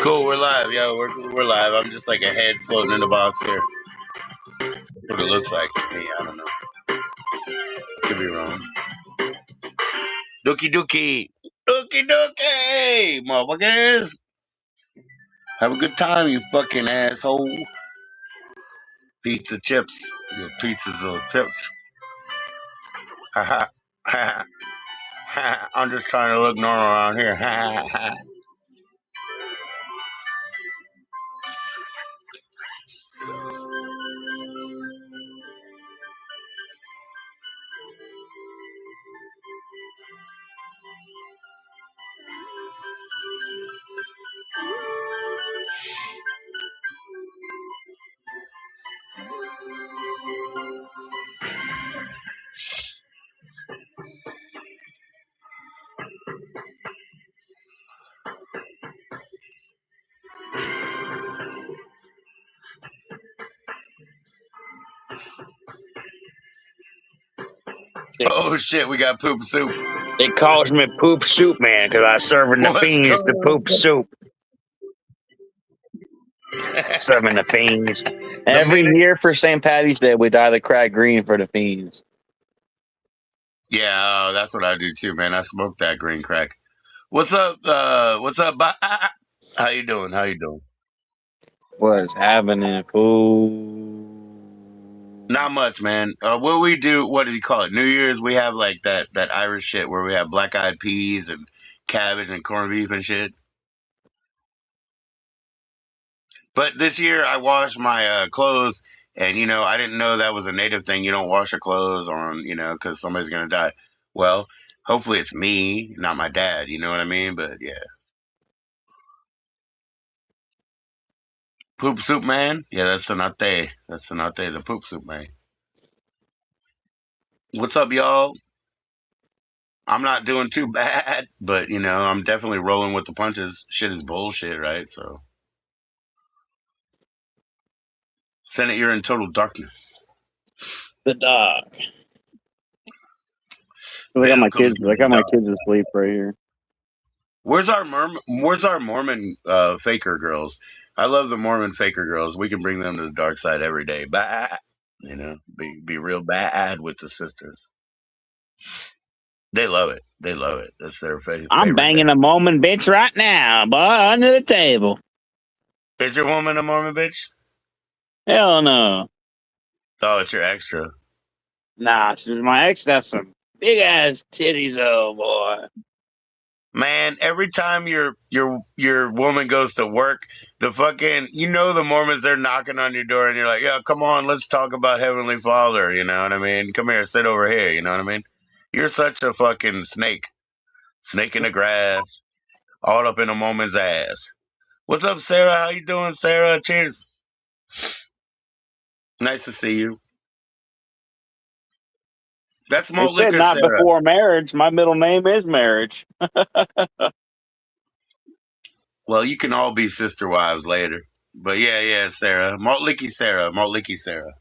Cool, we're live. Yo, we're live. I'm just like a head floating in a box here. That's what it looks like to me. I don't know. Could be wrong. Dookie dookie. Dookie dookie. Motherfuckers. Have a good time, you fucking asshole. Pizza chips. Your pizzas or chips. Ha ha. Ha ha. I'm just trying to look normal around here. Ha ha ha. Oh shit, we got poop soup. They calls me Poop Soup Man because I serving the fiends the poop soup. Serving the fiends. Every year for St. Patty's Day, we dye the crack green for the fiends. Yeah, that's what I do too, man. I smoke that green crack. What's up? What's up? How you doing? How you doing? What's happening, fool? Not much, man. What we do? What did you call it? New Year's. We have like that Irish shit where we have black eyed peas and cabbage and corned beef and shit. But this year I washed my clothes, and I didn't know that was a native thing. You don't wash your clothes on, because somebody's gonna die. Well, hopefully it's me, not my dad. You know what I mean? But yeah. Poop soup man? Yeah, that's the nate. That's the nate, the poop soup man. What's up, y'all? I'm not doing too bad, but I'm definitely rolling with the punches. Shit is bullshit, right? So, Senate, you're in total darkness. The dog. I got my kids. I got my kids asleep right here. Where's our Mormon faker girls? I love the Mormon faker girls. We can bring them to the dark side every day. Bad, be real bad with the sisters. They love it. They love it. That's their favorite. I'm banging a Mormon bitch right now, boy, under the table. Is your woman a Mormon bitch? Hell no. Oh, it's your extra. Nah, she's my ex. That's some big ass titties, oh boy. Man, every time your woman goes to work, the fucking the Mormons, they're knocking on your door and you're like, yeah, come on, let's talk about Heavenly Father, you know what I mean? Come here, sit over here, you know what I mean? You're such a fucking snake. Snake in the grass, all up in a woman's ass. What's up, Sarah? How you doing, Sarah? Cheers. Nice to see you. That's They malt said liquor, not Sarah. before marriage. My middle name is Marriage. Well, you can all be sister wives later. But yeah, Sarah. Malt licky Sarah. Malt licky Sarah.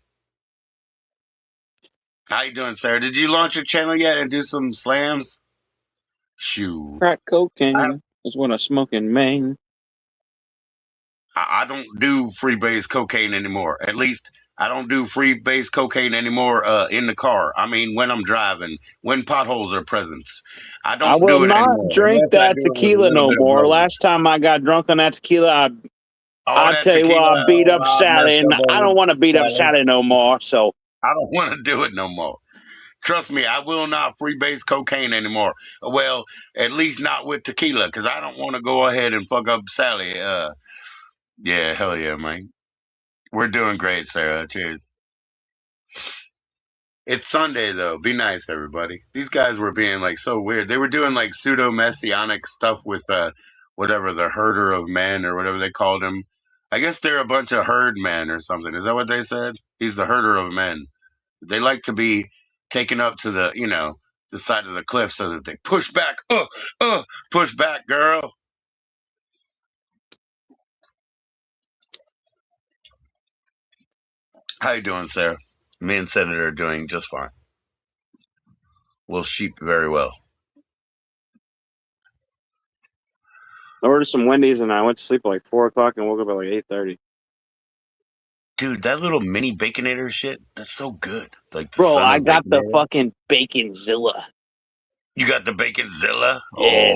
How you doing, Sarah? Did you launch your channel yet and do some slams? Shoot. Crack cocaine is what I smoke in Maine. I don't do free base cocaine anymore. At least I don't do free base cocaine anymore in the car. I mean, when I'm driving, when potholes are present. I don't will do it not anymore. drink that tequila no more. Last time I got drunk on that tequila, I tell you what, I beat up Sally, and I don't want to beat up Sally no more. So I don't want to do it no more. Trust me, I will not free base cocaine anymore. Well, at least not with tequila, because I don't want to go ahead and fuck up Sally. Yeah, hell yeah, man. We're doing great, Sarah. Cheers. It's Sunday though. Be nice, everybody. These guys were being like so weird. They were doing like pseudo messianic stuff with whatever, the herder of men or whatever they called him. I guess they're a bunch of herd men or something. Is that what they said? He's the herder of men. They like to be taken up to the side of the cliff so that they push back. Push back, girl. How you doing, Sarah? Me and Senator are doing just fine. We'll sheep very well. I ordered some Wendy's and I went to sleep at like 4 o'clock and woke up at like 8:30. Dude, that little mini Baconator shit, that's so good. Like the Bro, son I of got the Baconator. fucking Baconzilla. You got the Baconzilla? Yeah.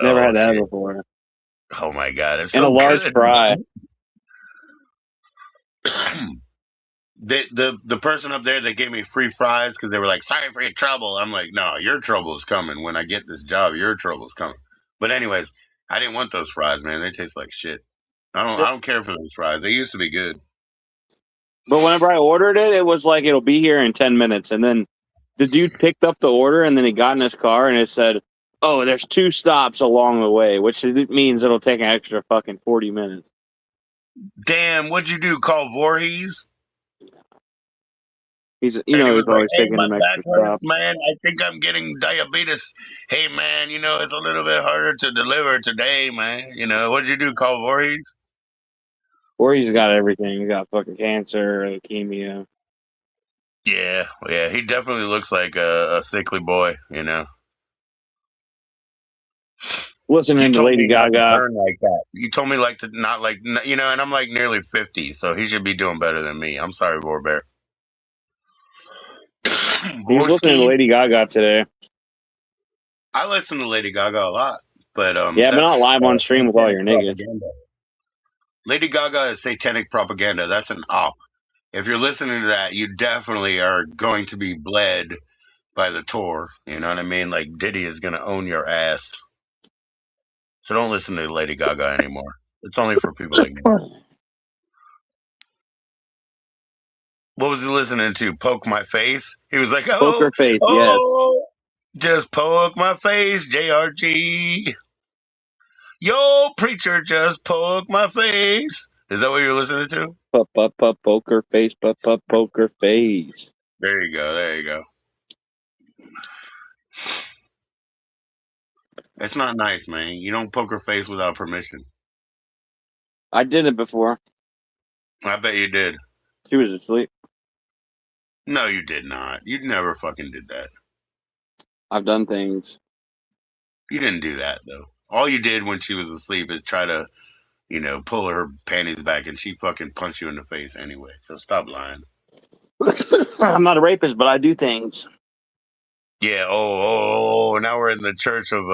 Never had that Shit. before. Oh my god, it's And so a large good. fry. The person up there, they gave me free fries because they were like, sorry for your trouble. I'm like, no, your trouble is coming. When I get this job, your trouble is coming. But anyways, I didn't want those fries, man. They taste like shit. I don't care for those fries. They used to be good. But whenever I ordered it, it was like it'll be here in 10 minutes. And then the dude picked up the order and then he got in his car and it said, oh, there's 2 stops along the way, which means it'll take an extra fucking 40 minutes. Damn, what'd you do? Call Voorhees? He's He was like, always hey, taking my them back extra hurts, stops. man. I think I'm getting diabetes. Hey, man, it's a little bit harder to deliver today, man. What'd you do? Call Voorhees? Or he's got everything. He got fucking cancer, leukemia. Yeah, he definitely looks like a sickly boy, You Listening to told Lady me not to Gaga. burn like that. You told me like to not like, and I'm like nearly 50, so he should be doing better than me. I'm sorry, Vorbear. He was listening to Lady Gaga today. I listen to Lady Gaga a lot, but yeah, but not that's live on stream with all your niggas. propaganda. Lady Gaga is satanic propaganda. That's an op. If you're listening to that, you definitely are going to be bled by the tour. You know what I mean? Like Diddy is going to own your ass. So don't listen to Lady Gaga anymore. It's only for people like me. What was he listening to? Poke My Face? He was like, Poker face, yes. Just poke my face, JRG. Yo, preacher, just poke my face. Is that what you're listening to? Poker face, poker face. There you go. It's not nice, man. You don't poke her face without permission. I did it before. I bet you did. She was asleep. No, you did not. You never fucking did that. I've done things. You didn't do that, though. All you did when she was asleep is try to, pull her panties back and she fucking punched you in the face anyway. So stop lying. I'm not a rapist, but I do things. Yeah, now we're in the church of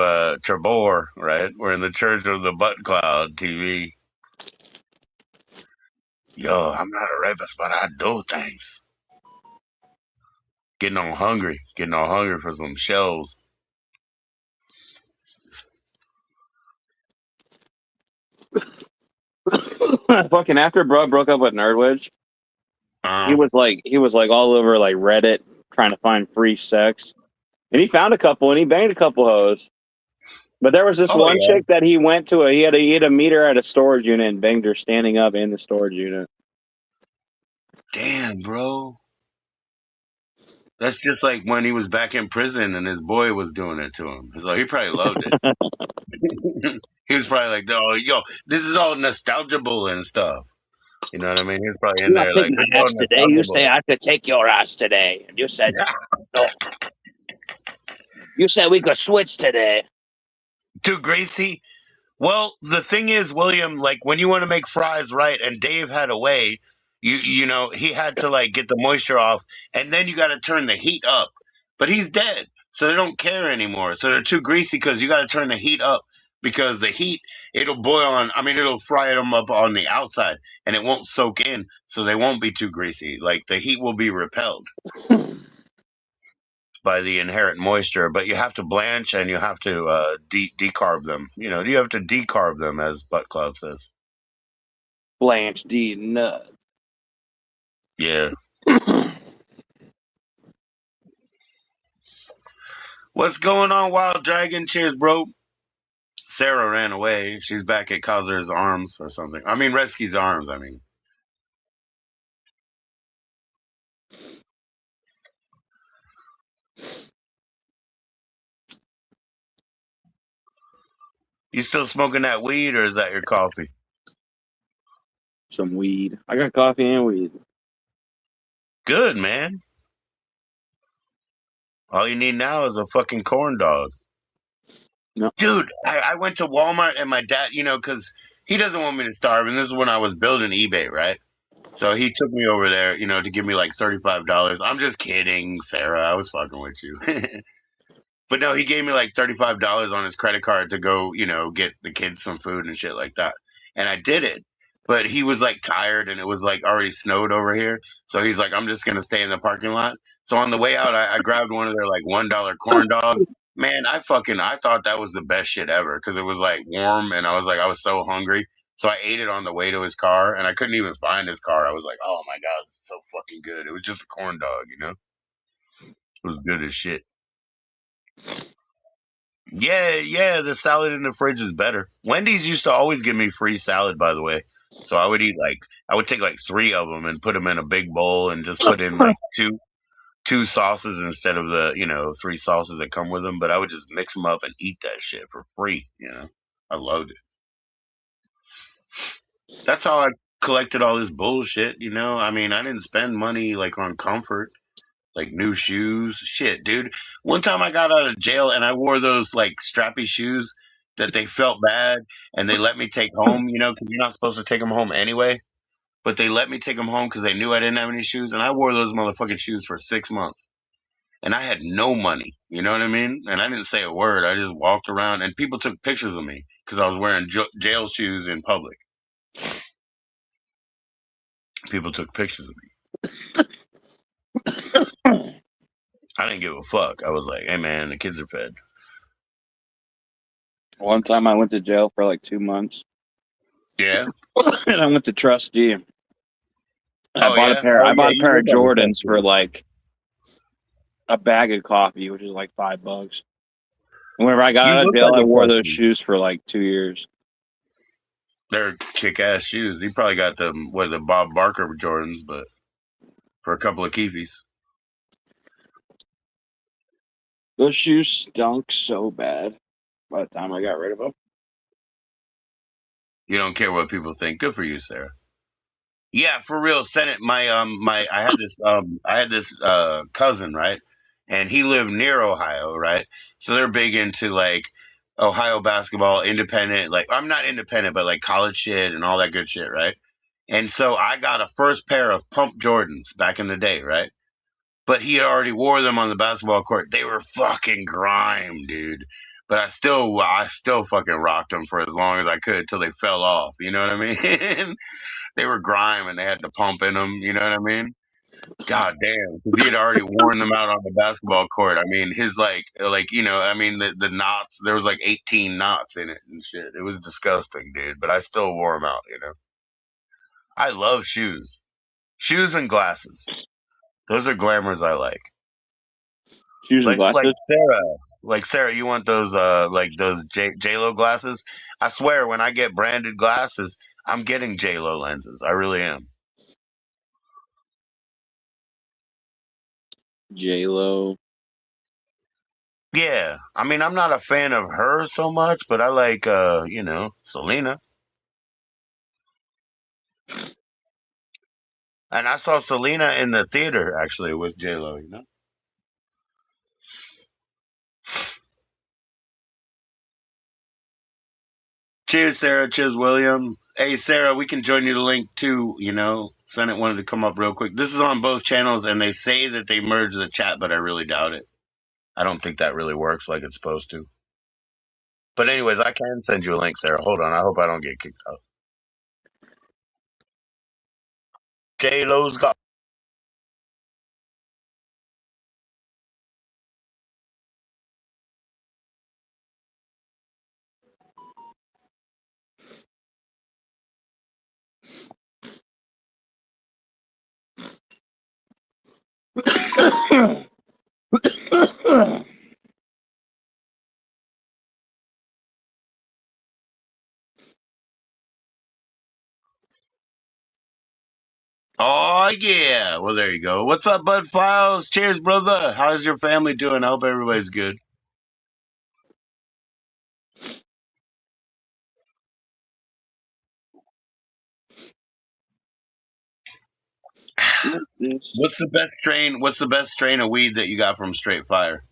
Trebor, right? We're in the church of the Butt Cloud TV. Yo, I'm not a rapist, but I do things. Getting all hungry for some shells. Fucking after bro broke up with Nerdwidge, he was like all over like Reddit trying to find free sex. And he found a couple and he banged a couple hoes. But there was this one chick that he went to he had to meet her at a storage unit and banged her standing up in the storage unit. Damn, bro. That's just like when he was back in prison and his boy was doing it to him. He's like, he probably loved it. He was probably like, oh, yo, this is all nostalgiable and stuff. You know what I mean? He's probably in there like, my ass today. You say I could take your ass today. And you said no. You said we could switch today. To Gracie. Well, the thing is, William, like when you want to make fries right, and Dave had a way, he had to like get the moisture off, and then you got to turn the heat up. But he's dead, so they don't care anymore. So they're too greasy because you got to turn the heat up because the heat it'll boil on. I mean, it'll fry them up on the outside, and it won't soak in, so they won't be too greasy. Like the heat will be repelled by the inherent moisture, but you have to blanch and you have to decarb them. You have to decarb them, as Butt Cloud says. Blanche D nut. Yeah. What's going on, Wild Dragon? Cheers, bro. Sarah ran away. She's back at Kazer's arms or something. I mean, Resky's arms, I mean. You still smoking that weed, or is that your coffee? Some weed. I got coffee and weed. good, man. All you need now is a fucking corn dog. No. Dude, I went to Walmart and my dad, because he doesn't want me to starve. And this is when I was building eBay, right? So he took me over there, to give me like $35. I'm just kidding, Sarah. I was fucking with you. But no, he gave me like $35 on his credit card to go, get the kids some food and shit like that. And I did it. But he was like tired and it was like already snowed over here. So he's like, I'm just going to stay in the parking lot. So on the way out, I grabbed one of their like $1 corn dogs. Man, I thought that was the best shit ever because it was like warm and I was so hungry. So I ate it on the way to his car and I couldn't even find his car. I was like, oh my God, this is so fucking good. It was just a corn dog. It was good as shit. Yeah, the salad in the fridge is better. Wendy's used to always give me free salad, by the way. So I would take like three of them and put them in a big bowl and just put in like two sauces instead of the three sauces that come with them. But I would just mix them up and eat that shit for free. I loved it. That's how I collected all this bullshit. I mean, I didn't spend money like on comfort. Like new shoes. Shit, dude. One time I got out of jail and I wore those like strappy shoes that they felt bad and they let me take home, because you're not supposed to take them home anyway. But they let me take them home because they knew I didn't have any shoes. And I wore those motherfucking shoes for 6 months. And I had no money. You know what I mean? And I didn't say a word. I just walked around and people took pictures of me because I was wearing jail shoes in public. People took pictures of me. I didn't give a fuck. I was like, hey, man, the kids are fed. One time I went to jail for like 2 months. Yeah. And I went to trustee. And Oh, I yeah? I bought a You pair of look like a Jordans trustee. for like a bag of coffee, which is like $5. And whenever I got You out of look jail, like I a wore those trustee. shoes for like 2 years. They're kick-ass shoes. You probably got the Bob Barker Jordans, but for a couple of Keefes. Those shoes stunk so bad by the time I got rid of them. You don't care what people think. Good for you, Sarah. Yeah, for real. Senate. I had this cousin, right, and he lived near Ohio, right. So they're big into like Ohio basketball, independent. Like I'm not independent, but like college shit and all that good shit, right. And so I got a first pair of pump Jordans back in the day, right. But he already wore them on the basketball court. They were fucking grime, dude. But I still fucking rocked them for as long as I could till they fell off. You know what I mean? They were grime and they had the pump in them. You know what I mean? God damn, because he had already worn them out on the basketball court. I mean, his I mean, the knots. There was like 18 knots in it and shit. It was disgusting, dude. But I still wore them out. I love shoes and glasses. Those are glamours I like. Shoes and Like glasses. Sarah, you want those like those J Lo glasses? I swear, when I get branded glasses, I'm getting J Lo lenses. I really am. J-Lo. Yeah, I mean, I'm not a fan of her so much, but I like Selena, and I saw Selena in the theater actually with J Lo. Cheers, Sarah. Cheers, William. Hey, Sarah, we can join you the link too. Senate wanted to come up real quick. This is on both channels, and they say that they merged the chat, but I really doubt it. I don't think that really works like it's supposed to. But anyways, I can send you a link, Sarah. Hold on. I hope I don't get kicked out. J Lo's got. Oh yeah. Well, there you go. What's up, Bud Files? Cheers, brother. How's your family doing? I hope everybody's good. What's the best strain? What's the best strain of weed that you got from Straight Fire?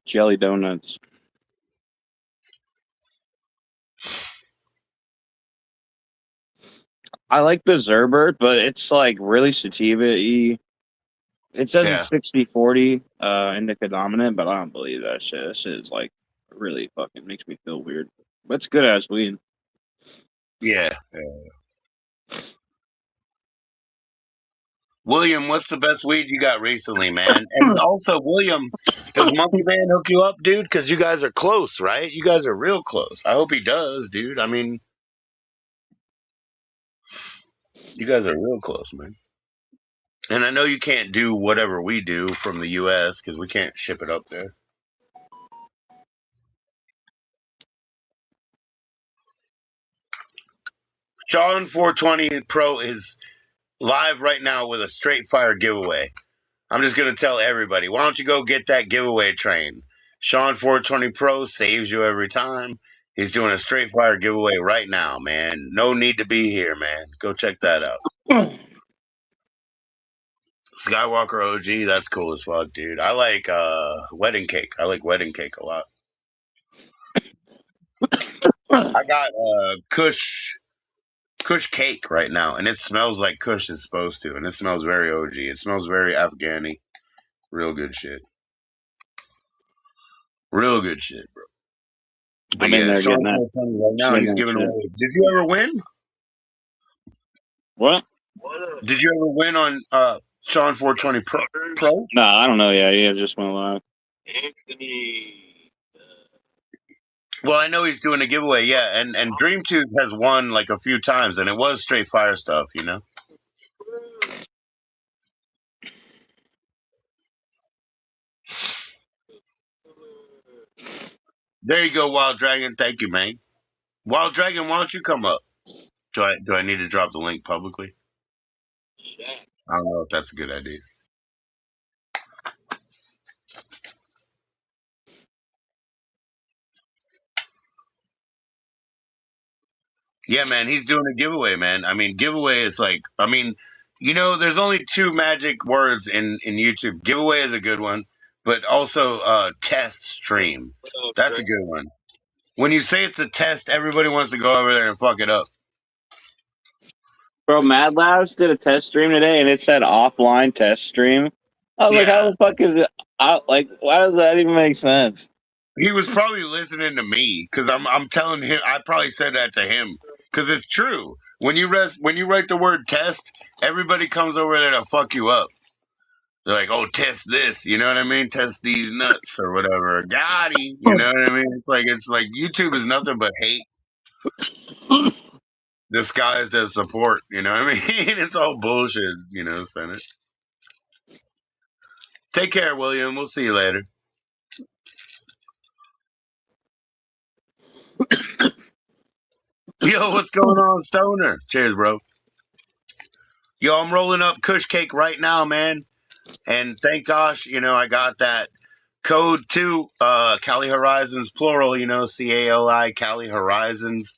Jelly donuts. I like the Zerbert, but it's like really sativa-y. It says it's 60-40 indica dominant, but I don't believe that shit. That shit is like really fucking makes me feel weird. But it's good ass weed. Yeah. William, what's the best weed you got recently, man? And also, William, does Monkey Man hook you up, dude? Because you guys are close, right? You guys are real close. I hope he does, dude. I mean, you guys are real close, man. And I know you can't do whatever we do from the U.S. because we can't ship it up there. Sean 420 Pro is live right now with a Straight Fire giveaway. I'm just going to tell everybody, why don't you go get that giveaway train? Sean 420 Pro saves you every time. He's doing a Straight Fire giveaway right now, man. No need to be here, man. Go check that out. Skywalker OG, that's cool as fuck, dude. I like wedding cake. I like wedding cake a lot. I got Kush cake right now, and it smells like Kush is supposed to, and it smells very OG. It smells very Afghani. Real good shit. Real good shit, bro. But I'm in there Sean getting that. right now, he's giving away. Did you ever win? What? Did you ever win on Sean 420 Pro? No, I don't know. Yeah, it just went live. Anthony. Well, I know he's doing a giveaway, yeah, and DreamTube has won like a few times, and it was Straight Fire stuff, you know. There you go, Wild Dragon. Thank you, man. Wild Dragon, why don't you come up? Do I need to drop the link publicly? I don't know if that's a good idea. Yeah, man, he's doing a giveaway, man. I mean, giveaway is like, I mean, you know, there's only two magic words in YouTube. Giveaway is a good one, but also test stream. That's a good one. When you say it's a test, everybody wants to go over there and fuck it up. Bro, Mad Labs did a test stream today, and it said offline test stream. I was like, how the fuck is it? Like, why does that even make sense? He was probably listening to me because I'm telling him. I probably said that to him because it's true. When you write the word test, everybody comes over there to fuck you up. They're like, "Oh, test this," you know what I mean? Test these nuts or whatever. Gotti, you know what I mean? It's like YouTube is nothing but hate disguised as support. You know what I mean? It's all bullshit. You know, Senate. Take care, William. We'll see you later. Yo, what's going on, Stoner? Cheers, bro. Yo, I'm rolling up Kush Cake right now, man. And thank gosh, you know, I got that code too. Cali Horizons, plural, you know, CALI, Cali Horizons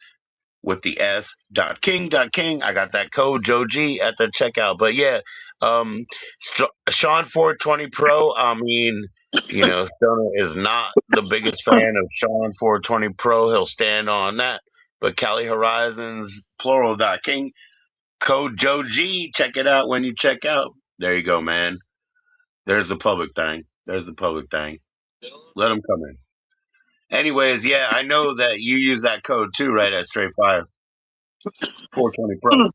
with the S.King. I got that code, Joe G, at the checkout. But yeah, Sean 420 Pro, I mean, you know, Stoner is not the biggest fan of Sean 420 Pro. He'll stand on that. But Cali Horizons, plural.king, code Joe G. Check it out when you check out. There you go, man. There's the public thing. There's the public thing. Let them come in. Anyways, yeah, I know that you use that code too, right? At Straight Fire 420 Pro.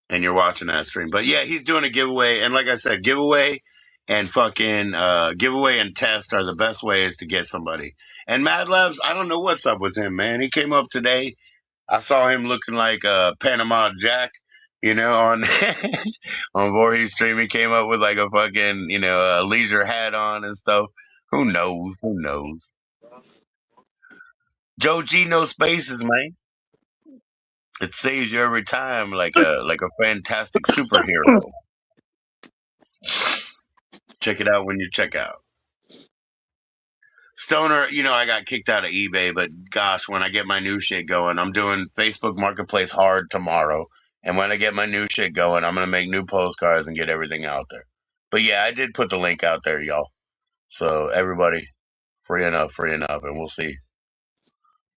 And you're watching that stream. But yeah, he's doing a giveaway. And like I said, giveaway and fucking giveaway and test are the best ways to get somebody. And Mad Labs, I don't know what's up with him, man. He came up today. I saw him looking like Panama Jack, you know, on on Voorhees stream. He came up with like a fucking, you know, leisure hat on and stuff. Who knows? Who knows? Joe G, no spaces, man. It saves you every time, like a fantastic superhero. Check it out when you check out. Stoner, I got kicked out of eBay, but gosh, when I get my new shit going, I'm doing Facebook Marketplace hard tomorrow. And when I get my new shit going, I'm going to make new postcards and get everything out there. But yeah, I did put the link out there, y'all. So everybody, free enough, and we'll see.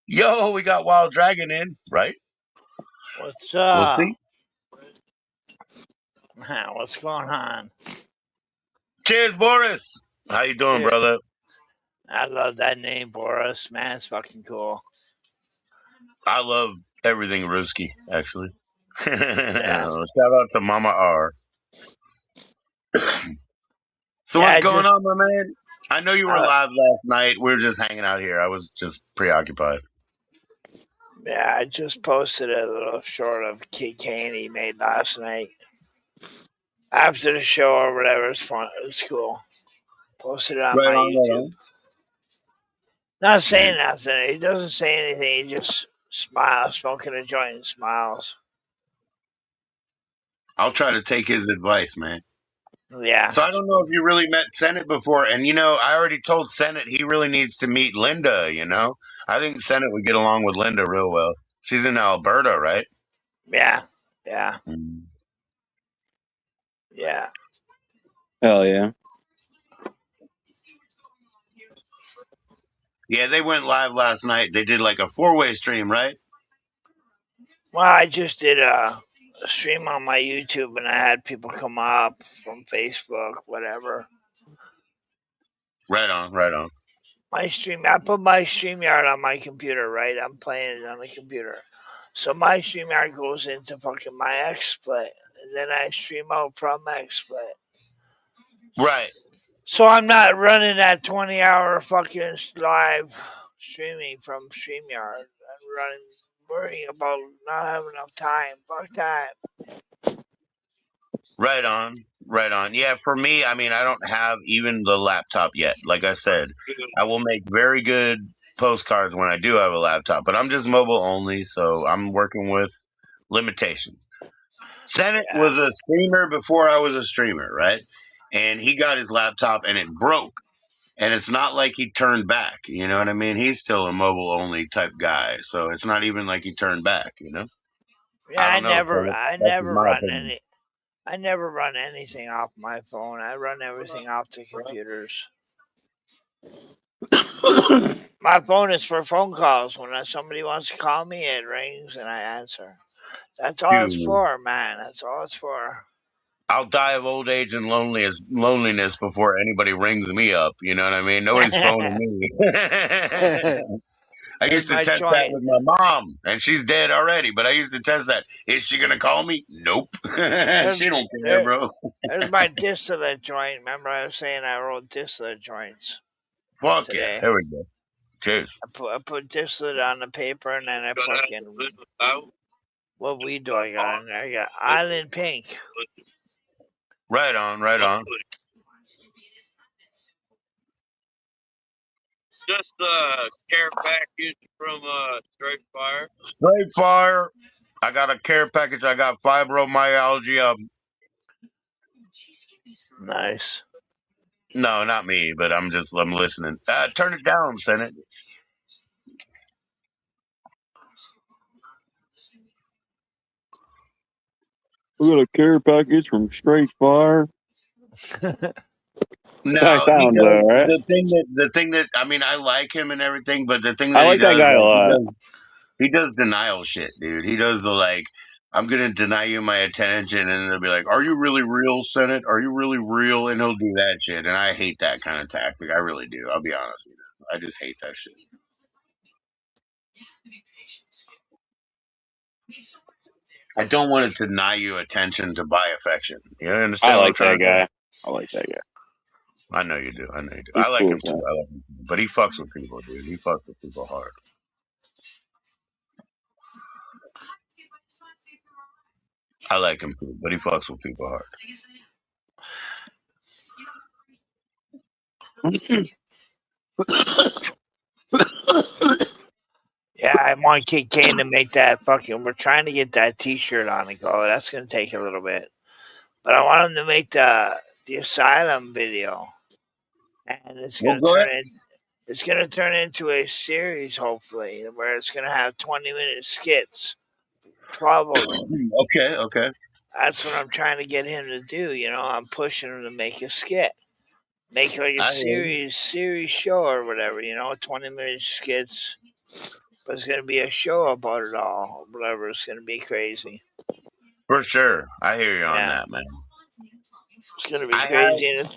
Yo, we got Wild Dragon in, right? What's We'll up? see. What's going on? Cheers, Boris. How you doing, Cheers. brother? I love that name, Boris. Man, it's fucking cool. I love everything Ruski, actually. Yeah. Shout out to Mama R. So Yeah, what's going on, my man? I know you were live last night. We were just hanging out here. I was just preoccupied. Yeah, I just posted a little short of Kid Kane he made last night. After the show or whatever, it's fun. It's cool. Posted it on my YouTube. Not saying nothing. He doesn't say anything. He just smiles, smoking a joint and smiles. I'll try to take his advice, man. Yeah. So I don't know if you really met Senate before. And, I already told Senate he really needs to meet Linda, I think Senate would get along with Linda real well. She's in Alberta, right? Yeah. Yeah. Yeah. Hell yeah. Yeah, they went live last night. They did like a 4-way stream, right? Well, I just did a stream on my YouTube and I had people come up from Facebook, whatever. Right on, right on. My stream, I put my StreamYard on my computer, right? I'm playing it on the computer. So my StreamYard goes into fucking my XSplit, and then I stream out from XSplit. Right. So I'm not running that 20-hour fucking live streaming from StreamYard. I'm worrying about not having enough time. Fuck that. Right on. Right on. Yeah, for me, I don't have even the laptop yet. Like I said, I will make very good postcards when I do have a laptop, but I'm just mobile only, so I'm working with limitations. Senate was a streamer before I was a streamer, right? And he got his laptop and it broke. And it's not like he turned back, you know what I mean? He's still a mobile only type guy, so it's not even like he turned back, Yeah, I never run anything off my phone. I run everything off the computers. My phone is for phone calls. When somebody wants to call me, it rings and I answer. That's all it's for, man. That's all it's for. I'll die of old age and loneliness before anybody rings me up. You know what I mean? Nobody's phoning me. I used to test that with my mom, and she's dead already. But I used to test that. Is she gonna call me? Nope. She don't care, bro. There's my distillate joint. Remember, I was saying I wrote distillate joints. Fuck today. Yeah! There we go. Cheers. I put distillate on the paper, and then I fucking. What weed do I got in there? I got Island Pink. Right on, right on. Just the care package from Straight Fire. Straight Fire. I got a care package. I got fibromyalgia. Nice. No, not me, but I'm listening. Turn it down, Senate. We got a care package from Straight Fire. No, sounds, right? the thing that I like him and everything, but the thing that I like that guy a lot. He does denial shit, dude. He does the I'm gonna deny you my attention, and they'll be like, "Are you really real, Senate? Are you really real?" And he'll do that shit, and I hate that kind of tactic. I really do. I'll be honest with you. I just hate that shit. I don't want to deny you attention to buy affection. You understand? I like that guy. I like that guy. I know you do. I like him too. But he fucks with people, dude. He fucks with people hard. I like him too, but he fucks with people hard. Yeah, I want Kid Kane to make that fucking. We're trying to get that T-shirt on the go. That's gonna take a little bit, but I want him to make the Asylum video, and it's gonna turn it. It's going to turn into a series, hopefully, where it's going to have 20-minute skits, 12 of them. Okay. That's what I'm trying to get him to do. I'm pushing him to make a skit. Make like a I hear you. series show or whatever, 20-minute skits. But it's going to be a show about it all, whatever. It's going to be crazy. For sure. I hear you on Yeah. that, man. It's going to be I have, crazy. And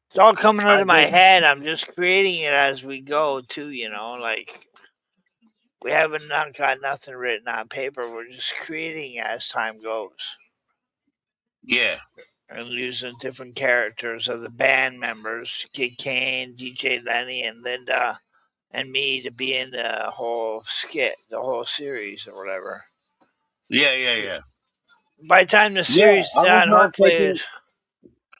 it's all coming out I of my did, head. I'm just creating it as we go, too, like we haven't got nothing written on paper. We're just creating as time goes. yeah. And using different characters of the band members, Kid Kane, DJ Lenny, and Linda, and me to be in the whole skit, the whole series or whatever. Yeah. By the time the Yeah, series is done, hopefully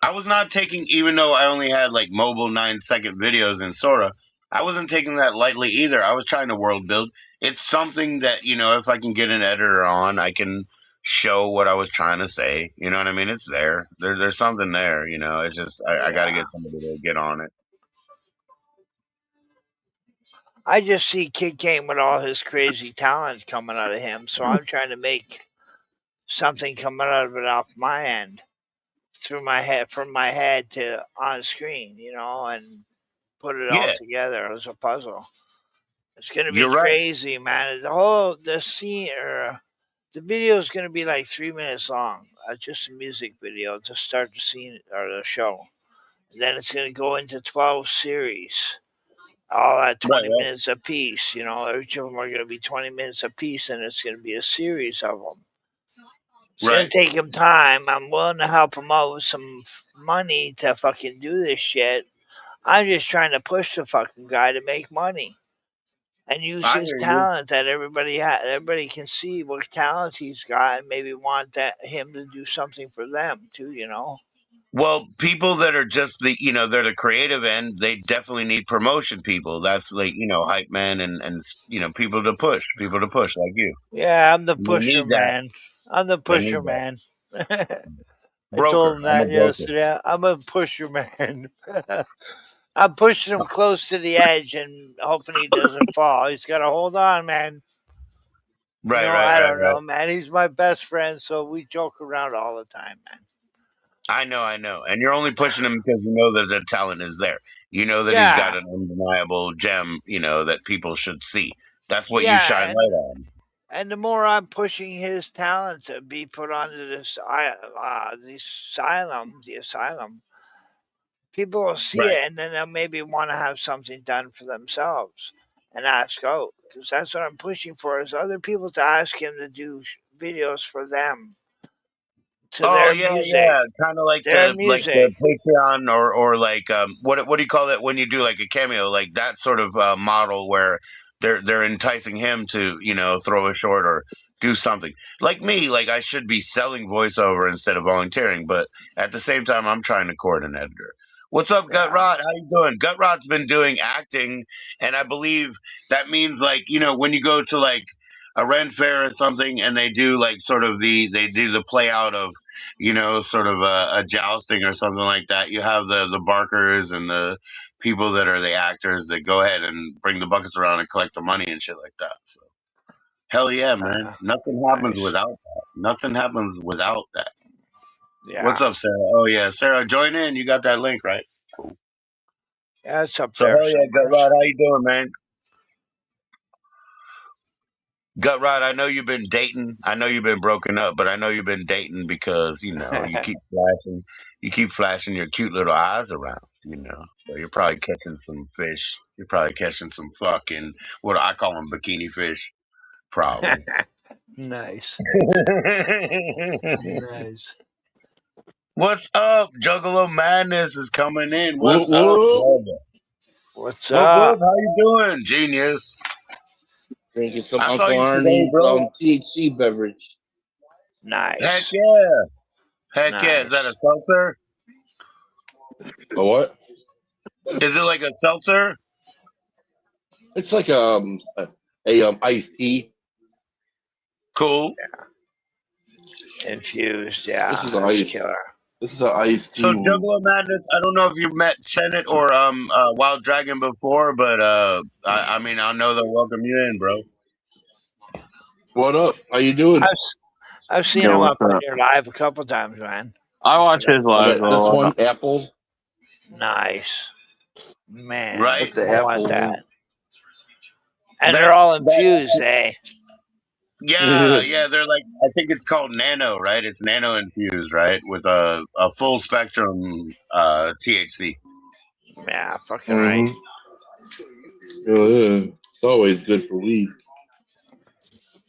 I was not taking, even though I only had like mobile 9-second videos in Sora, I wasn't taking that lightly either. I was trying to world build. It's something that, if I can get an editor on, I can show what I was trying to say. You know what I mean? It's there. There's something there, It's just, I got to yeah. get somebody to get on it. I just see Kid Kane with all his crazy talent coming out of him, so I'm trying to make something coming out of it off my end, through my head, from my head to on screen, and put it all Yeah, together as a puzzle. It's gonna be you're right. crazy, man. The scene or the video is gonna be like 3 minutes long. Just a music video to start the scene or the show. And then it's gonna go into 12 series, all at Right, 20 minutes a piece. Each of them are gonna be 20 minutes a piece, and it's gonna be a series of them. It's gonna right. take him time. I'm willing to help him out with some money to fucking do this shit. I'm just trying to push the fucking guy to make money and use I his hear you. talent that everybody can see what talent he's got and maybe want him to do something for them too. Well, people that are just they're the creative end, they definitely need promotion people. That's like, hype men and people to push like you. Yeah, I'm the And they pusher need that. man. I'm the They pusher need that. man. I told Broker. him I'm a that broker. yesterday. I'm a pusher man. I'm pushing him close to the edge and hoping he doesn't fall. He's got to hold on, man. Right, right, I right, don't right. know, man. He's my best friend, so we joke around all the time, man. I know. And you're only pushing him because you know that the talent is there. You know that he's got Yeah, an undeniable gem, that people should see. That's what you shine yeah, light on. and the more I'm pushing his talent to be put onto the asylum, people will see Right. it, and then they'll maybe want to have something done for themselves and ask out. Because that's what I'm pushing for, is other people to ask him to do videos for them to Oh their yeah, music, yeah. Kind of like their the music. Patreon or like what do you call that when you do like a cameo, like that sort of model where they're enticing him to throw a short or do something like me. Like I should be selling voiceover instead of volunteering, but at the same time I'm trying to court an editor. What's up, Gut Yeah, Rod? How you doing? Gut Rod's been doing acting, and I believe that means like when you go to like a Ren Fair or something, and they do like sort of they do the play out of sort of a jousting or something like that. You have the barkers and the people that are the actors that go ahead and bring the buckets around and collect the money and shit like that. So hell yeah, man. Nothing happens nice. without that. Nothing happens without that. Yeah, What's up, Sarah? Oh yeah, Sarah, join in. You got that link, right? Cool. yeah, it's up So there hell yeah, Gut somewhere. Rod, how you doing, man? Gut Rod, I know you've been dating. I know you've been broken up, but I know you've been dating because you keep flashing your cute little eyes around. So you're probably catching some fish. You're probably catching some fucking what I call them bikini fish, probably. Nice, nice. What's up? Juggalo Madness is coming in. Whoop, What's up, whoop. brother? What's Whoop, up? how you doing, genius? Drinking some I saw Uncle you today, Ernie's bro. THC beverage. Heck Nice, yeah. Heck yeah. Is that a nice. seltzer? A what? Is it like a seltzer? It's like iced tea. Cool. Infused, This yeah, is that's ice. killer. This is an iced tea. So Juggalo Madness, I don't know if you've met Senate or Wild Dragon before, but I mean I know they'll welcome you in, bro. What up? How you doing? I've seen Yo, him what's up on up? your live a couple times, man. I watch his lives a This lot. one, Apple. Nice. Man, Right. That's the I want Apple. that. And That- they're all that- infused, eh? Yeah, they're like I think it's called nano, right? It's nano infused, right? With a full spectrum THC. Yeah, fucking right. Yeah. It's always good for weed.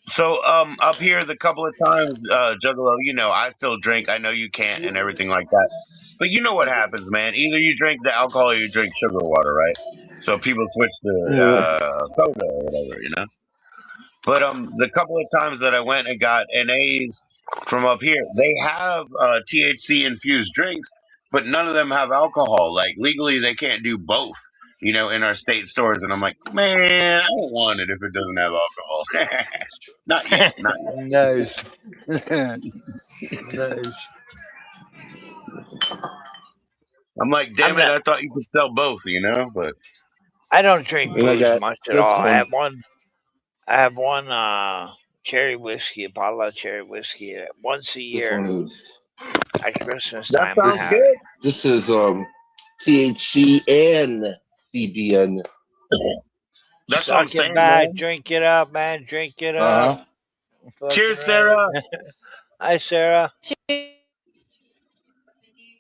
So up here the couple of times, Juggalo, you know, I still drink. I know you can't and everything like that. But you know what happens, man. Either you drink the alcohol or you drink sugar water, right? So people switch to soda or whatever, you know? But the couple of times that I went and got NAs from up here, they have THC infused drinks, but none of them have alcohol. Like legally, they can't do both. You know, in our state stores, and I'm like, man, I don't want it if it doesn't have alcohol. Not yet, not yet. Nice. Nice. I'm like, damn I'm it, not. I thought you could sell both, you know? But I don't drink And I booze got much at this all. I one. have one cherry whiskey, a bottle of cherry whiskey once a This year one is. at Christmas that time. I sounds have it. good. This is THC and CBN. That's what I'm Suck saying, it back, man. drink it up, man, drink it Uh up. huh. Fucking Cheers, right. Sarah. Hi, Sarah.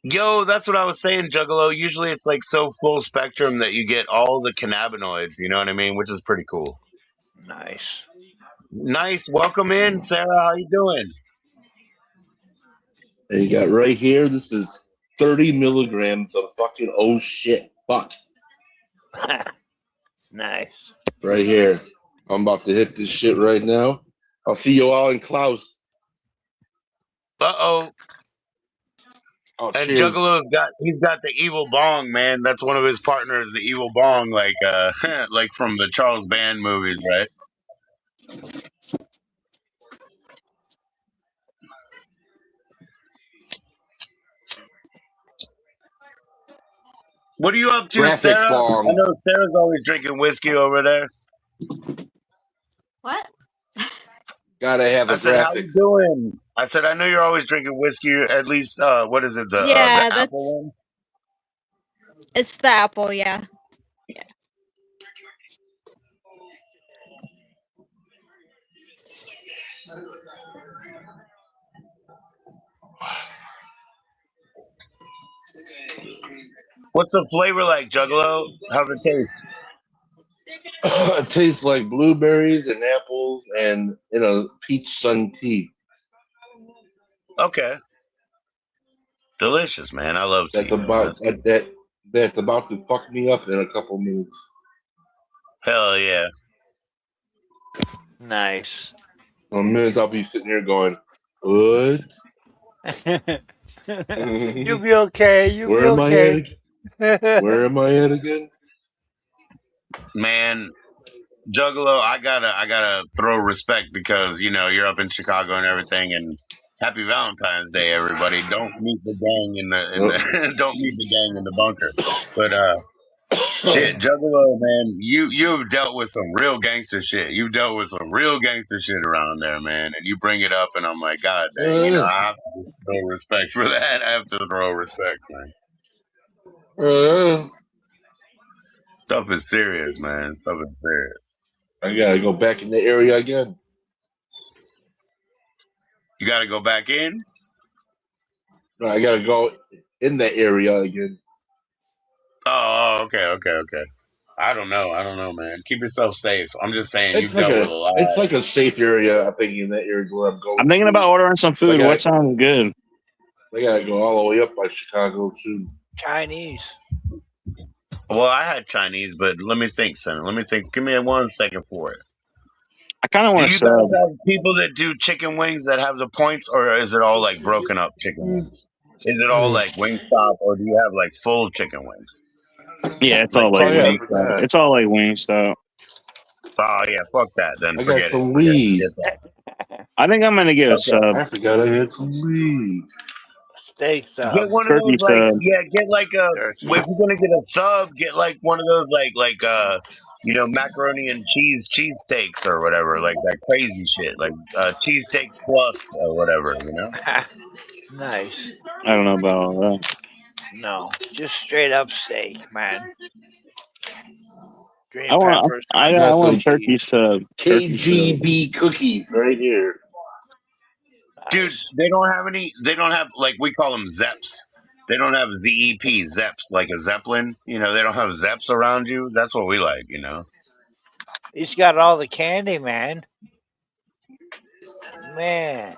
Yo, that's what I was saying, Juggalo. Usually it's like so full spectrum that you get all the cannabinoids, you know what I mean? Which is pretty cool. Nice. Nice. Welcome in, Sarah. How you doing? And you got right here. This is 30 milligrams of fucking shit. Fuck. Nice. Right here. I'm about to hit this shit right now. I'll see you all in Klaus. Uh-oh. Oh, And cheers. Juggalo's he's got the evil bong, man. That's one of his partners, the evil bong, like like from the Charles Band movies, right? What are you up to, Graphics Sarah? I bong. know Sarah's always drinking whiskey over there. What? Gotta have I a said, how you graphics. doing? I said, I know you're always drinking whiskey, at least what is it, the Yeah, apple one? It's the apple, yeah. What's the flavor like, Juggalo? How's it taste? It tastes like blueberries and apples and peach sun tea. Okay. Delicious, man. I love tea, That's man. about that's about to fuck me up in a couple minutes. Hell yeah. Nice. In minutes I'll be sitting here going, what? You'll be okay. You'll Where be am okay. I at? Where am I at again? Man, Juggalo, I gotta throw respect because you're up in Chicago and everything, and happy Valentine's Day, everybody. Don't meet the gang in the don't meet the gang in the bunker. But shit, Juggalo, man, you've dealt with some real gangster shit. You've dealt with some real gangster shit around there, man. And you bring it up, and I'm like, God dang, I have to throw respect for that. I have to throw respect, man. Stuff is serious, man. Stuff is serious. I gotta go back in the area again. You got to go back in. No, I gotta go in that area again. Oh, okay. I don't know, man. Keep yourself safe. I'm just saying It's you've like dealt with a lot. it's like a safe area. I think in that area where I'm going. I'm thinking about ordering some food. Like What sounds good? I gotta go all the way up by Chicago soon. Chinese. Well, I had Chinese, but let me think, son. Let me think. Give me 1 second for it. I kind of Do want to you sub. guys have people that do chicken wings that have the points, or is it all like broken up chicken wings? Is it all like Wingstop, or do you have like full chicken wings? Yeah, it's Like all like Oh yeah, I wing. forgot. It's all like wing stuff. Oh yeah, fuck that. Then I got forget it. some Forget weed. that. I think I'm gonna get a Okay. sub. I forgot I had some weed. Steak sub. Get one of Turkey those like sub. get like a Turkey. if you're gonna get a sub, get like one of those macaroni and cheese steaks or whatever, like that crazy shit, like cheesesteak plus or whatever, you know. Nice. I don't know about all that. No, just straight up steak, man. Green I peppers, I Got want some turkey cheese. sub. Turkey sub. KGB cookies right here. Dude, Nice. they don't have any. They don't have like we call them Zeps. They don't have ZEP Zeps like a Zeppelin. You know, they don't have Zeps around you. That's what we like. You know. He's got all the candy, man. Man.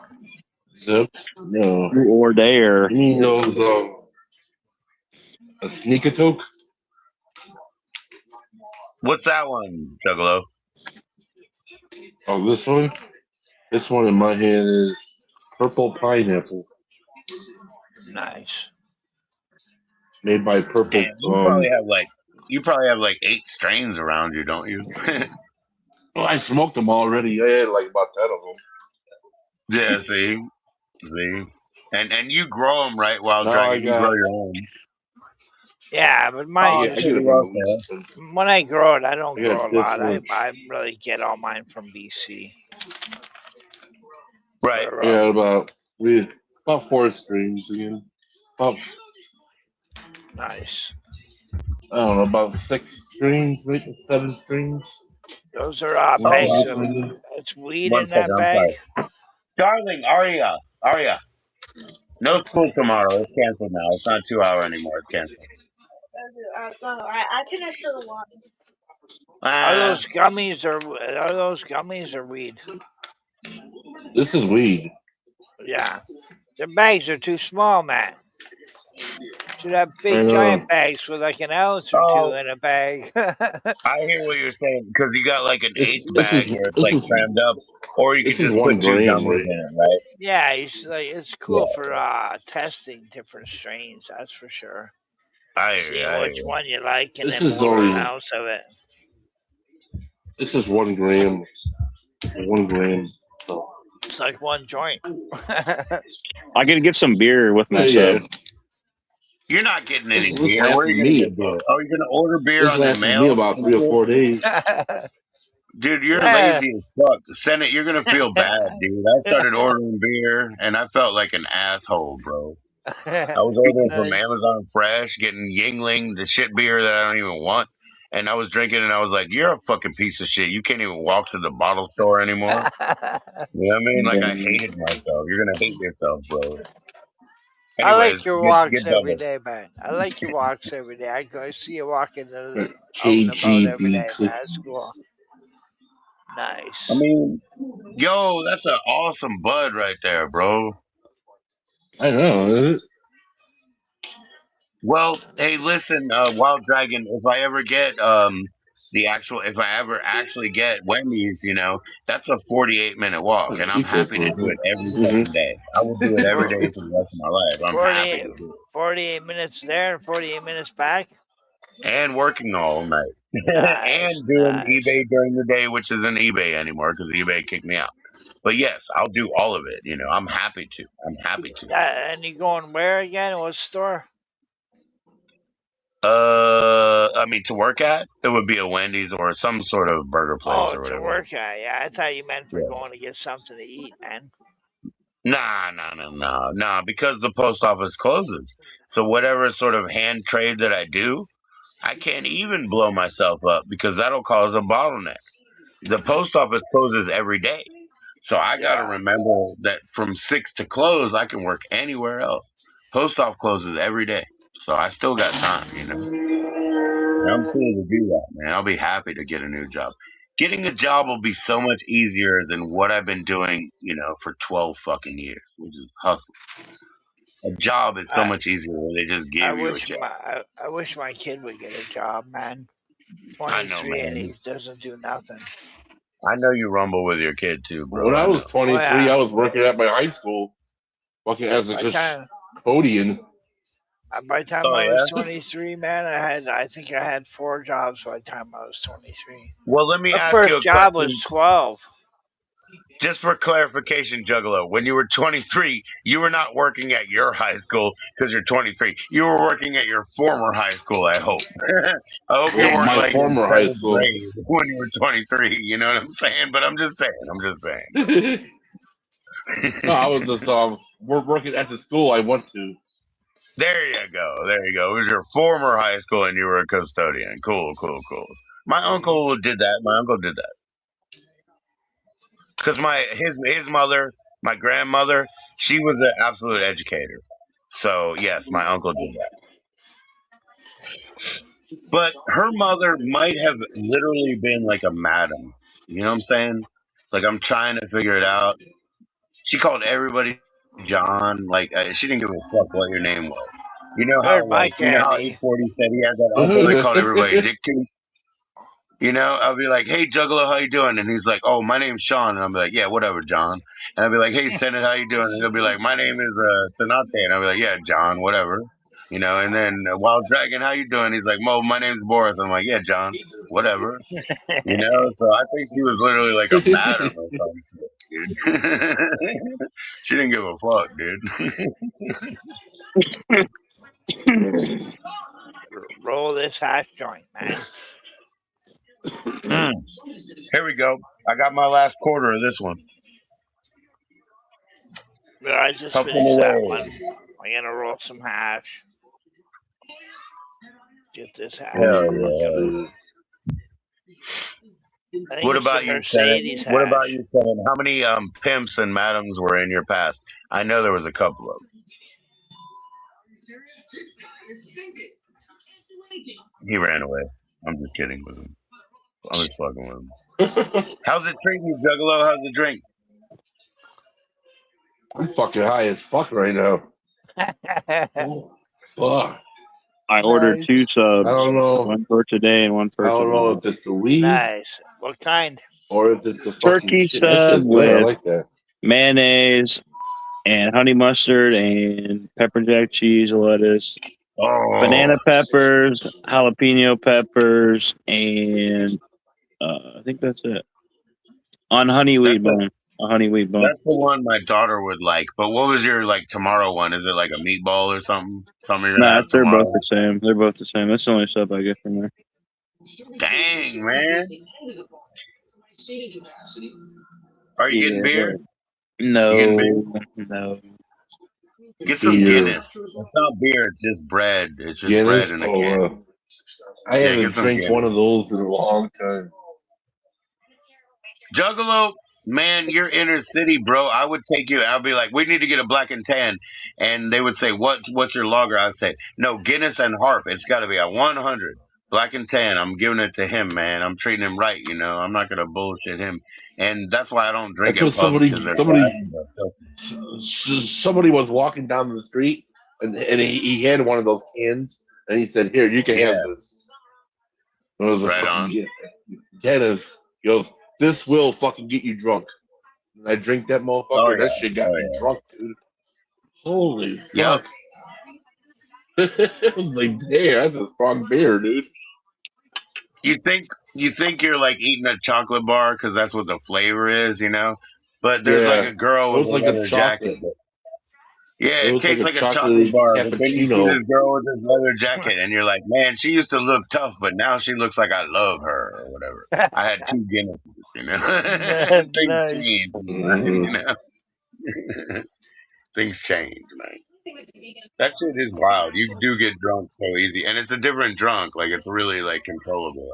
Zip. No. Or dare. You mean those a sneaker toke? What's that one, Juggalo? Oh, this one? This one in my hand is purple pineapple. Nice. Made by Purple. Damn, you probably have like 8 strains around you, don't you? Oh, I smoked them already. I had like about 10 of them. Yeah. See, and you grow them right, Wild Now Dragon. I You grow got. your own. Yeah, but mine Oh, I usually, get it pretty from well, Belize. when I grow it, I don't I grow got a lot. different. I really get all mine from BC. right. For, I got about 4 strings again. About, nice. I don't know, about 6 strings, maybe 7 strings. Those are Oh, bags One of. big It's weed one in that second. I'm bag. sorry, darling. Aria. No school tomorrow. It's canceled now. It's not 2 hour anymore. It's canceled. Are Uh, those gummies or weed? This is weed. Yeah, the bags are too small, man. Should have I big giant know. bags with like an ounce or two oh, in a bag. I hear what you're saying because you got like an eighth This is bag where it's this like is crammed up, or you could this is just put 1 2 gram gummies right in here. it, right? Yeah, it's cool Yeah, for testing different strains. That's for sure. I hear you. Seeing I hear which you. one you like, and This then is pouring an only ounce of it. this is 1 gram. 1 gram. So, It's like one joint. I gotta get some beer with my yeah. sub. You're not getting any This beer. Where are lasted you gonna me. get beer? Oh, you're gonna order beer This on the lasted me mail? about 3 or 4 days. Dude, you're Yeah. lazy as fuck. Send it. You're gonna feel bad, dude. I started ordering beer, and I felt like an asshole, bro. I was ordering from Nice. Amazon Fresh, getting Yingling, the shit beer that I don't even want. And I was drinking, and I was like, "You're a fucking piece of shit. You can't even walk to the bottle store anymore." You know what I mean? Like I Yeah. hated myself. You're gonna hate yourself, bro. I like Anyways, your get walks every double. day, man. I like your walks every day. I see you walking out and about every KGB day, man. cookie. That's cool. I Nice. mean, yo, that's an awesome bud right there, bro. I know. Well, hey, listen, Wild Dragon, if I ever actually get Wendy's, that's a 48-minute walk, and I'm Eat that happy to for do me. it every fucking day. I will do it every For day for the rest of my life. I'm happy 48, to do 48 minutes there and 48 minutes back. it. And working all night. Nice, And doing nice. eBay during the day, which isn't eBay anymore because eBay kicked me out. But yes, I'll do all of it. I'm happy to. I'm happy to. And you going where again? What store? I mean, to work at, it would be a Wendy's or some sort of burger place Oh, or to whatever. work at. Yeah, I thought you meant for Yeah. going to get something to eat, man. Nah, because the post office closes. So whatever sort of hand trade that I do, I can't even blow myself up because that'll cause a bottleneck. The post office closes every day. So I got to Yeah. remember that from 6 to close, I can work anywhere else. Post office closes every day. So I still got time. I'm cool to do that, man. I'll be happy to get a new job. Getting a job will be so much easier than what I've been doing, for 12 fucking years, which is hustle. A job is so I much easier when they just I give you a wish job. I wish my kid would get a job, man. I know, 23 and man. he doesn't do nothing. I know you rumble with your kid too, When bro. I I was know. Oh 23, I yeah. was working at my high school, working as a By time custodian. by the time Oh I was yeah. 23, man, I think I had 4 jobs by the time I was 23. Well, let me My ask you first a job was question. 12. Just for clarification, Juggalo, when you were 23, you were not working at your high school because you're 23. You were working at your former high school, I hope. I hope you weren't My like in former high 7th school. grade when you were 23. You know what I'm saying? But I'm just saying. No, I was just we're working at the school I went to. There you go. It was your former high school and you were a custodian. Cool. My uncle did that. Because his mother, my grandmother, she was an absolute educator. So yes, my uncle did that. But her mother might have literally been like a madam. You know what I'm saying? Like I'm trying to figure it out. She called everybody John. Like she didn't give a fuck what your name was. You know how Where's my how candy? 840 said he had that uncle that called everybody Dick Tooth. You know, I'll be like, "Hey, Juggalo, how you doing?" And he's like, "Oh, my name's Sean." And I'll be like, "Yeah, whatever, John." And I'll be like, "Hey, Senate, how you doing?" And he'll be like, "My name is Senate." And I'll be like, "Yeah, John, whatever." You know, and then Wild Dragon, how you doing? He's like, "Mo, my name's Boris." I'm like, "Yeah, John, whatever." You know, so I think she was literally like a madam or something, dude. She didn't give a fuck, dude. Roll this hash joint, man. Here we go. I got my last quarter of this one. But I just Puffing finished that away. one. I'm gonna roll some hash. Get this hash. Hell yeah. What about you, Mercedes Senate? What about hash. you, Senate? How many pimps and madams were in your past? I know there was a couple of them. He ran away. I'm just kidding with him. I'm just fucking with him. How's it treating you, Juggalo? How's the drink? I'm fucking high as fuck right now. Oh, fuck. I ordered 2 subs. I don't know. One for today and one for tomorrow. I don't know if it's the weed. Nice. What kind? Or if it's the turkey shit. sub with I like that. mayonnaise and honey mustard and pepper jack cheese, lettuce, banana peppers, jalapeno peppers, and I think that's it. On honey wheat bun. A honey wheat bun. That's the one my daughter would like. But what was your tomorrow one? Is it like a meatball or something? Something you're gonna have they're tomorrow? both the same. They're both the same. That's the only sub I get from there. Dang, man. Are you getting beer? No. You getting beer? No. Get some Guinness. It's not beer. It's just bread. It's just Guinness? Bread in a can. I haven't drank one of those in a long time. Juggalo, man, you're inner city, bro. I would take you. I'll be like, we need to get a black and tan, and they would say, what's your lager? I'd say, no, Guinness and Harp. It's got to be a 100 black and tan. I'm giving it to him, man. I'm treating him right. You know, I'm not gonna bullshit him, and that's why I don't drink at pubs. Somebody was walking down the street, and he had one of those cans, and he said, "Here, you can have this." It was right on. Dennis goes, "This will fucking get you drunk." And I drink that motherfucker. That shit got me drunk, dude. Holy fuck! It was like, damn, that's a strong beer, dude. You think you're like eating a chocolate bar because that's what the flavor is, you know? But there's like a girl with a leather jacket. Yeah, it tastes like a chocolate bar. But then you see this girl with this leather jacket, and you're like, man, she used to look tough, but now she looks like I love her or whatever. I had 2 Guinnesses, you know? Things change, you know? Things change, man. That shit is wild. You do get drunk so easy, and it's a different drunk. Like it's really like controllable.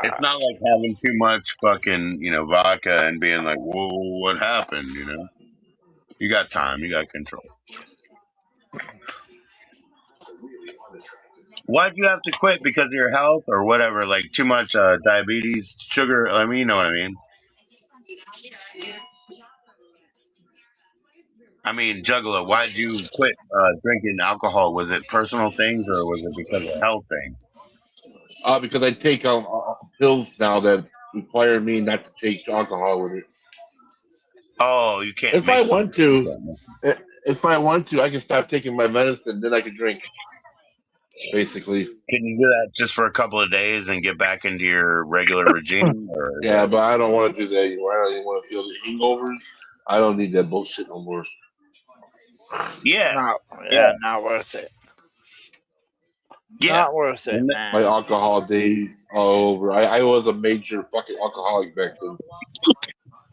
It's not like having too much fucking, vodka and being like, whoa, what happened, you know? You got time. You got control. Why'd you have to quit? Because of your health or whatever? Like too much diabetes, sugar? I mean, you know what I mean? I mean, Juggalo, why'd you quit drinking alcohol? Was it personal things or was it because of health things? Because I take pills now that require me not to take alcohol with it. Oh, you can't. If I want to, I can stop taking my medicine. Then I can drink. basically. Can you do that just for a couple of days and get back into your regular regime? Or Yeah, but I don't want to do that anymore. I don't even want to feel the hangovers. I don't need that bullshit no more. Yeah. Not worth it. Yeah. Not worth it, man. My alcohol days all over. I was a major fucking alcoholic back then.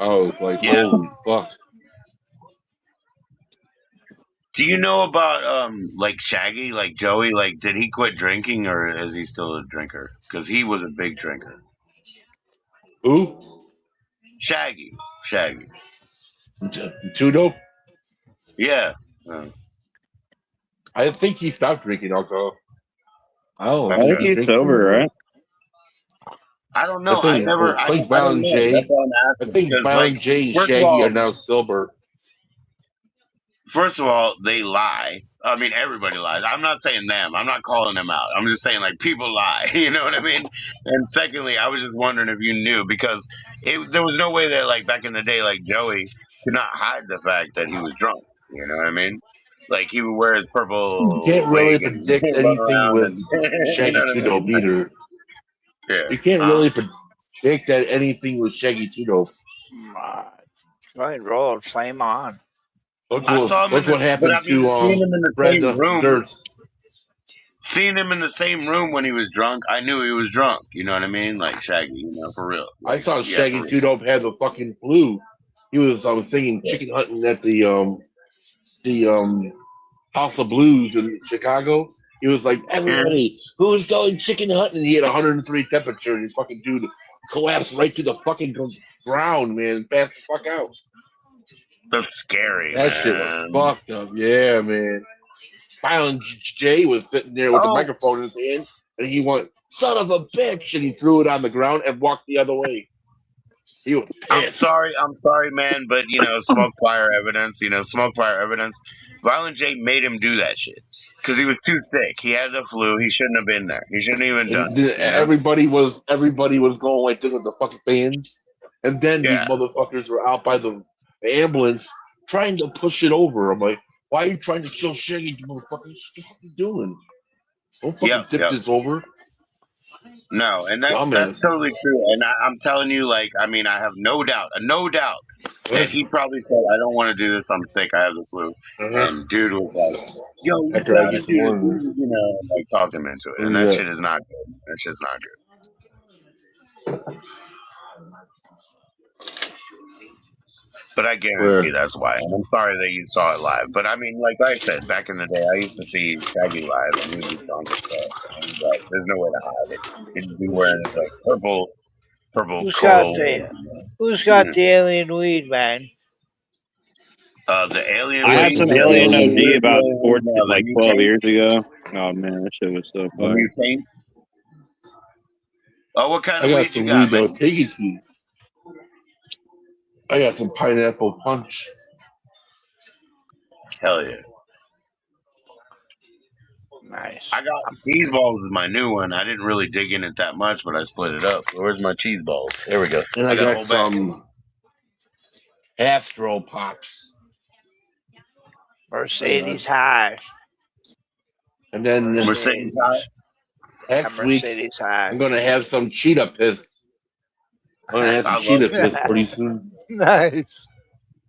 I was like, holy fuck. Do you know about like Shaggy, like Joey? Like, did he quit drinking or is he still a drinker? Because he was a big drinker. Who? Shaggy. Too dope? Yeah. I think he stopped drinking alcohol. I think he's sober, right? I don't know. I think Violent J and Shaggy are now sober. First of all, they lie. I mean, everybody lies. I'm not saying them. I'm not calling them out. I'm just saying, like, people lie. You know what I mean? And secondly, I was just wondering if you knew, because there was no way that, like, back in the day, like, Joey could not hide the fact that he was drunk. You know what I mean? Like, he would wear his purple You can't really wig and predict run anything around with and, Shaggy you know what I Two mean? Dope either. Yeah. You can't really predict that anything with Shaggy Two Dope. Go ahead, roll, flame on. Look what happened to Fred Durst. Seeing him in the same room when he was drunk, I knew he was drunk. You know what I mean? Like Shaggy, you know, for real. Like, I saw Shaggy Two Dope had the fucking flu. I was singing Chicken Hunting at the House of Blues in Chicago. He was like, everybody, who's going chicken hunting? And he had 103 temperature, and fucking dude collapsed right to the fucking ground, man, and passed the fuck out. That's scary. That shit was fucked up. Yeah, man. Violent J was sitting there with the microphone in his hand, and he went, son of a bitch, and he threw it on the ground and walked the other way. He was pissed. I'm sorry, man, but you know, smoke fire evidence. Violent J made him do that shit because he was too sick. He had the flu. He shouldn't have been there. He shouldn't even done it. Everybody was going like this with the fucking fans, and then these motherfuckers were out by the ambulance trying to push it over. I'm like, why are you trying to kill Shaggy? What are you doing? Don't fucking tip this over. No, and that's totally true. And I'm telling you, like, I mean, I have no doubt that he probably said, I don't want to do this. I'm sick. I have the flu. And dude was like, yo, you gotta do this, you know, like, talk him into it. And that shit is not good. That shit's not good. But I guarantee that's why. And I'm sorry that you saw it live. But I mean, like I said, back in the day, I used to see Shaggy live, and he'd be drunk as fuck. And like, there's no way to hide it. He'd be wearing his like purple Who's got the alien weed, man? The alien. I had some alien OD about 12 years ago. Oh man, that shit was so fun. Oh, what kind of weed you got, man? Take it to you. I got some pineapple punch. Hell yeah. Nice. I got cheese balls is my new one. I didn't really dig in it that much, but I split it up. Where's my cheese balls? There we go. And I got some Astro Pops. Mercedes High. And then Mercedes High. Next week, I'm going to have some cheetah piss. I'm going to have some cheetah piss pretty soon. Nice.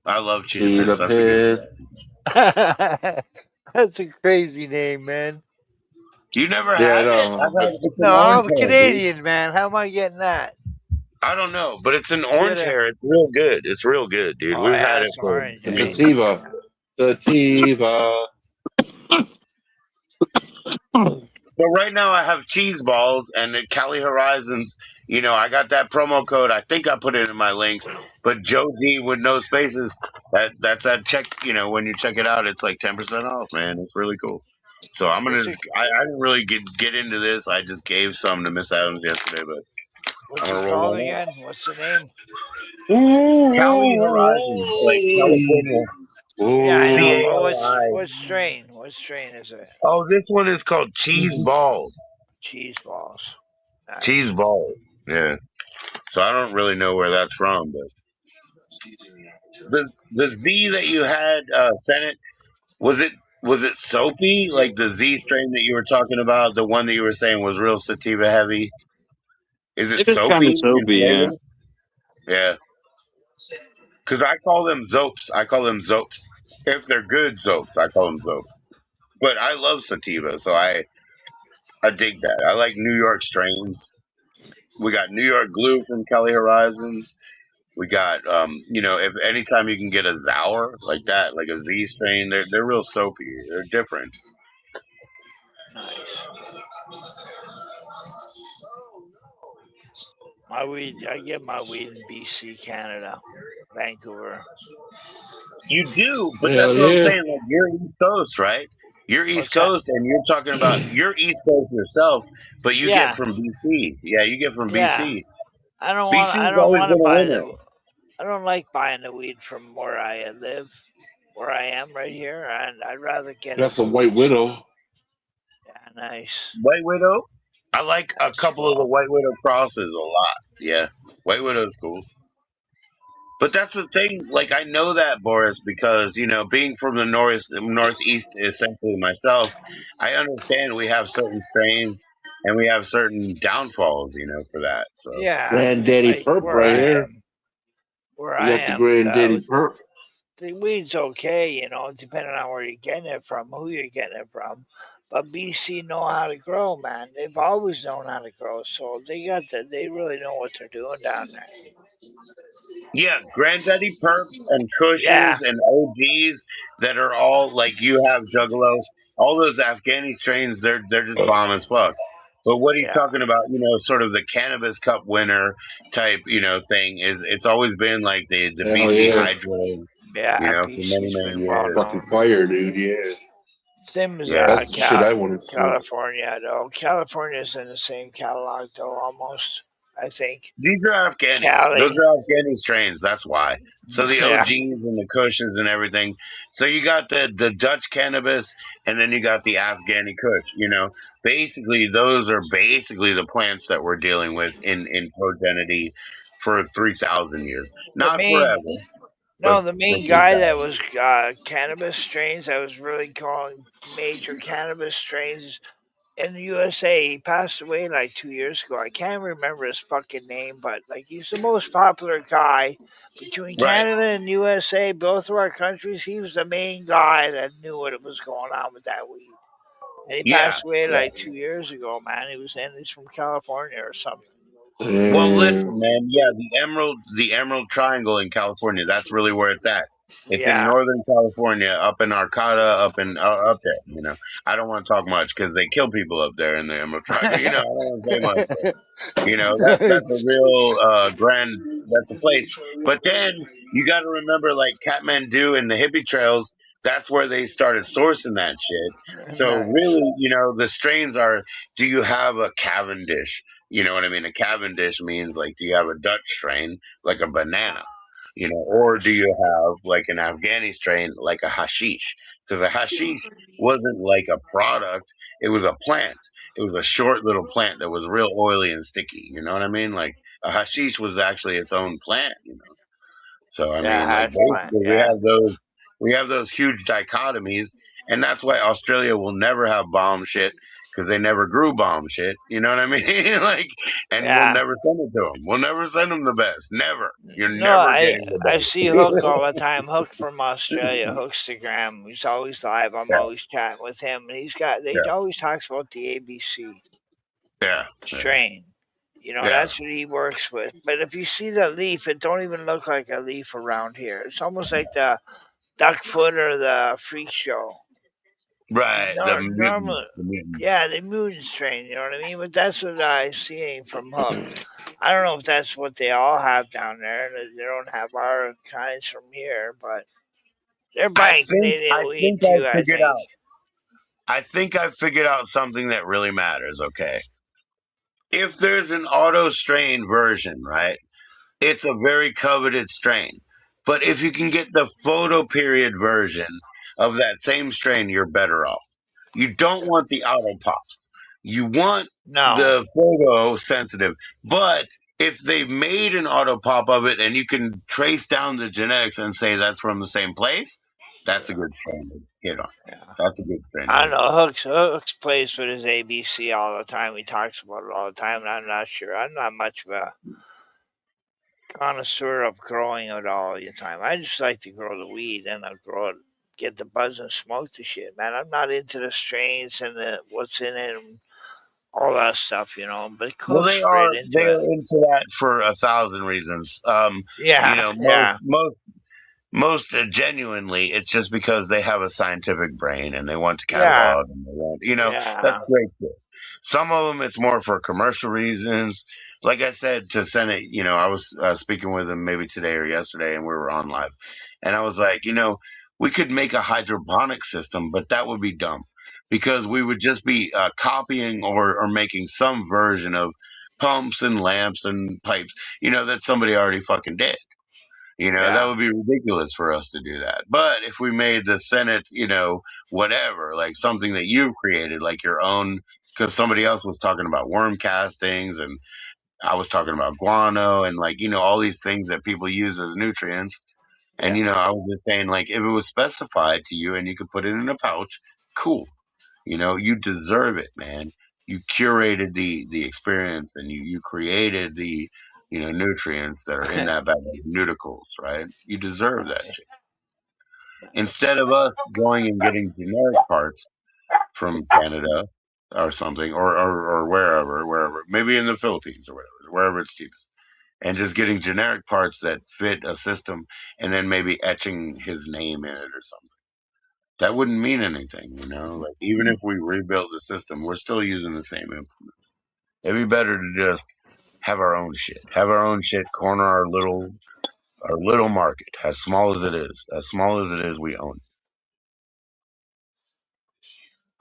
I love cheetah piss. That's a crazy name, man. You never had it? No, I'm Canadian, man. How am I getting that? I don't know, but it's an orange hair. It's real good. It's real good, dude. We've had it for Sativa. So right now I have cheese balls and the Cali Horizons. You know, I got that promo code. I think I put it in my links. But Joe D with no spaces. That's that check. You know, when you check it out, it's like 10% off, man. It's really cool. So I'm gonna. I didn't really get into this. I just gave some to Miss Adams yesterday, but what's it called again? What's the name? Cali Horizons, like California. Yeah, I know. What strain? What strain is it? Oh, this one is called Cheese Balls. Cheese Balls. Nice. Cheese Balls. Yeah. So I don't really know where that's from, but the Z that you had, Senate, was it Was it soapy, like the Z strain that you were talking about? The one that you were saying was real sativa heavy. Is it It is kind soapy of in soapy, yeah. flavor? Yeah, because I call them zopes. I call them zopes. If they're good zopes, I call them zopes. But I love sativa, so I dig that. I like New York strains. We got New York Glue from Kelly Horizons. We got if anytime you can get a Zour like that, like a Z strain, they're real soapy. They're different. Nice. My weed, I get my weed in BC, Canada, Vancouver. You do, but that's Hell what I'm yeah. saying. Like you're East Coast, right? You're East What's that? Coast, and you're talking about you're East Coast yourself, but you get Yeah, from BC. Yeah, you get from yeah. BC. I don't want. I BC's don't always want to been a buy winner. the. I don't like buying the weed from where I live, where I am right here, and I'd rather get it That's a from White BC. Widow. Yeah, nice. White Widow. I like a That's couple of the cool. White Widow crosses a lot. Yeah, White Widow's cool. But that's the thing. Like I know that Boris because being from the northeast, essentially myself, I understand we have certain strains and we have certain downfalls. For that. So Yeah, Granddaddy like Perp right here. where We I got the am, Granddaddy Perp. the weed's okay, depending on where you're getting it from, who you're getting it from. But BC know how to grow, man. They've always known how to grow, so they really know what they're doing down there. yeah, Granddaddy Perps and Yeah, Cushions and OGs that are all like you have Juggalo. All those Afghani strains, they're just bomb as fuck. But what he's yeah, talking about, sort of the Cannabis Cup winner type, thing is it's always been like the Hell BC yeah. Hydro, yeah. for many, BC's many been well years. Fucking known. fire, dude. Yeah. Same as Yeah. That's the shit I want to smoke. California, though. California's in the same catalog, though, almost. I think. These are Afghanis. Those Cali. are Afghani strains. That's why. So the Yeah, OGs and the Cushions and everything. So you got the Dutch cannabis, and then you got the Afghani Kush. Basically those are basically the plants that we're dealing with in progeny for 3,000 years. the Not main forever, but No, the for main guy that 3,000. was cannabis strains that was really calling major cannabis strains in the USA. He passed away like 2 years ago. I can't remember his fucking name, but like he's the most popular guy between Right. Canada and USA, both of our countries. He was the main guy that knew what was going on with that weed. And he Yeah. passed away Yeah. like 2 years ago, man. He's from California or something. Well, And listen, man. Yeah, the Emerald Triangle in California. That's really where it's at. It's in Yeah. Northern California, up in Arcata, up there. I don't want to talk much because they kill people up there in the Emerald Triangle. I don't want to say much. That's a real grand. That's a place. But then you got to remember, like Kathmandu and the hippie trails. That's where they started sourcing that shit. So Nice. really, the strains are. Do you have a Cavendish? You know what I mean? A Cavendish means like, do you have a Dutch strain like a banana? Or do Nice. you have like an Afghani strain like a hashish? Because a hashish wasn't like a product; it was a plant. It was a short little plant that was real oily and sticky. You know what I mean? Like a hashish was actually its own plant. So I Yeah, mean, like hash plant. basically, we Yeah. have those huge dichotomies, and that's why Australia will never have bomb shit because they never grew bomb shit. You know what I mean? Like, and we'll Yeah. never send it to them. We'll never send them the best. Never. You're No, never I getting the I best. see Hook all the time. Hook from Australia, Hookstagram. He's always live. I'm Yeah, always chatting with him, and they yeah, always talks about the ABC yeah, yeah, strain. yeah. That's what he works with. But if you see the leaf, it don't even look like a leaf around here. It's almost like the duck foot or the freak show. Right. The Normal, mutants. The mutants. yeah, the mutant strain. You know what I mean? But that's what I see from Hook. I don't know if that's what they all have down there. They don't have our kinds from here, but they're I buying think. Canadian I weed think I too, I figured think. out. I think I figured out something that really matters. Okay. If there's an auto strain version, right? It's a very coveted strain. But if you can get the photo period version of that same strain, you're better off. You don't want the auto pops. You want No. the photo sensitive. But if they've made an auto pop of it and you can trace down the genetics and say that's from the same place, That's a good strain to hit on. Yeah. That's a good strain to I hit don't on. know. Hooks plays with his ABC all the time. He talks about it all the time, and I'm not sure. I'm not much of a connoisseur of growing it all the time. I just like to grow the weed, and I'll grow it, get the buzz, and smoke the shit, man. I'm not into the strains and the what's in it and all that stuff, But Well, Cook's great into they it. are into that for 1,000 reasons. Yeah, yeah, Most genuinely, it's just because they have a scientific brain and they want to yeah, catalog and they want, that's yeah, great shit. Some of them, it's more for commercial reasons. Like I said to Senate, I was speaking with him maybe today or yesterday, and we were on live, and I was like, we could make a hydroponic system, but that would be dumb because we would just be copying or making some version of pumps and lamps and pipes, that somebody already fucking did. That yeah, would be ridiculous for us to do that. But if we made the Senate, whatever, like something that you've created, like your own, because somebody else was talking about worm castings and I was talking about guano and like, all these things that people use as nutrients. And, yeah. I was just saying, like, if it was specified to you and you could put it in a pouch, cool. You deserve it, man. You curated the experience and you created the nutrients that are in that bag of nudicles, right? You deserve that shit. Instead of us going and getting generic parts from Canada or something or wherever, maybe in the Philippines or wherever it's cheapest, and just getting generic parts that fit a system and then maybe etching his name in it or something. That wouldn't mean anything, Like even if we rebuilt the system, we're still using the same implement. It'd be better to just have our own shit. Have our own shit, corner our little market, as small as it is. As small as it is, we own it.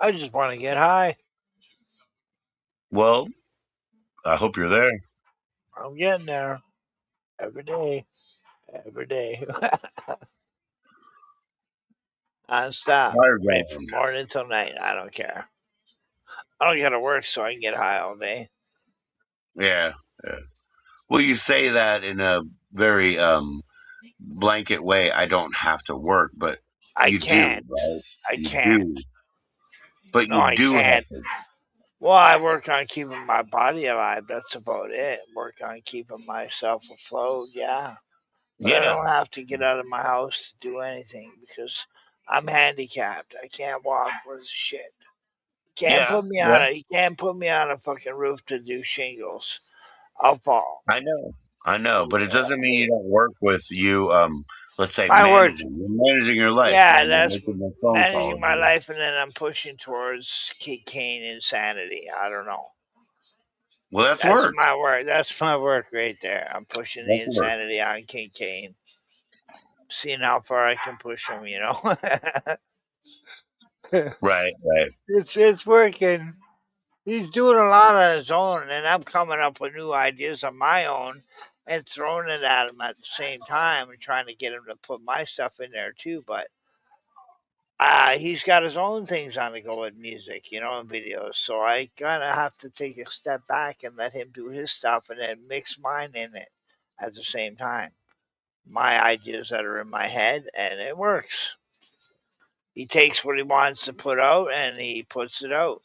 I just want to get high. Well, I hope you're there. I'm getting there every day, every day. Non-stop, right Fireground. from morning till night. I don't care. I don't gotta work, so I can get high all day. Yeah, yeah. Well, you say that in a very blanket way. I don't have to work, but I you do, can't. right? I You can't. do, but No, you I do have can't. to. Well, I work on keeping my body alive. That's about it. Work on keeping myself afloat. Yeah, but I Yeah, don't have to get out of my house to do anything because I'm handicapped. I can't walk worth shit. Can't yeah, put me yeah. on a. You can't put me on a fucking roof to do shingles. I'll fall. I know, but it doesn't mean you don't work with you. Let's say My word. You're managing your life, Yeah, man. You're that's making the phone managing calls. my life, and then I'm pushing towards cocaine insanity. I don't know. Well, that's That's work. my work. That's my work right there. I'm pushing the That's work. insanity on cocaine, seeing how far I can push him. Right, right. It's working. He's doing a lot on his own, and I'm coming up with new ideas on my own and throwing it at him at the same time and trying to get him to put my stuff in there too. But he's got his own things on the go with music, and videos. So I kind of have to take a step back and let him do his stuff and then mix mine in it at the same time. My ideas that are in my head, and it works. He takes what he wants to put out and he puts it out.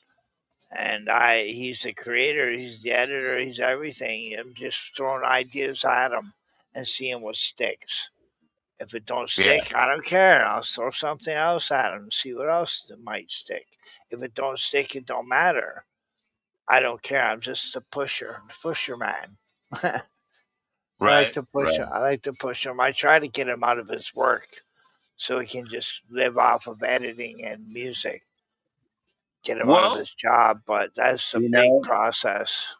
And he's the creator, he's the editor, he's everything. I'm just throwing ideas at him and seeing what sticks. If it don't Yeah, stick, I don't care. I'll throw something else at him and see what else might stick. If it don't stick, it don't matter. I don't care. I'm just a pusher man. I like right, to push him. right. I like to push him. I try to get him out of his work so he can just live off of editing and music. Get him out of Well, his job, but that's a you big know, process.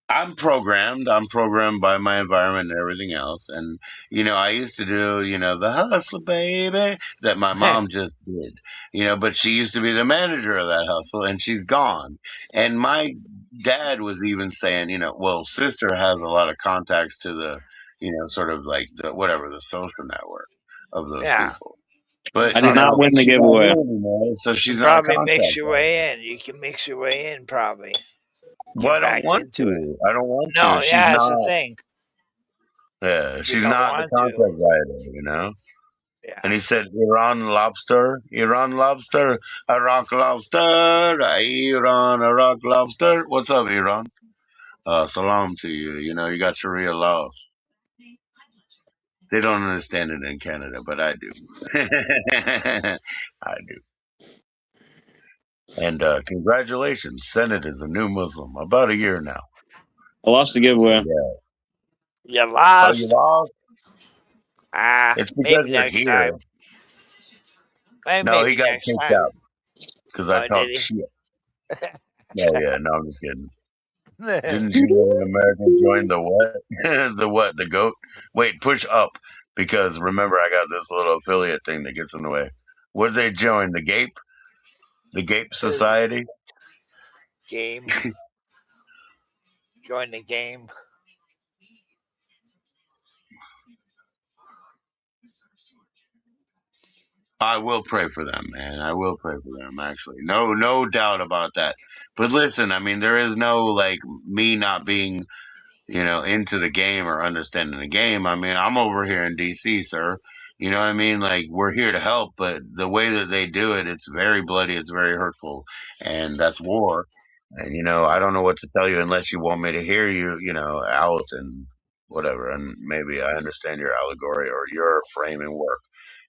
I'm programmed. I'm programmed by my environment and everything else. And, I used to do, the hustle, baby, that my mom just did, but she used to be the manager of that hustle and she's gone. And my dad was even saying, well, sister has a lot of contacts to the, sort of like whatever, the social network of those Yeah, people. you But, I did probably not win the mix. she's not giveaway. here anymore. So You can she's not a probably mix contact. your way in. You can mix your way in, probably Well, I get don't back want into it. to. I don't want to. No, She's yeah, it's the not. thing. Yeah, You she's don't not the want to. contact writer. Yeah. And he said, Iran lobster, a rock lobster, Iran, a rock lobster. What's up, Iran? Salam to you. You know, you got Sharia law. They don't understand it in Canada, but I do. I do. And congratulations, Senate is a new Muslim. About a year now. I lost the So, giveaway. yeah. You Oh, you lost. lost? Ah, It's because maybe you're next here. time. Maybe, No, he maybe got next kicked time. out because I Oh, did talked he? shit. Oh, yeah. No, I'm just kidding. Didn't you know that America joined the what? The what? The goat? Wait, push up. Because remember, I got this little affiliate thing that gets in the way. What did they join? The Gape? The Gape Society? Game. Join the game. I will pray for them, man. I will pray for them, actually. No doubt about that. But listen, I mean, there is no, like, me not being into the game or understanding the game. I mean, I'm over here in DC, sir. You know what I mean? Like, we're here to help, but the way that they do it, it's very bloody, it's very hurtful, and that's war. And, I don't know what to tell you unless you want me to hear you, out and whatever. And maybe I understand your allegory or your framing work.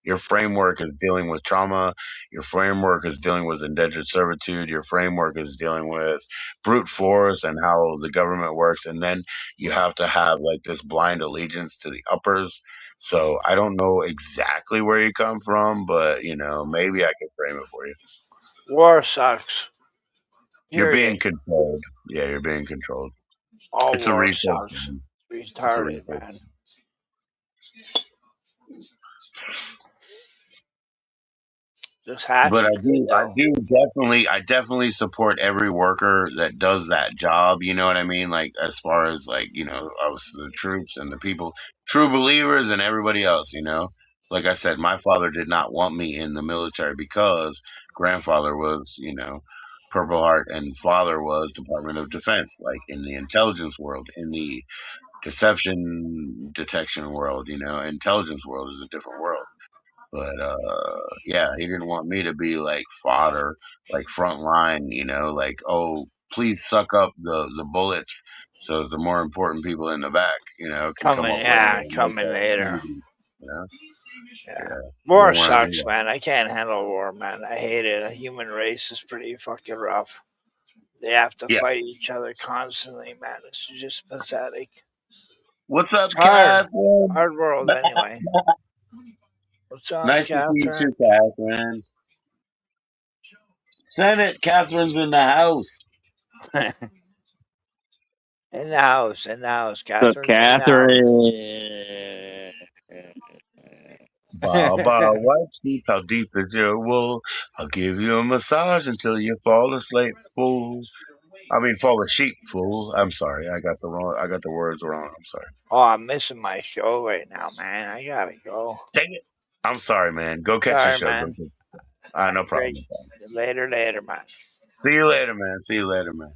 Your framework is dealing with trauma. Your framework is dealing with indentured servitude. Your framework is dealing with brute force and how the government works. And then you have to have like this blind allegiance to the uppers. So I don't know exactly where you come from, but maybe I can frame it for you. War sucks. You're Period. being controlled. Yeah, you're being controlled. All It's a war reset. sucks. Man. It's a Retarded, reset. man. Just half But is I good do, though. I definitely support every worker that does that job. You know what I mean? Like as far as like us the troops and the people, true believers, and everybody else. Like I said, my father did not want me in the military because grandfather was Purple Heart and father was Department of Defense, like in the intelligence world, in the deception detection world. Intelligence world is a different world. But yeah, he didn't want me to be like fodder, like front line, like, oh, please suck up the bullets so the more important people in the back, can come up later and make Coming that later. easy, you know? Yeah. Yeah. You War don't want to do sucks, that. man. I can't handle war, man. I hate it. The human race is pretty fucking rough. They have to Yeah. fight each other constantly, man. It's just pathetic. What's It's up, hard. Catherine? Hard world anyway. What's up, Nice to see you Catherine? too, Catherine. Senate, Catherine's in the house. In the house, in the house. So Catherine's in the house. Catherine. Baba, what deep? How deep is your wool? I'll give you a massage until you fall asleep, fool. I mean, fall asleep, fool. I'm sorry, I got the words wrong. I'm sorry. Oh, I'm missing my show right now, man. I gotta go. Dang it. I'm sorry, man. Go catch your Sorry, show. Go man. catch. No Alright, problem. great. No problem. Later, man. See you later, man. See you later, man.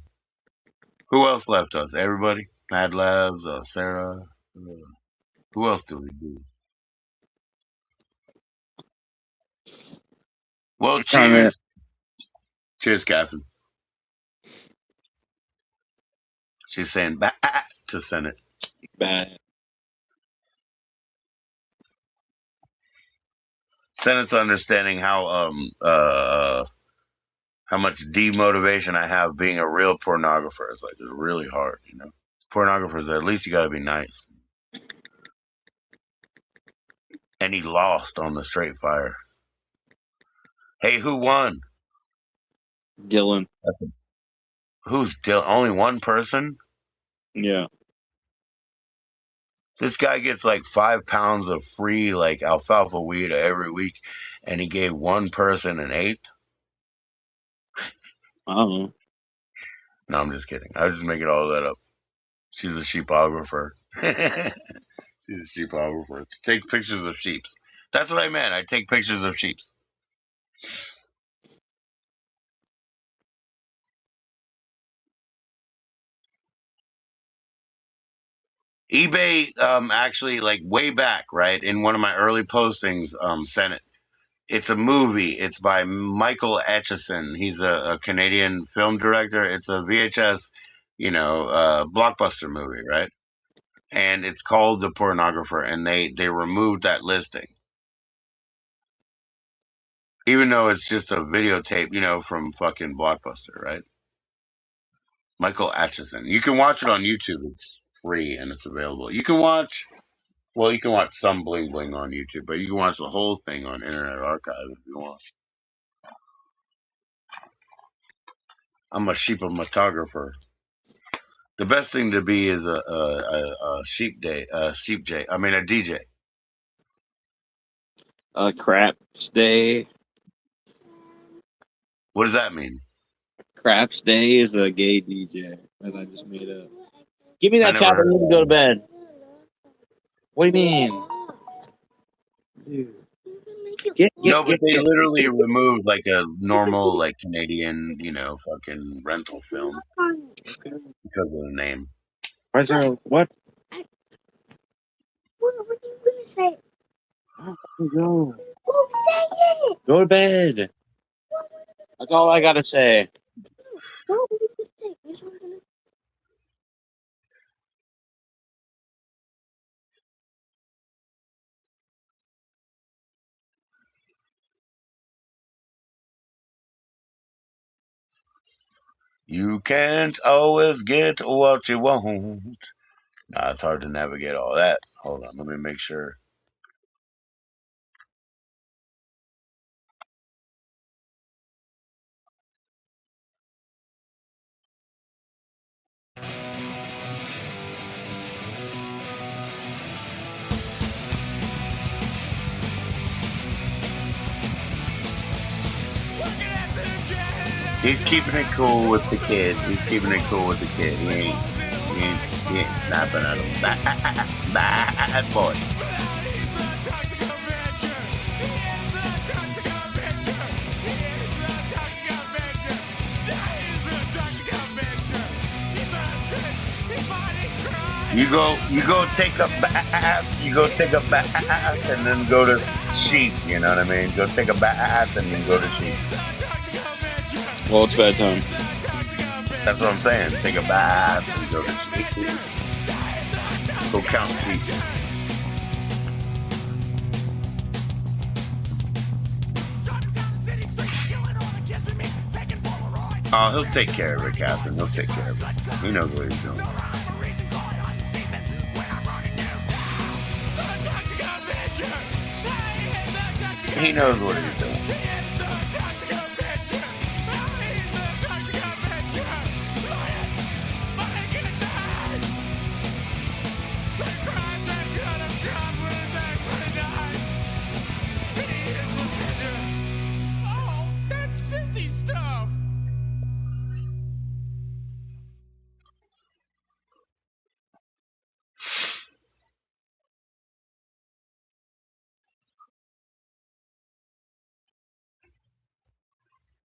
Who else left us? Everybody? Mad Labs, Sarah. Who else do we do? Well, cheers. Cheers, Catherine. She's saying bah to Senate. Bad. Senate's understanding how much demotivation I have being a real pornographer. It's really hard, Pornographers, at least you gotta be nice. And he lost on the straight fire. Hey, who won? Dylan. Who's Dylan? Only one person? Yeah. This guy gets like 5 pounds of free like alfalfa weed every week, and he gave one person an eighth. I don't know. No, I'm just kidding. I was just making all that up. She's a sheepographer. She's a sheepographer. Take pictures of sheeps. That's what I meant. I take pictures of sheeps. eBay actually, like, way back, right, in one of my early postings, sent it. It's a movie. It's by Michael Etchison. He's a Canadian film director. It's a VHS, blockbuster movie, right? And it's called The Pornographer, and they removed that listing. Even though it's just a videotape, from fucking Blockbuster, right? Michael Atchison. You can watch it on YouTube. It's free and it's available. You can watch some bling bling on YouTube, but you can watch the whole thing on Internet Archive if you want. I'm a sheepomatographer. The best thing to be is a a DJ. Craps Day. What does that mean? Craps Day is a gay DJ that I just made up. Give me that tablet. I need to go to bed. What do you mean? Dude. But they literally removed like a normal, like, Canadian, fucking rental film because of the name. What? What are you gonna say? Go. Oh, say it. Go to bed. That's all I gotta say. What are you gonna say? You can't always get what you want. Nah, it's hard to navigate all that. Hold on, let me make sure. He's keeping it cool with the kid. He ain't snapping at him. Bad boy. You go take a bath. You go take a bath and then go to sheep. You know what I mean? Go take a bath and then go to sheep. Well, it's bedtime. That's what I'm saying. Take a bath and go to sheep. Go count sheep. Oh, he'll take care of it, Captain. He'll take care of it. He knows what he's doing. He knows what he's doing.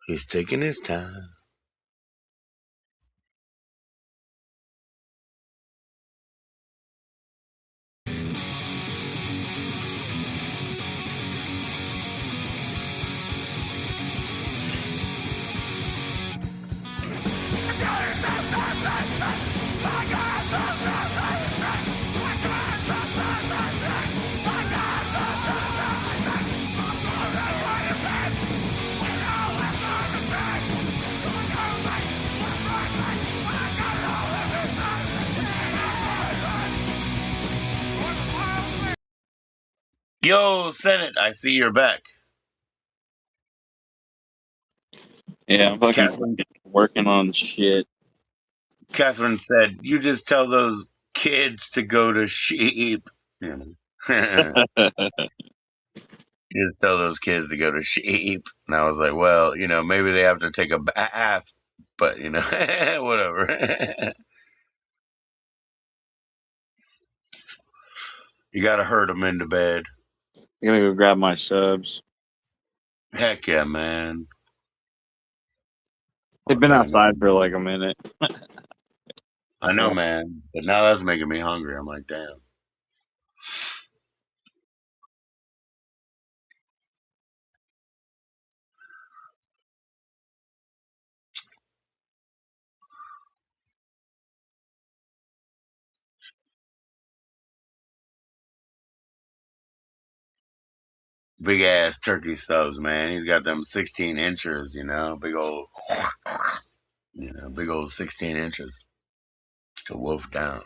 He's taking his time. Yo, Senate, I see you're back. Yeah, I'm fucking working on shit. Catherine said, "You just tell those kids to go to sheep." You just tell those kids to go to sheep. And I was like, well, maybe they have to take a bath, but, whatever. You got to herd them into bed. I gotta go grab my subs. Heck yeah, man. They've been outside for like a minute. I know, man. But now that's making me hungry. I'm like, damn. Big ass turkey subs, man. He's got them 16 inches, big old, big old 16 inches to wolf down.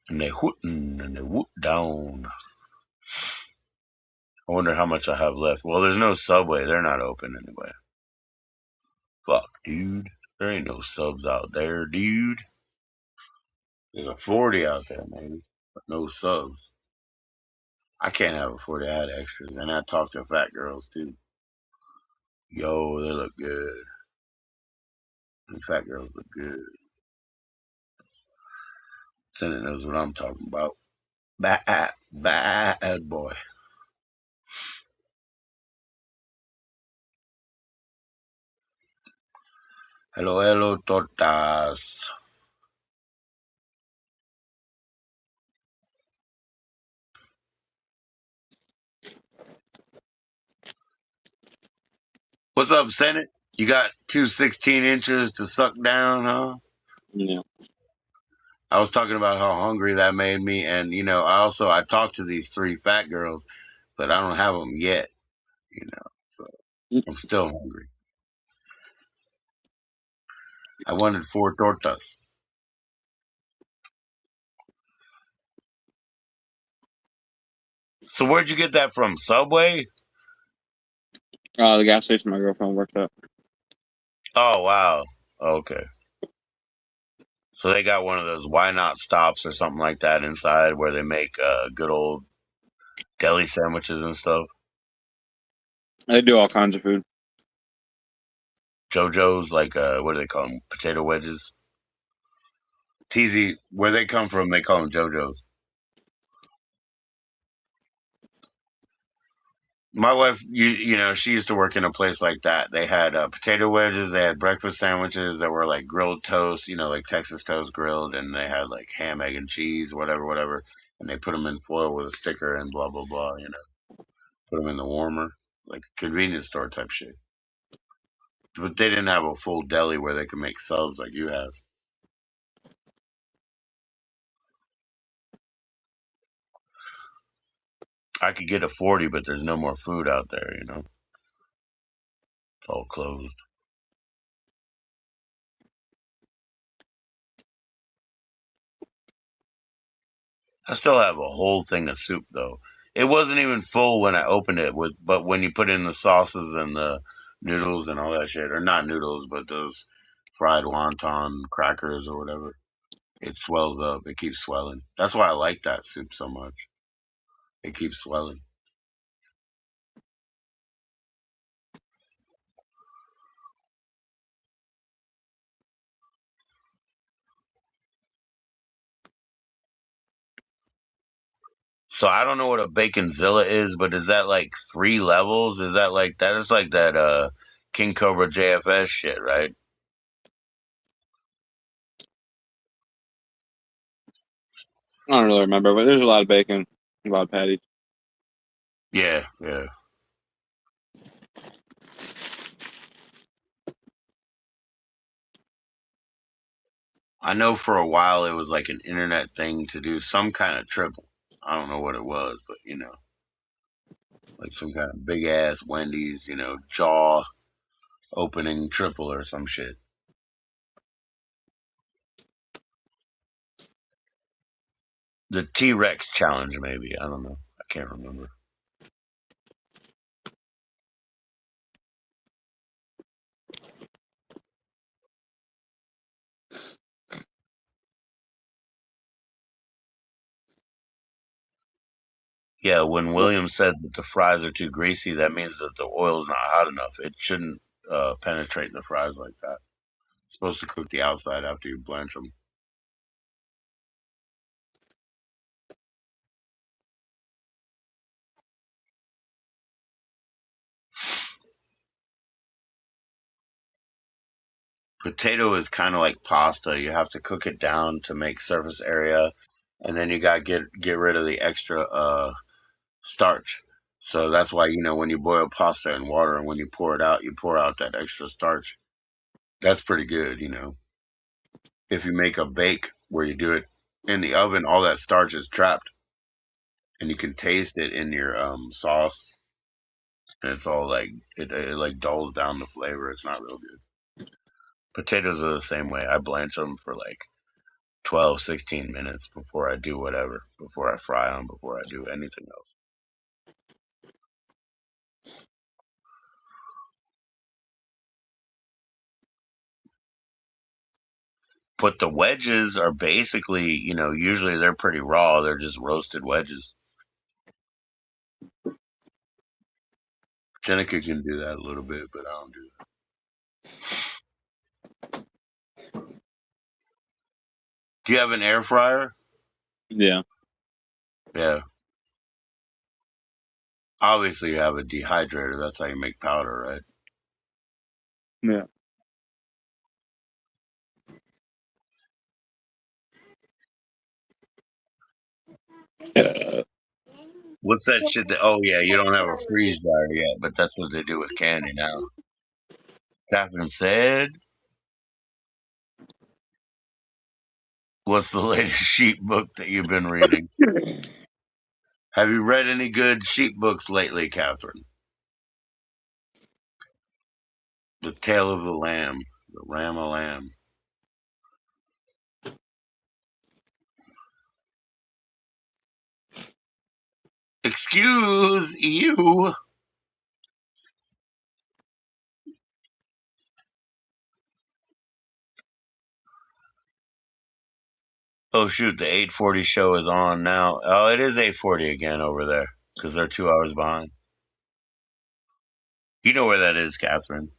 And they hootin' and they whoop down. I wonder how much I have left. Well, there's no Subway. They're not open anyway. Fuck, dude. There ain't no subs out there, dude. There's a 40 out there, maybe, but no subs. I can't have a 40. I had extras. And I talk to fat girls, too. Yo, they look good. The fat girls look good. Senate knows what I'm talking about. Bad boy. Hello, hello, tortas. What's up, Senate? You got two 16 inches to suck down, huh? Yeah. I was talking about how hungry that made me, and I talked to these three fat girls, but I don't have them yet, so I'm still hungry. I wanted 4 tortas. So where'd you get that from? Subway? The gas station my girlfriend worked at. Oh wow. Okay. So they got one of those why not stops or something like that inside where they make good old deli sandwiches and stuff. They do all kinds of food. JoJo's, like what do they call them? Potato wedges. TZ, where they come from, they call them JoJo's. My wife, she used to work in a place like that. They had potato wedges. They had breakfast sandwiches that were like grilled toast, like Texas toast grilled, and they had like ham, egg, and cheese, whatever, whatever. And they put them in foil with a sticker and blah blah blah. Put them in the warmer, like convenience store type shit. But they didn't have a full deli where they could make subs like you have. I could get a 40, but there's no more food out there. It's all closed. I still have a whole thing of soup though. It wasn't even full when I opened it but when you put in the sauces and the noodles and all that shit, or not noodles, but those fried wonton crackers or whatever, it swells up. It keeps swelling. That's why I like that soup so much. It keeps swelling. So I don't know what a baconzilla is, but is that like 3 levels? Is that like that? Is like that King Cobra JFS shit, right? I don't really remember, but there's a lot of bacon, a lot of patties. Yeah, yeah. I know for a while it was like an internet thing to do some kind of triple. I don't know what it was, but like some kind of big ass Wendy's, jaw opening triple or some shit. The T Rex challenge, maybe. I don't know. I can't remember. Yeah, when William said that the fries are too greasy, that means that the oil's not hot enough. It shouldn't penetrate the fries like that. It's supposed to cook the outside after you blanch them. Potato is kind of like pasta. You have to cook it down to make surface area, and then you got to get rid of the extra starch. So that's why when you boil pasta in water and when you pour it out, you pour out that extra starch. That's pretty good. If you make a bake where you do it in the oven, all that starch is trapped, and you can taste it in your sauce, and it's all like it like dulls down the flavor. It's not real good. Potatoes are the same way. I blanch them for like 12, 16 minutes before I do whatever, before I fry them, before I do anything else. But the wedges are basically, usually they're pretty raw. They're just roasted wedges. Jenica can do that a little bit, but I don't do that. Do you have an air fryer? Yeah. Yeah. Obviously, you have a dehydrator. That's how you make powder, right? Yeah. What's that shit that? Oh yeah, you don't have a freeze dryer yet, but that's what they do with candy now. Catherine said, "What's the latest sheep book that you've been reading? Have you read any good sheep books lately, Catherine? The Tale of the Lamb, the Rama Lamb. Excuse you." Oh shoot, the 8:40 show is on now. Oh, it is 8:40 again over there because they're 2 hours behind. You know where that is, Catherine?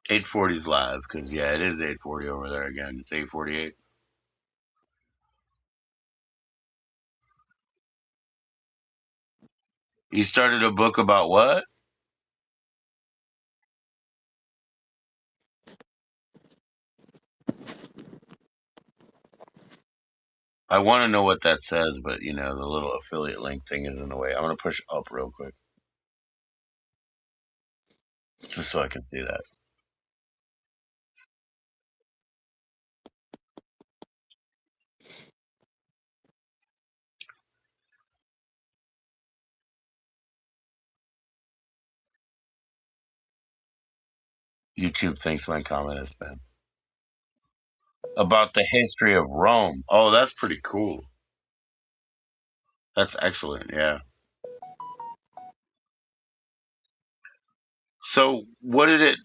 8:40's live because yeah, it is 8:40 over there again. It's 8:48. You started a book about what? I want to know what that says, but the little affiliate link thing is in the way. I'm gonna push up real quick just so I can see that. YouTube thinks my comment is spam. About the history of Rome. Oh, that's pretty cool. That's excellent. Yeah. So, what did it?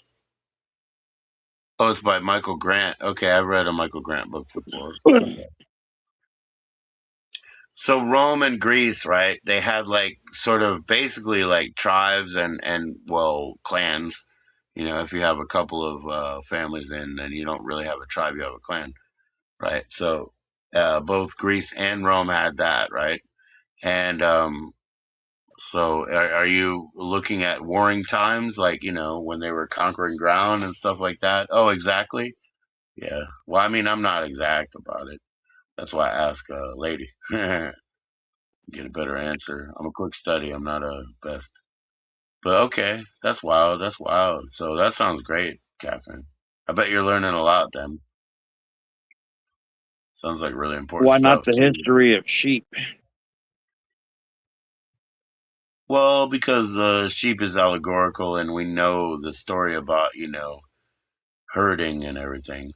Oh, it's by Michael Grant. Okay, I've read a Michael Grant book before. So Rome and Greece, right? They had like sort of basically like tribes and well clans. If you have a couple of families in, then you don't really have a tribe; you have a clan, right? So both Greece and Rome had that, right? And so are you looking at warring times, like when they were conquering ground and stuff like that? Oh, exactly. Yeah. Well, I mean, I'm not exact about it. That's why I ask a lady. Get a better answer. I'm a quick study. I'm not a best. But okay, that's wild. That's wild. So that sounds great, Catherine. I bet you're learning a lot then. Sounds like really important Why not stuff the too. history of sheep? Well, because the sheep is allegorical and we know the story about, herding and everything.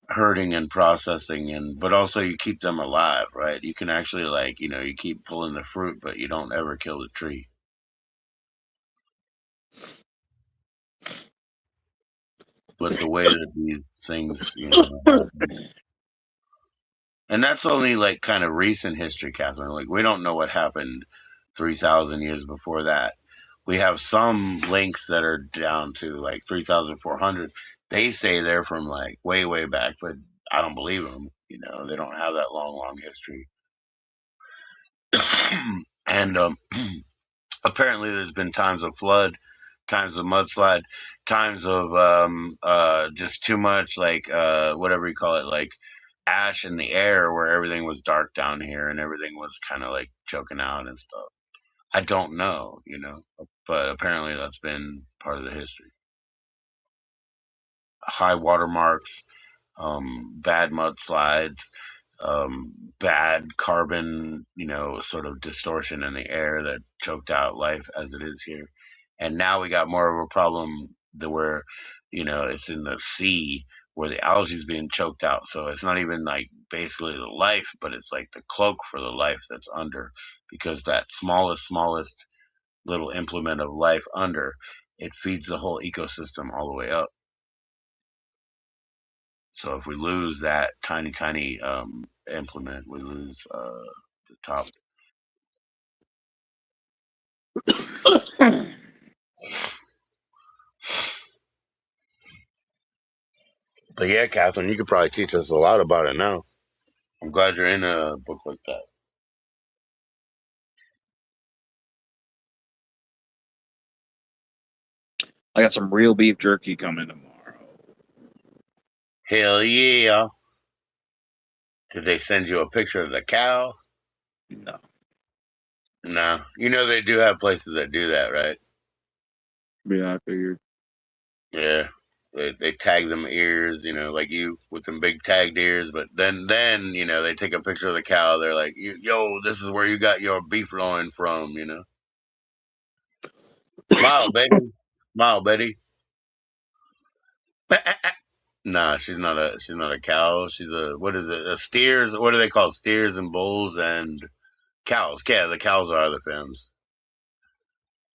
Herding and processing but also you keep them alive, right? You can actually you keep pulling the fruit, but you don't ever kill the tree. But the way that these things, happen. And that's only like kind of recent history, Catherine. Like we don't know what happened 3,000 years before that. We have some links that are down to like 3,400. They say they're from like way, way back, but I don't believe them. They don't have that long, long history. And apparently there's been times of flood times of mudslide, times of just too much like whatever you call it, like ash in the air where everything was dark down here and everything was kind of like choking out and stuff. I don't know, but apparently that's been part of the history. High water marks, bad mudslides, bad carbon, sort of distortion in the air that choked out life as it is here. And now we got more of a problem that where, it's in the sea where the algae is being choked out. So it's not even like basically the life, but it's like the cloak for the life that's under, because that smallest little implement of life under, it feeds the whole ecosystem all the way up. So if we lose that tiny implement, we lose the top. But yeah, Catherine, you could probably teach us a lot about it now. I'm glad you're in a book like that. I got some real beef jerky coming tomorrow. Hell yeah. Did they send you a picture of the cow? No. No. They do have places that do that, right? Yeah, I figured. Yeah. They tag them ears, like you with some big tagged ears, but then they take a picture of the cow. They're like, yo, this is where you got your beef loin from, Smile, baby. Smile, Betty. Nah, she's not a cow. She's what is it? A steers? What are they called? Steers and bulls and cows. Yeah, the cows are other femmes.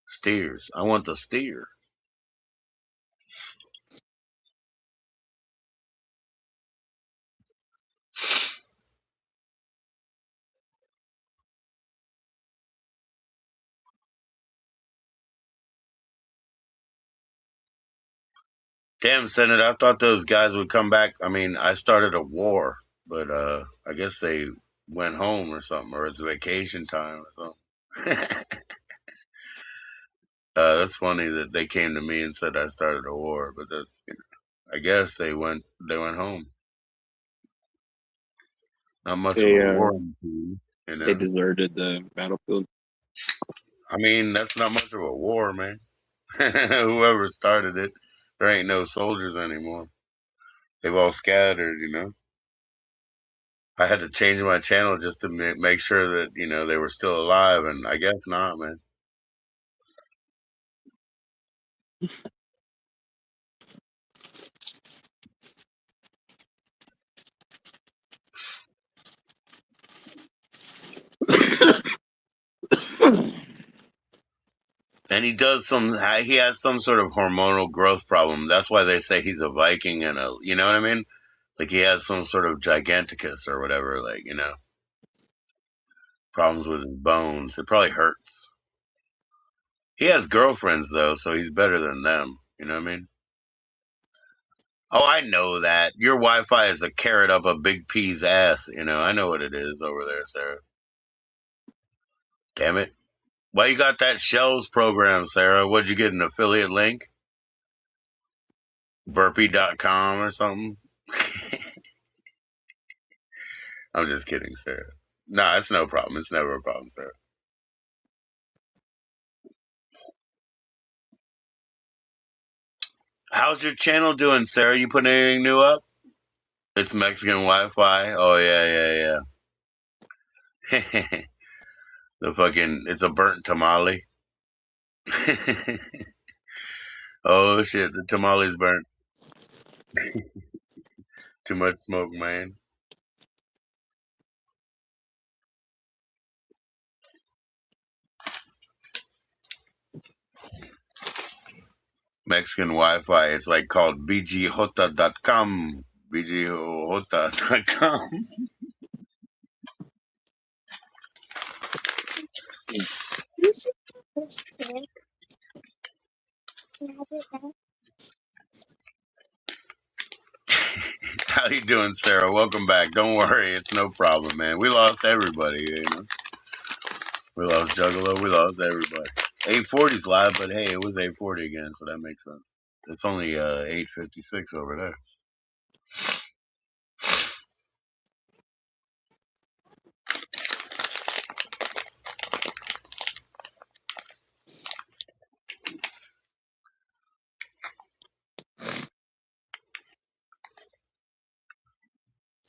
Steers. I want the steer. Damn, Senate, I thought those guys would come back. I mean, I started a war, but I guess they went home or something, or it's vacation time or something. That's funny that they came to me and said I started a war, but that's I guess they went home. Not much of a war, They deserted the battlefield. I mean, that's not much of a war, man. Whoever started it, there ain't no soldiers anymore. They've all scattered, I had to change my channel just to make sure that, they were still alive, and I guess not, man. And he has some sort of hormonal growth problem. That's why they say he's a Viking and you know what I mean? Like he has some sort of giganticus or whatever, like, problems with his bones. It probably hurts. He has girlfriends though, so he's better than them. You know what I mean? Oh, I know that. Your Wi-Fi is a carrot up a Big P's ass. I know what it is over there, Sarah. Damn it. Why you got that Shells program, Sarah? What'd you get, an affiliate link? Burpee.com or something? I'm just kidding, Sarah. Nah, it's no problem. It's never a problem, Sarah. How's your channel doing, Sarah? You putting anything new up? It's Mexican Wi-Fi. Oh yeah. It's a burnt tamale. Oh shit, the tamale's burnt. Too much smoke, man. Mexican Wi-Fi. It's like called bgjota.com. bgjota.com. You should this today. Can I have it back? How you doing, Sarah? Welcome back. Don't worry, it's no problem, man. We lost everybody, We lost Juggalo. We lost everybody. 840's live, but hey, it was 840 again, so that makes sense. It's only 8:56 over there.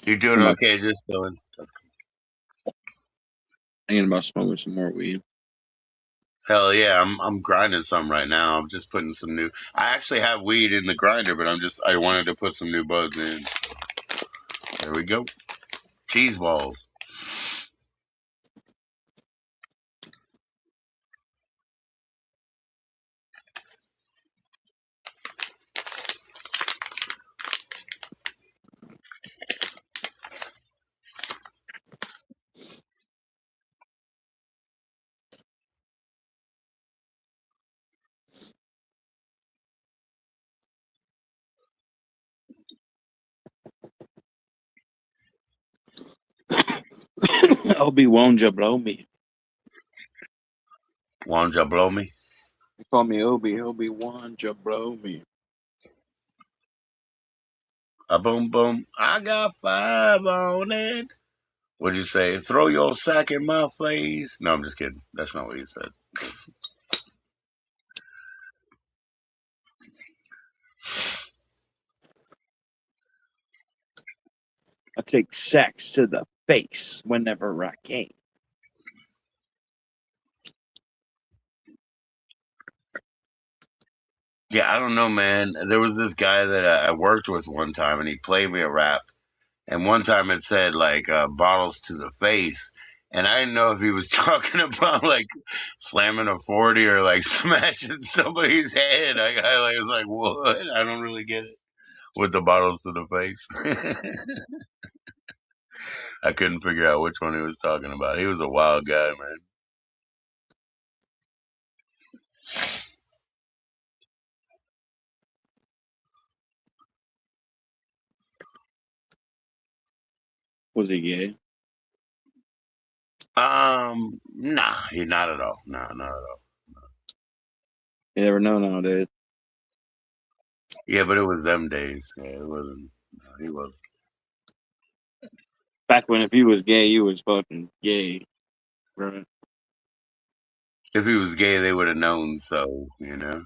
You're doing okay, just doing. Thinking about smoking some more weed. Hell yeah, I'm grinding some right now. I'm just putting some new. I actually have weed in the grinder, but I wanted to put some new buds in. There we go. Cheese balls. Obi-Wan ya blow me. Won't ya blow me? They call me Obi-Wan ya blow me. A boom boom. I got 5 on it. What'd you say? Throw your sack in my face. No, I'm just kidding. That's not what you said. I take sex to the face whenever I can. Yeah, I don't know, man. There was this guy that I worked with one time, and he played me a rap. And one time it said like bottles to the face, and I didn't know if he was talking about like slamming a 40 or like smashing somebody's head. I was like, what? I don't really get it with the bottles to the face. I couldn't figure out which one he was talking about. He was a wild guy, man. Was he gay? Nah, he not at all. Nah, not at all. You never know nowadays. Yeah, but it was them days. Yeah, it wasn't. No, he wasn't. Back when if he was gay, you was fucking gay. Right. If he was gay, they would have known. So you know.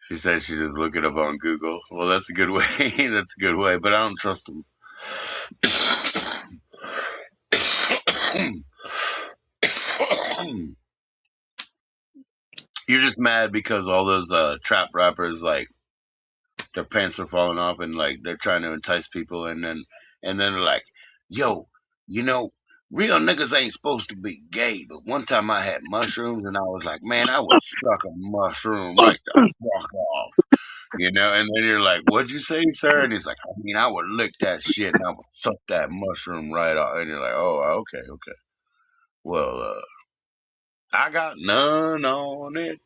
She said she just look it up on Google. Well, that's a good way. That's a good way, but I don't trust him. You're just mad because all those trap rappers, like, their pants are falling off and like they're trying to entice people, and then they're like, "Yo, you know, real niggas ain't supposed to be gay." But one time I had mushrooms and I was like, "Man, I would suck a mushroom right the fuck off." And then you're like, "What'd you say, sir?" And he's like, "I mean, I would lick that shit and I would suck that mushroom right off." And you're like, "Oh, okay, okay. Well, I got none on it.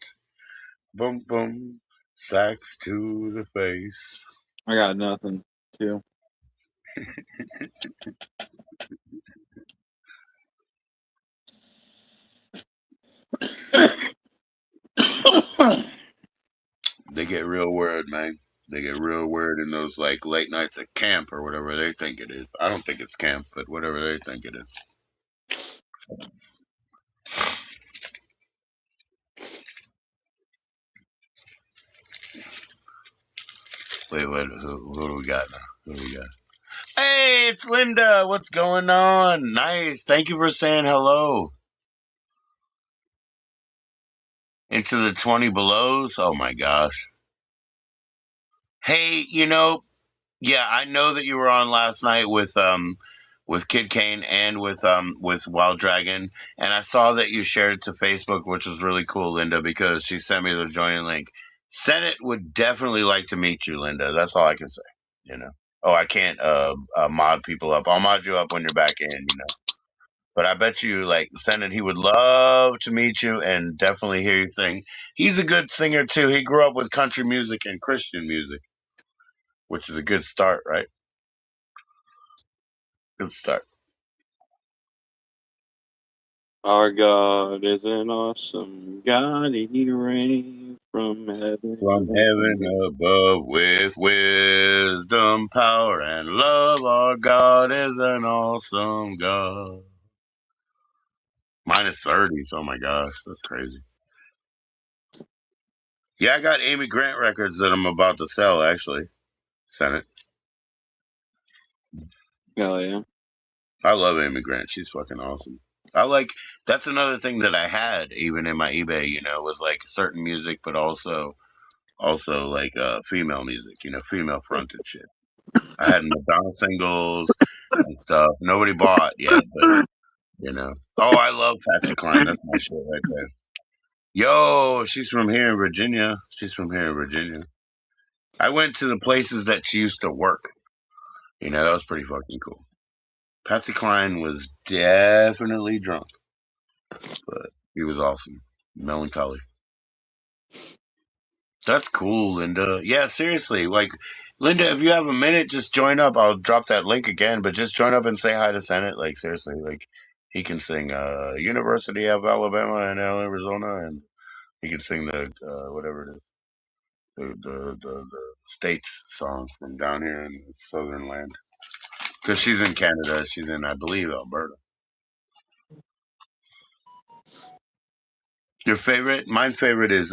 Boom, boom, sacks to the face." I got nothing too. They get real weird, man. They get real weird in those like late nights at camp or whatever they think it is. I don't think it's camp, but whatever they think it is. Wait, who do we got now? Who do we got? Hey, it's Linda. What's going on? Nice. Thank you for saying hello. Into the 20 belows? Oh my gosh. Hey, yeah, I know that you were on last night with Kid Kane and with Wild Dragon, and I saw that you shared it to Facebook, which was really cool, Linda, because she sent me the joining link. Senate would definitely like to meet you, Linda. That's all I can say. You know. Oh, I can't mod people up. I'll mod you up when you're back in. But I bet you, like Senate, he would love to meet you and definitely hear you sing. He's a good singer too. He grew up with country music and Christian music, which is a good start, right? Good start. Our God is an awesome God. He reigns from heaven. From heaven above with wisdom, power, and love, our God is an awesome God. Minus 30s. Oh my gosh, that's crazy. Yeah, I got Amy Grant records that I'm about to sell, actually. Sent it. Hell yeah. I love Amy Grant. She's fucking awesome. That's another thing that I had even in my eBay, was like certain music, but also like female music, female fronted shit. I had Madonna singles and stuff. Nobody bought yet, but Oh, I love Patsy Cline. That's my shit right there. Yo, she's from here in Virginia. She's from here in Virginia. I went to the places that she used to work. That was pretty fucking cool. Patsy Cline was definitely drunk, but he was awesome. Melancholy. That's cool, Linda. Yeah, seriously. Like, Linda, if you have a minute, just join up. I'll drop that link again, but just join up and say hi to Senate. Like, seriously. Like, he can sing University of Alabama and Arizona, and he can sing the, whatever it is, the states song from down here in the southern land. Because she's in Canada. She's in, I believe, Alberta. Your favorite? My favorite is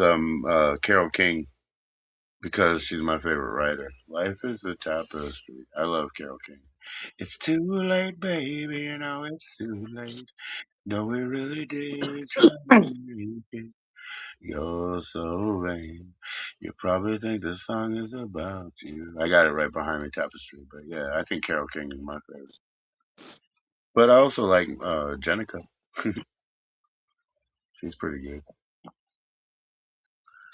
Carole King because she's my favorite writer. Life is a tapestry. I love Carole King. It's too late, baby. It's too late. No, we really did try to make it. You're so vain. You probably think the song is about you. I got it right behind me, Tapestry. But yeah, I think Carole King is my favorite. But I also like Jenica. She's pretty good.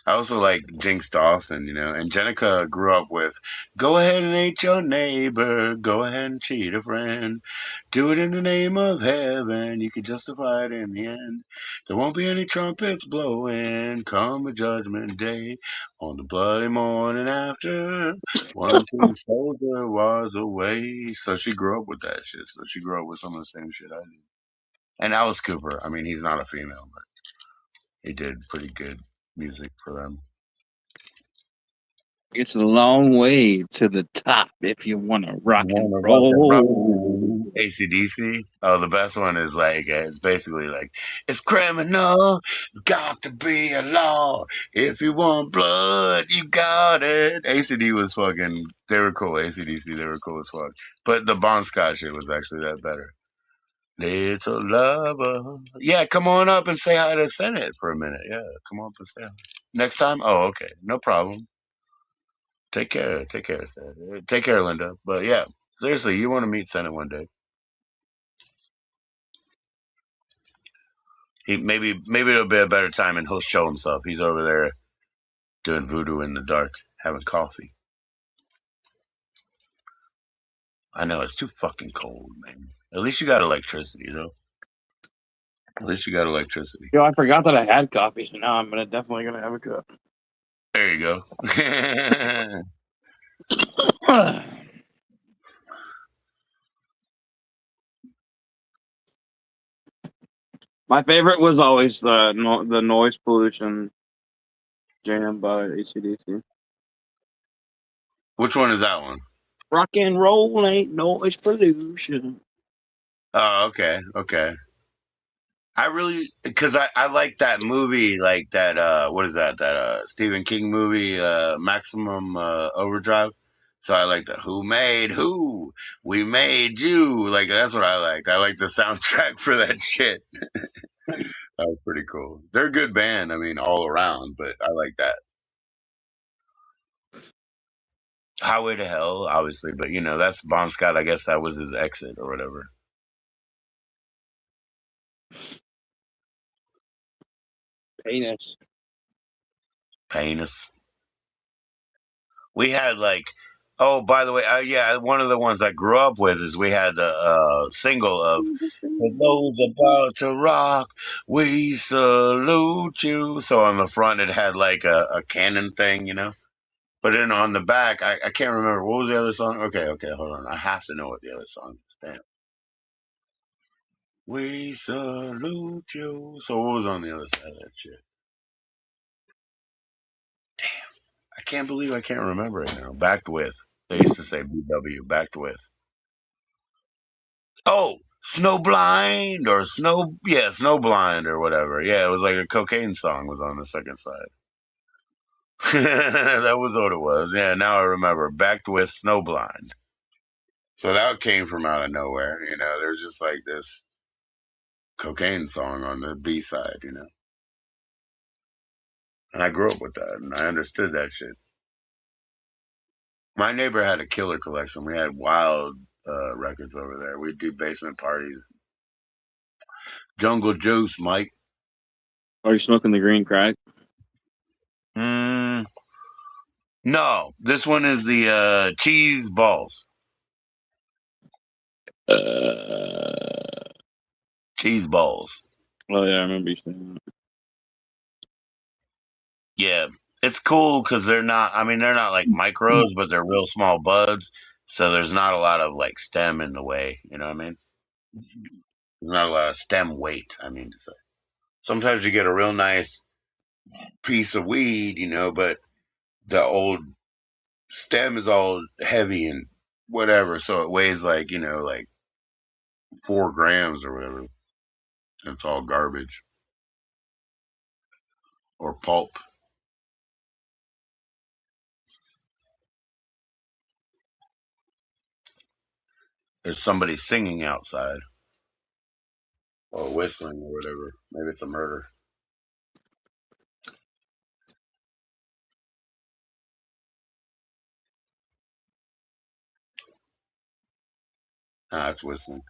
I also like Jinx Dawson, and Jenica grew up with go ahead and hate your neighbor, go ahead and cheat a friend, do it in the name of heaven, you can justify it in the end. There won't be any trumpets blowing come a judgment day on the bloody morning after one king soldier was away. So she grew up with that shit. So she grew up with some of the same shit I did. And Alice Cooper, I mean, he's not a female, but he did pretty good music for them. It's a long way to the top if you want to rock and roll. AC/DC. Oh, the best one is like it's basically like it's criminal. It's got to be a law. If you want blood, you got it. ACD was fucking. They were cool. AC/DC. They were cool as fuck. But the Bon Scott shit was actually that better. Little lover. Yeah, come on up and say hi to Senate for a minute. Yeah, come on up and say hi. Next time? Oh, okay. No problem. Take care. Take care, Senate. Take care, Linda. But yeah, seriously, you want to meet Senate one day. Maybe it'll be a better time and he'll show himself. He's over there doing voodoo in the dark, having coffee. I know it's too fucking cold, man. At least you got electricity, though. At least you got electricity. Yo, I forgot that I had coffee, so now I'm definitely gonna have a cup. There you go. My favorite was always the noise pollution jam by AC/DC. Which one is that one? Rock and roll ain't noise pollution. Oh, okay, okay. I really because I like that movie, like that. What is that? That Stephen King movie, Maximum Overdrive. So I like that. Who made who? We made you. Like that's what I liked. I like the soundtrack for that shit. That was pretty cool. They're a good band. I mean, all around, but I like that. Highway to Hell, obviously, but that's Bon Scott. I guess that was his exit or whatever. Penis. Penis. We had like, oh, by the way, yeah, one of the ones I grew up with is we had a single of "For those about to rock, we salute you." So on the front it had like a cannon thing, But then on the back, I can't remember what was the other song. Okay, hold on. I have to know what the other song is. Damn. We salute you. So what was on the other side of that shit? I can't believe I can't remember it now. Backed with. They used to say BW. Backed with. Oh, Snowblind or Snowblind or whatever. Yeah, it was like a cocaine song was on the second side. That was what it was. Yeah, now I remember. Backed with Snowblind. So that came from out of nowhere. There's just like this cocaine song on the B side. And I grew up with that, and I understood that shit. My neighbor had a killer collection. We had wild records over there. We'd do basement parties. Jungle Juice, Mike. Are you smoking the green crack? No, this one is the cheese balls. Cheese balls. Oh yeah, I remember you saying that. Yeah, it's cool because they're not. I mean, they're not like micros, but they're real small buds. So there's not a lot of like stem in the way. You know what I mean? There's not a lot of stem weight. I mean to say. Sometimes you get a real nice piece of weed, but the old stem is all heavy and whatever, so it weighs like 4 grams or whatever. And it's all garbage or pulp. There's somebody singing outside or whistling or whatever. Maybe it's a murder. Nah, it's whistling.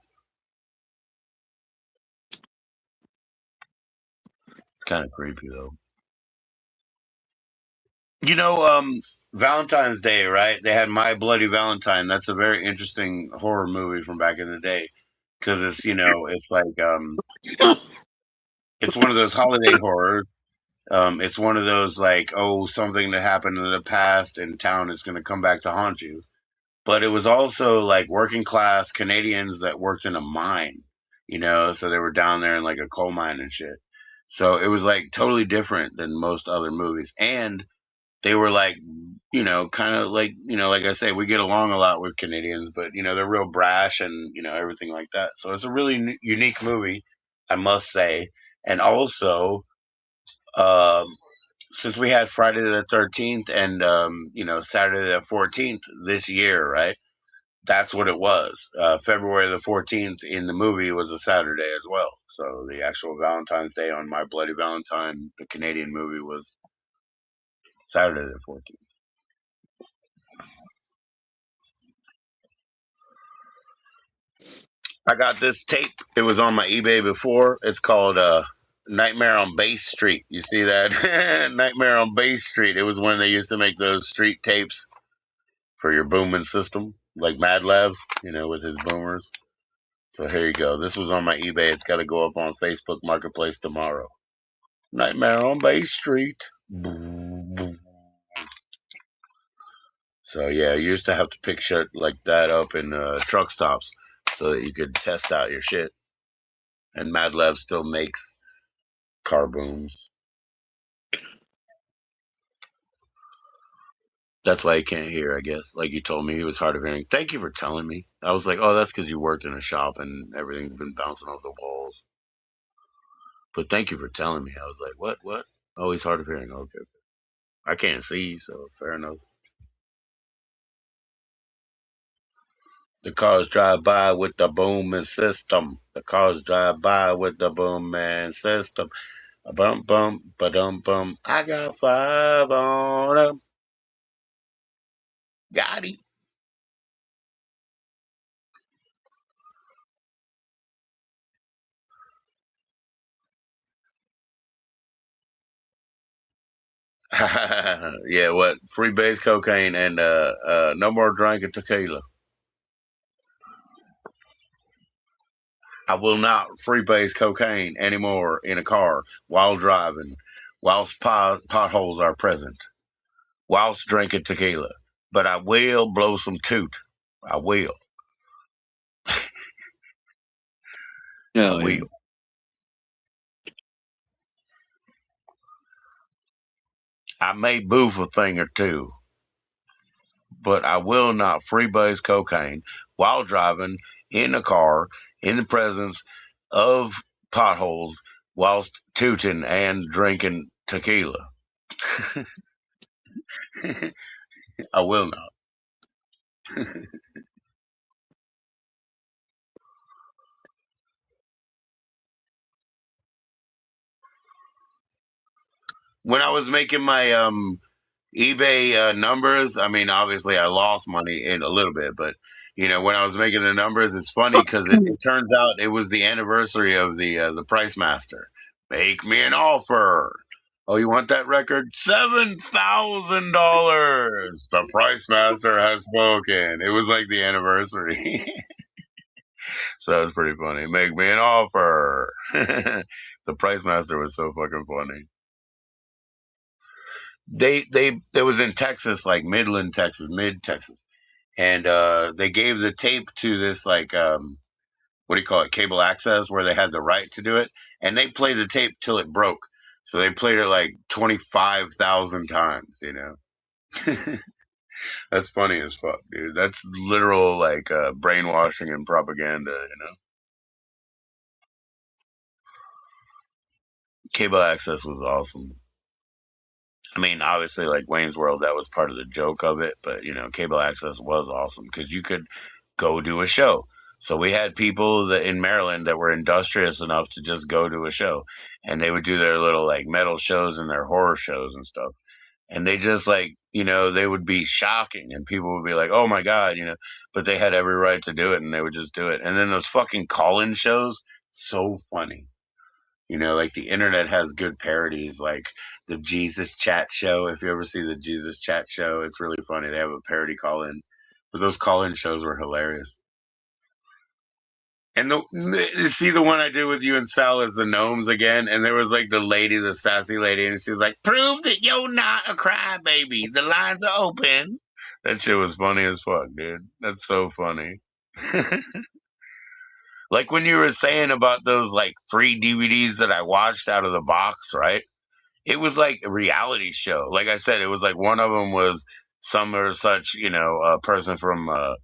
It's kind of creepy though. Valentine's Day, right? They had My Bloody Valentine. That's a very interesting horror movie from back in the day because it's like it's one of those holiday horrors. It's one of those like, oh, something that happened in the past in town is going to come back to haunt you. But it was also like working class Canadians that worked in a mine, so they were down there in like a coal mine and shit. So it was like totally different than most other movies. And they were like, kind of like, like I say, we get along a lot with Canadians, but, they're real brash and, everything like that. So it's a really unique movie, I must say. And also, um, since we had Friday the 13th and Saturday the 14th this year, right? That's what it was. February the 14th in the movie was a Saturday as well. So the actual Valentine's Day on My Bloody Valentine, the Canadian movie, was Saturday the 14th. I got this tape. It was on my eBay before. It's called Nightmare on Bayz Street. You see that? Nightmare on Bayz Street. It was when they used to make those street tapes for your booming system, like Mad Labs, with his boomers. So here you go. This was on my eBay. It's got to go up on Facebook Marketplace tomorrow. Nightmare on Bay Street. So yeah, you used to have to pick shit like that up in truck stops so that you could test out your shit. And Mad Lab still makes car booms. That's why he can't hear, I guess. Like you told me, he was hard of hearing. Thank you for telling me. I was like, oh, that's because you worked in a shop and everything's been bouncing off the walls. But thank you for telling me. I was like, what? Oh, he's hard of hearing. Okay. I can't see, so fair enough. The cars drive by with the booming system. The cars drive by with the booming system. A bump, bump, ba dum bum. I got 5 on them. Got it. Yeah, what? Free base cocaine and no more drinking tequila. I will not free base cocaine anymore in a car while driving, whilst potholes are present, whilst drinking tequila. But I will blow some toot. I will. Hell yeah. I may boof a thing or two, but I will not freebase cocaine while driving in a car in the presence of potholes whilst tooting and drinking tequila. I will not. When I was making my eBay numbers, I mean, obviously I lost money in a little bit, but when I was making the numbers, it's funny because it turns out it was the anniversary of the Price Master. Make me an offer. Oh, you want that record? $7,000. The Price Master has spoken. It was like the anniversary, so it's pretty funny. Make me an offer. The Price Master was so fucking funny. They it was in Texas, like Midland, Texas, mid Texas, and they gave the tape to this like what do you call it, cable access, where they had the right to do it, and they played the tape till it broke. So they played it like 25,000 times. That's funny as fuck, dude. That's literal like brainwashing and propaganda. Cable access was awesome. I mean, obviously, like Wayne's World, that was part of the joke of it, but cable access was awesome because you could go do a show. So we had people that in Maryland that were industrious enough to just go to a show, and they would do their little like metal shows and their horror shows and stuff. And they just like they would be shocking, and people would be like, "Oh my god," but they had every right to do it, and they would just do it. And then those fucking call-in shows, so funny. Like the internet has good parodies, like the Jesus Chat Show. If you ever see the Jesus Chat Show, it's really funny. They have a parody call in, but those call in shows were hilarious. And see the one I did with you and Sal is the gnomes again, and there was like the lady, the sassy lady, and she was like, "Prove that you're not a crybaby. The lines are open." That shit was funny as fuck, dude. That's so funny. Like when you were saying about those like 3 DVDs that I watched out of the box, right? It was like a reality show. Like I said, it was like one of them was some or such, a person from the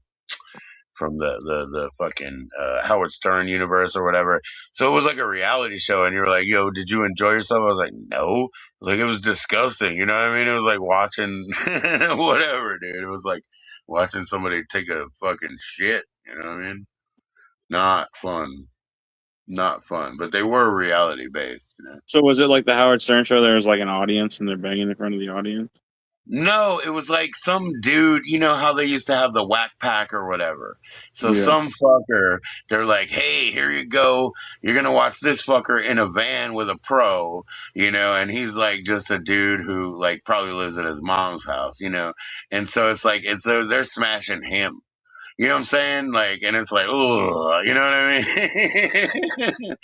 fucking Howard Stern universe or whatever. So it was like a reality show, and you were like, "Yo, did you enjoy yourself?" I was like, "No." I was like, "It was disgusting." You know what I mean? It was like watching whatever, dude. It was like watching somebody take a fucking shit. You know what I mean? Not fun. Not fun. But they were reality based. So was it like the Howard Stern show? There was like an audience, and they're banging in front of the audience. No, it was like some dude, you know how they used to have the whack pack or whatever. So Yeah. some fucker, they're like, "Hey, here you go. You're going to watch this fucker in a van with a pro," and he's like just a dude who like probably lives at his mom's house. And so it's like they're smashing him. You know what I'm saying? Like, and it's like, oh, you know what I mean?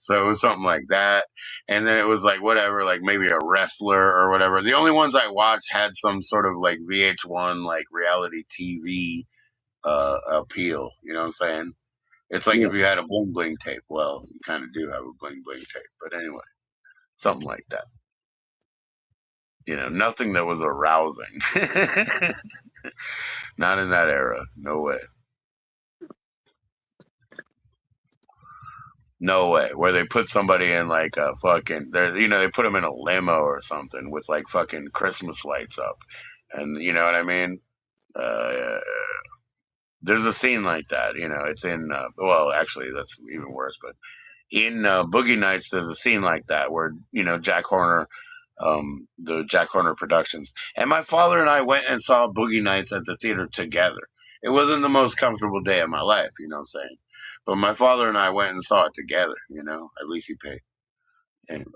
So it was something like that. And then it was like, whatever, like maybe a wrestler or whatever. The only ones I watched had some sort of like VH1, like reality TV appeal. You know what I'm saying? It's like Yeah. if you had a bling bling tape. Well, you kind of do have a bling bling tape. But anyway, something like that. Nothing that was arousing. Not in that era. No way. No way. Where they put somebody in like a fucking, they put them in a limo or something with like fucking Christmas lights up, and you know what I mean. Uh, there's a scene like that. It's in. Well, actually, that's even worse. But in Boogie Nights, there's a scene like that where Jack Horner, the Jack Horner Productions, and my father and I went and saw Boogie Nights at the theater together. It wasn't the most comfortable day of my life, you know what I'm saying? But my father and I went and saw it together. At least he paid. Anyway,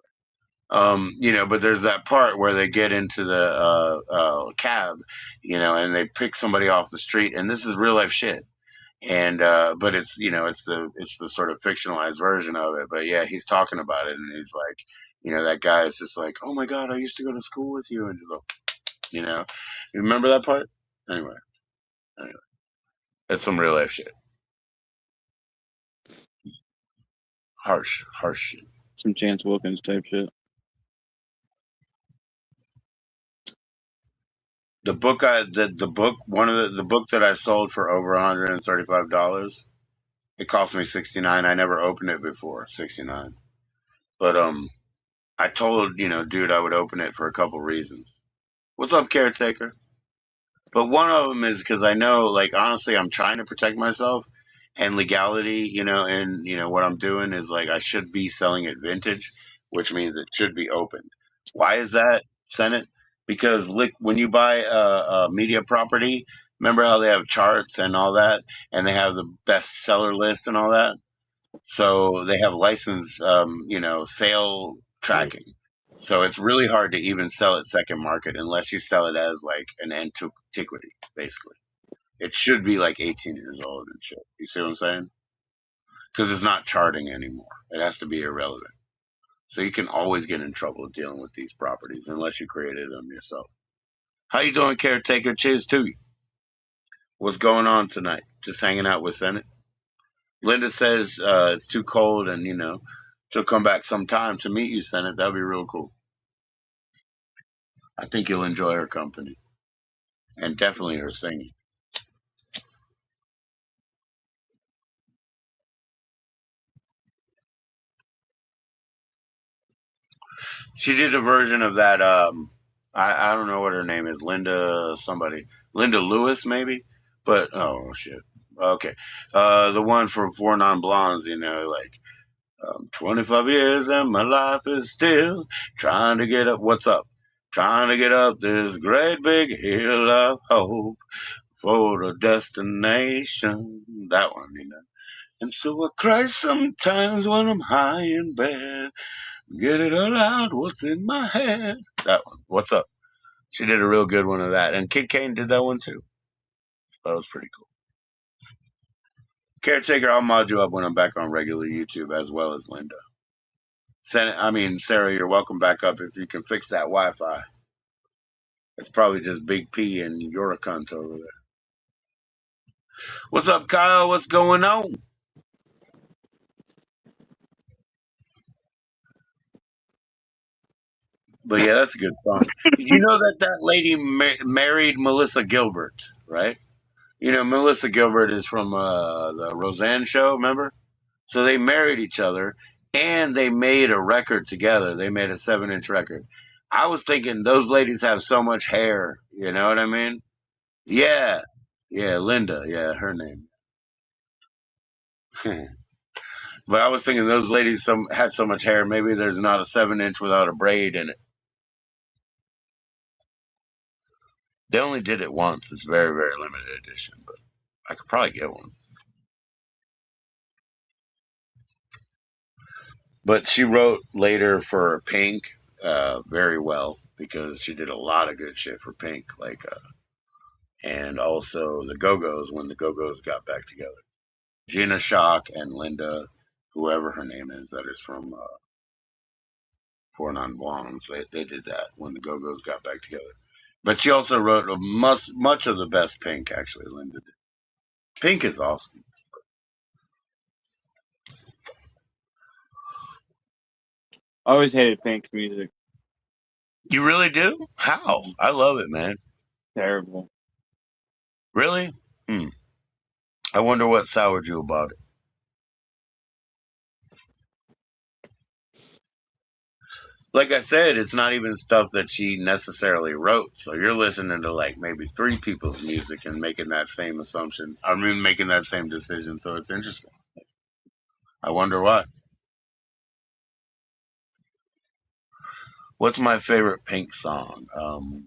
but there's that part where they get into the cab, and they pick somebody off the street, and this is real life shit. And but it's it's the sort of fictionalized version of it. But yeah, he's talking about it, and he's like, that guy is just like, "Oh my god, I used to go to school with you," and you know, you remember that part? Anyway, it's some real life shit. Harsh shit. Some Chance Wilkins type shit. The book the book that I sold for over $135. It cost me $69. I never opened it before, $69. But I told dude I would open it for a couple reasons. What's up, caretaker? But one of them is because I know, like, honestly, I'm trying to protect myself and legality, and, what I'm doing is, like, I should be selling it vintage, which means it should be opened. Why is that, Senate? Because, when you buy a media property, remember how they have charts and all that, and they have the best seller list and all that? So they have license, sale tracking. So it's really hard to even sell it second market unless you sell it as like an antiquity, basically. It should be like 18 years old and shit. You see what I'm saying? Because it's not charting anymore. It has to be irrelevant. So you can always get in trouble dealing with these properties unless you created them yourself. How you doing, caretaker? Cheers to you. What's going on tonight? Just hanging out with Senate. Linda says it's too cold and, she'll come back sometime to meet you, Senate. That'd be real cool. I think you'll enjoy her company. And definitely her singing. She did a version of that. I don't know what her name is. Linda somebody. Linda Lewis, maybe? But, oh, shit. Okay. The one for Four Non-Blondes, like, 25 years and my life is still trying to get up. What's up? Trying to get up this great big hill of hope for the destination. That one, And so I cry sometimes when I'm high in bed. Get it all out, what's in my head. That one. What's up? She did a real good one of that. And Kid Kane did that one too. That was pretty cool. Caretaker, I'll mod you up when I'm back on regular YouTube as well as Linda. Sarah, you're welcome back up if you can fix that Wi-Fi. It's probably just Big P and you're a cunt over there. What's up, Kyle? What's going on? But yeah, that's a good song. Did you know that lady married Melissa Gilbert, right? Melissa Gilbert is from the Roseanne show, remember? So they married each other and they made a record together. They made a 7-inch record. I was thinking those ladies have so much hair. You know what I mean? Yeah. Yeah, Linda. Yeah, her name. But I was thinking those ladies had so much hair. Maybe there's not a 7-inch without a braid in it. They only did it once. It's very, very limited edition, but I could probably get one. But she wrote later for Pink very well because she did a lot of good shit for Pink, like, and also the Go-Go's when the Go-Go's got back together. Gina Shock and Linda, whoever her name is, that is from Four Non-Blondes, they did that when the Go-Go's got back together. But she also wrote much of the best Pink, actually, Linda did. Pink is awesome. I always hated Pink's music. You really do? How? I love it, man. Terrible. Really? I wonder what soured you about it. Like I said, it's not even stuff that she necessarily wrote. So you're listening to like maybe 3 people's music and making that same assumption. Making that same decision. So it's interesting. I wonder why. What's my favorite Pink song?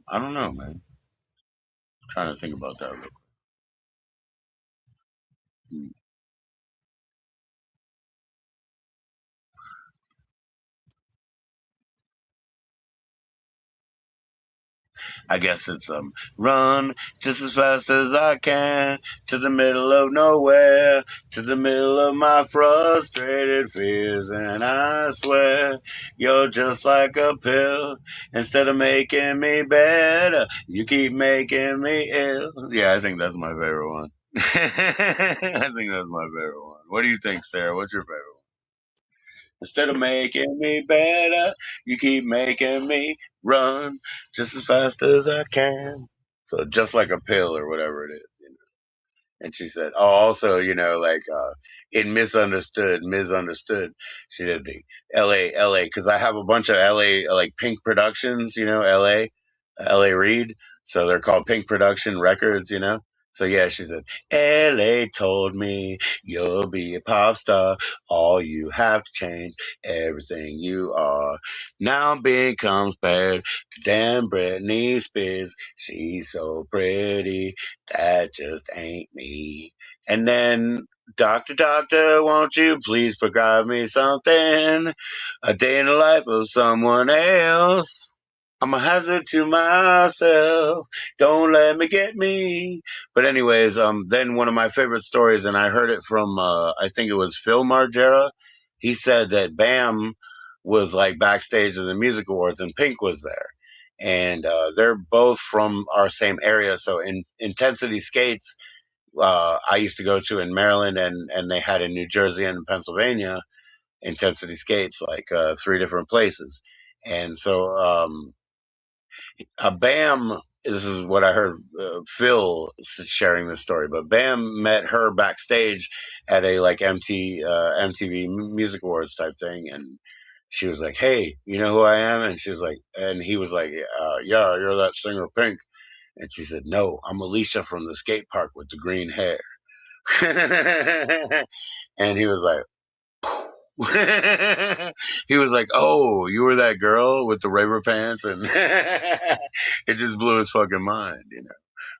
I don't know, man. I'm trying to think about that real quick. I guess it's run just as fast as I can to the middle of nowhere, to the middle of my frustrated fears, and I swear you're just like a pill. Instead of making me better, you keep making me ill. Yeah, I think that's my favorite one. I think that's my favorite one. What do you think, Sarah? What's your favorite one? Instead of making me better, you keep making me run just as fast as I can. So just like a pill or whatever it is. And she said, "Oh, also, like in misunderstood." She did the L.A. because I have a bunch of L.A. like Pink Productions, L.A. Reid, so they're called Pink Production Records. So yeah, she said, "L.A. told me you'll be a pop star. All you have to change everything you are. Now becomes bad to damn Britney Spears. She's so pretty." That just ain't me. And then, doctor, won't you please prescribe me something? A day in the life of someone else. I'm a hazard to myself. Don't let me get me. But anyways, then one of my favorite stories, and I heard it from, I think it was Phil Margera. He said that Bam was like backstage at the music awards, and Pink was there, and they're both from our same area. So in Intensity Skates, I used to go to in Maryland, and they had in New Jersey and Pennsylvania Intensity Skates, like three different places. And so Bam, this is what I heard Phil sharing this story, but Bam met her backstage at a like MTV Music Awards type thing, and she was like, "Hey, you know who I am?" And she was like, and he was like, "Yeah, you're that singer Pink." And she said, "No, I'm Alicia from the skate park with the green hair." And he was like, he was like, "Oh, you were that girl with the raver pants," and it just blew his fucking mind.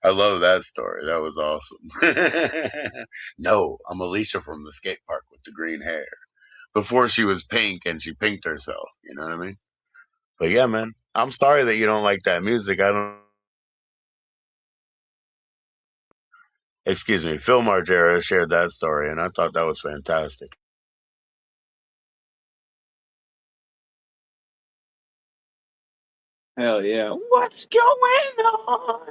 I love that story. That was awesome. No, I'm Alicia from the skate park with the green hair. Before she was Pink and she pinked herself. You know what I mean? But yeah, man, I'm sorry that you don't like that music. I don't. Excuse me, Phil Margera shared that story, and I thought that was fantastic. Hell yeah. What's going on?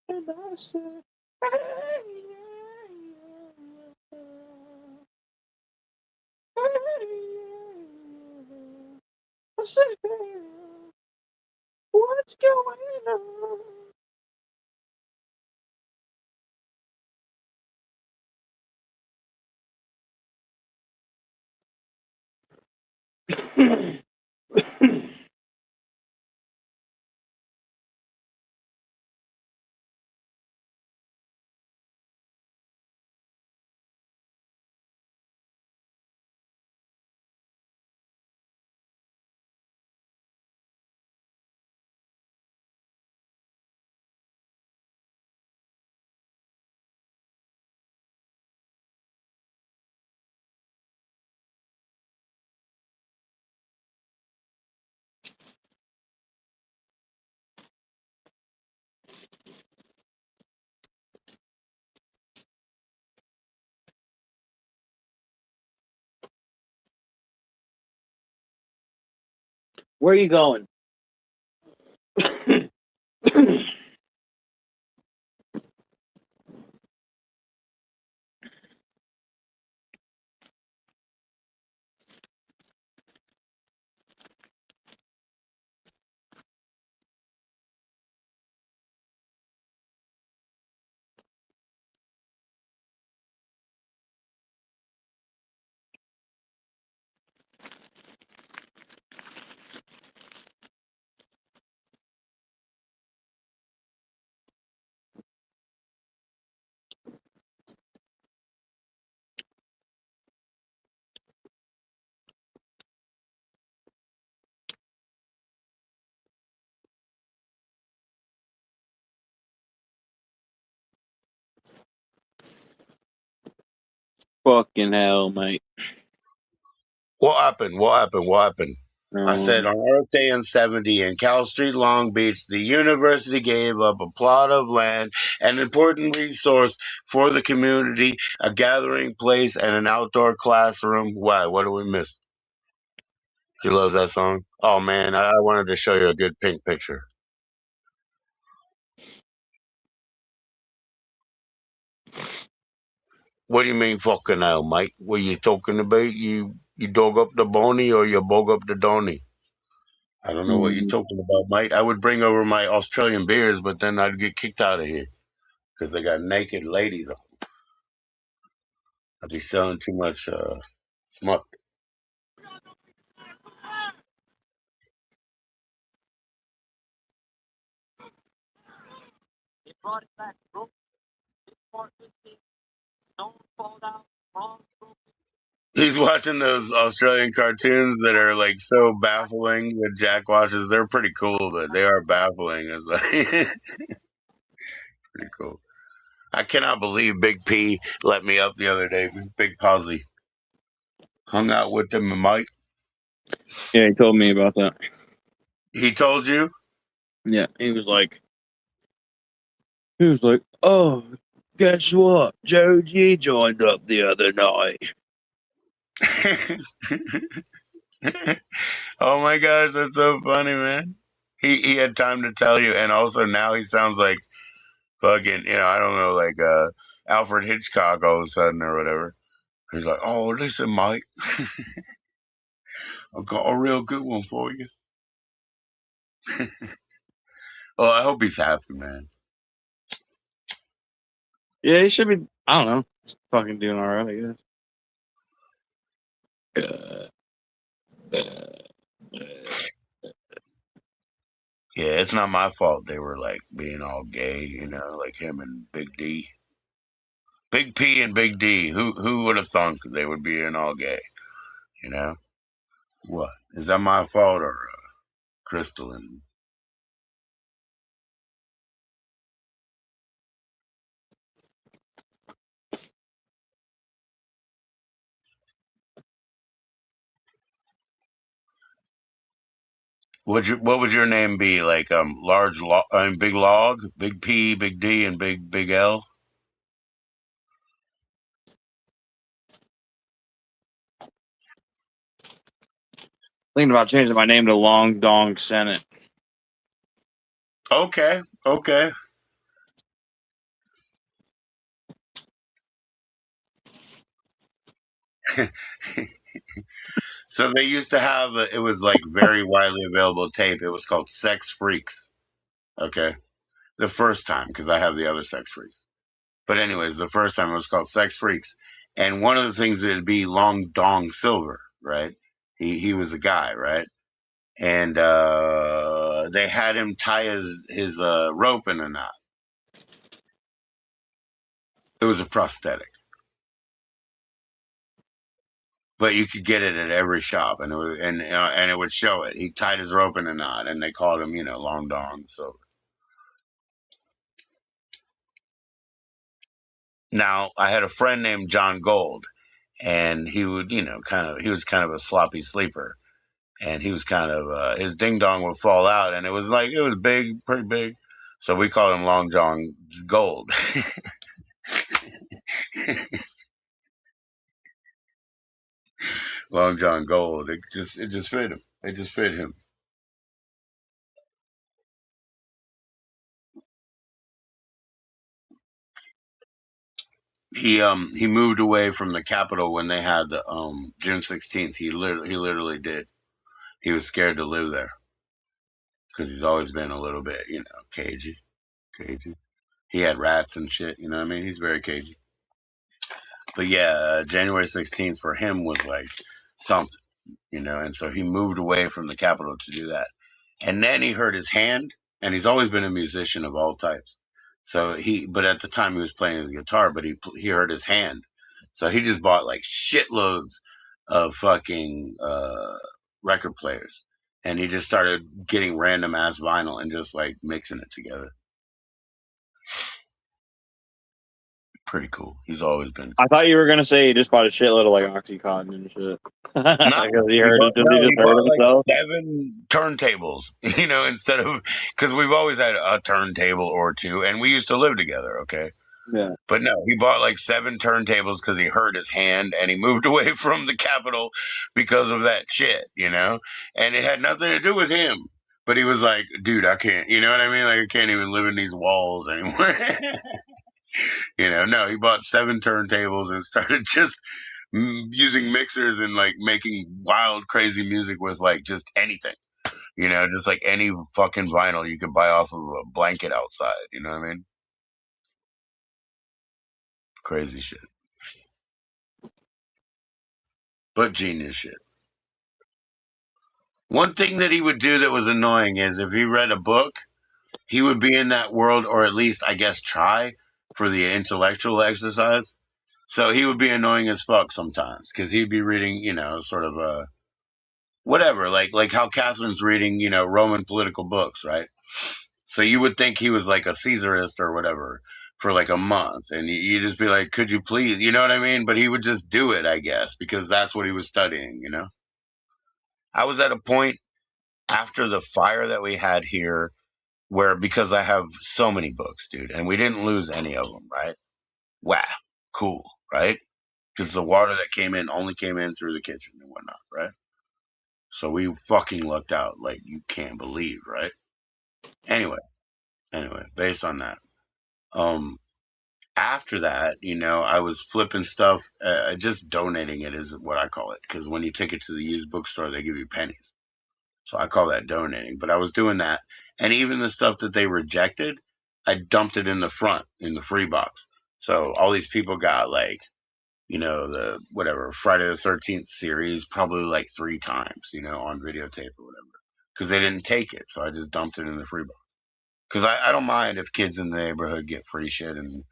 And I said, hey, I said, what's going on? Where are you going? Fucking hell, mate. What happened? What happened? What happened? I said Um, on Earth Day in 70 in Cal Street, Long Beach, the university gave up a plot of land, an important resource for the community, a gathering place, and an outdoor classroom. Why? What do we miss? She loves that song. Oh man, I wanted to show you a good Pink picture. What do you mean fucking hell, Mike? What you talking about? You dog up the bony or you bog up the donny? I don't know what you're talking about, Mike. I would bring over my Australian beers, but then I'd get kicked out of here because they got naked ladies on. I'd be selling too much smut. He's watching those Australian cartoons that are like so baffling that Jack watches. They're pretty cool, but they are baffling. It's like pretty cool. I cannot believe Big P let me up the other day. Big Posy hung out with him and Mike. Yeah, he told me about that. He told you? Yeah, he was like, oh, guess what? Joe G joined up the other night. Oh my gosh, that's so funny, man. He had time to tell you, and also now he sounds like fucking, I don't know, like Alfred Hitchcock all of a sudden or whatever. He's like, oh, listen, Mike, I've got a real good one for you. Well, I hope he's happy, man. Yeah, he should be. I don't know. He's fucking doing all right, I guess. Yeah, it's not my fault they were like being all gay, like him and Big D. Big P and Big D. Who would have thunk they would be in all gay? What? Is that my fault or Crystal and what would your name be? Like large big log, big P, big D, and big L? Thinking about changing my name to Long Dong Senate. Okay. So they used to have it was like very widely available tape. It was called Sex Freaks. Okay, the first time because I have the other Sex Freaks. But anyways, the first time it was called Sex Freaks, and one of the things would be Long Dong Silver, right? He was a guy, right? And they had him tie his rope in a knot. It was a prosthetic, but you could get it at every shop, and it would show it. He tied his rope in a knot, and they called him, Long Dong Silver. Now, I had a friend named John Gold, and he would, he was kind of a sloppy sleeper, and he was kind of his ding dong would fall out, and it was big, pretty big, so we called him Long John Gold. Long John Gold. It just fit him. It just fit him. He moved away from the Capitol when they had the June 16th. He literally did. He was scared to live there because he's always been a little bit, cagey. He had rats and shit. You know what I mean? He's very cagey. But yeah, January 16th for him was like something, and so he moved away from the Capitol to do that. And then he hurt his hand, and he's always been a musician of all types. But at the time he was playing his guitar, but he hurt his hand. So he just bought like shitloads of fucking record players. And he just started getting random ass vinyl and just like mixing it together. Pretty cool. He's always been. I thought you were gonna say he just bought a shitload of like Oxycontin and shit. Because he heard it. Does he just hurt himself? Like 7 turntables, instead of because we've always had a turntable or two, and we used to live together. Okay. Yeah. But no, he bought like 7 turntables because he hurt his hand, and he moved away from the Capitol because of that shit, And it had nothing to do with him. But he was like, dude, I can't, you know what I mean? Like, I can't even live in these walls anymore. No, he bought 7 turntables and started just using mixers and like making wild, crazy music with like just anything. Just like any fucking vinyl you could buy off of a blanket outside. You know what I mean? Crazy shit. But genius shit. One thing that he would do that was annoying is if he read a book, he would be in that world, or at least, I guess, try for the intellectual exercise. So he would be annoying as fuck sometimes because he'd be reading, sort of whatever, like how Catherine's reading, Roman political books, right? So you would think he was like a Caesarist or whatever for like a month, and you just be like, "Could you please?" You know what I mean? But he would just do it, I guess, because that's what he was studying. I was at a point after the fire that we had here where because I have so many books, dude, and we didn't lose any of them, right? Wow, cool, right? Because the water that came in only came in through the kitchen and whatnot, right? So we fucking lucked out like you can't believe, right? Anyway, based on that, um, after that, I was flipping stuff, just donating it is what I call it, because when you take it to the used bookstore, they give you pennies. So I call that donating. But I was doing that, and even the stuff that they rejected, I dumped it in the front in the free box. So all these people got like, the whatever Friday the 13th series probably like 3 times, on videotape or whatever, because they didn't take it. So I just dumped it in the free box. Because I don't mind if kids in the neighborhood get free shit and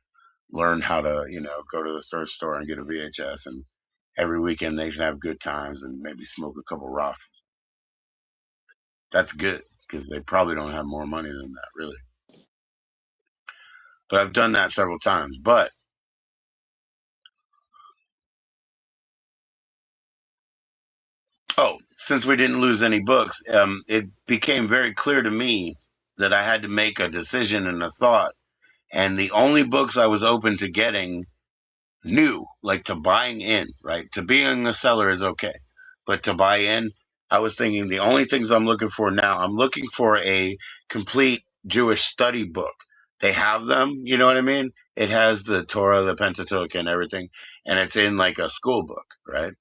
learn how to, go to the thrift store and get a VHS, and every weekend they can have good times and maybe smoke a couple rifles. That's good because they probably don't have more money than that, really. But I've done that several times. But since we didn't lose any books, it became very clear to me that I had to make a decision and a thought. And the only books I was open to getting new, like to buying in, right? To being a seller is okay. But to buy in, I was thinking the only things I'm looking for now, I'm looking for a complete Jewish study book. They have them, you know what I mean? It has the Torah, the Pentateuch, and everything, and it's in like a school book, right?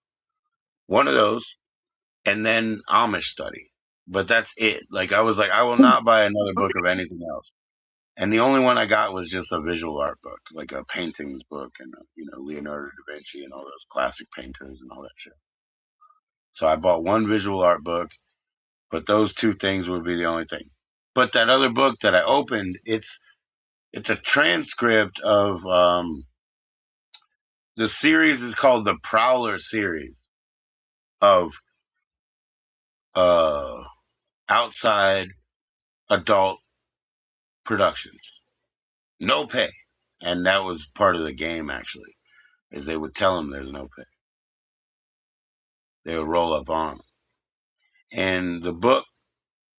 One of those, and then Amish study. But that's it. Like I was like, I will not buy another book of anything else. And the only one I got was just a visual art book, like a paintings book, and Leonardo da Vinci and all those classic painters and all that shit. So I bought one visual art book, but those 2 things would be the only thing. But that other book that I opened, it's a transcript of the series is called the Prowler series of uh, outside adult productions, no pay, and that was part of the game actually, is they would tell them there's no pay. They would roll up on them. And the book,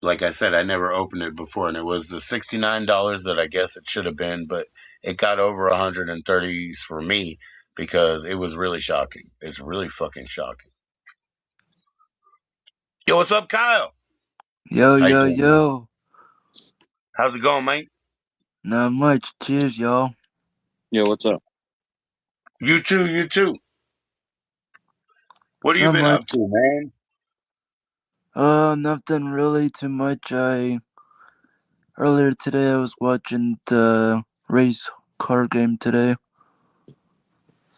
like I said, I never opened it before, and it was the $69 that I guess it should have been, but it got over 130s for me because it was really shocking. It's really fucking shocking. Yo, what's up, Kyle? Yo, How you yo, doing, man? yo. How's it going, mate? Not much. Cheers, y'all. Yo, what's up? You too, you too. What have you Not been up much. to, man? Nothing really too much. Earlier today I was watching the race car game today.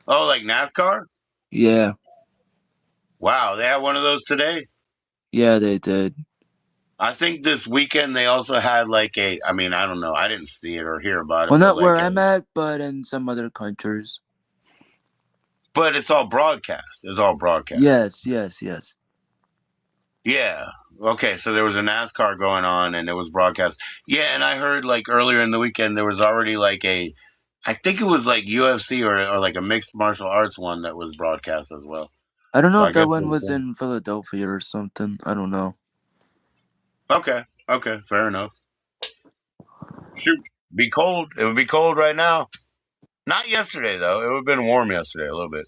Oh, like NASCAR? Yeah. Wow, they had one of those today? Yeah, they did. I think this weekend they also had like I don't know, I didn't see it or hear about it, Well, but not where like I'm at, but in some other countries. but it's all broadcast. It's all broadcast. Yes, yes, yes. Yeah. Okay, so there was a NASCAR going on and it was broadcast. Yeah, and I heard like earlier in the weekend there was already like I think it was like UFC or like a mixed martial arts one that was broadcast as well. I don't know So if I that guess one was in Philadelphia or something. I don't know. okay, fair enough. Shoot, be cold. It would be cold right now. Not yesterday though. It would have been warm yesterday a little bit.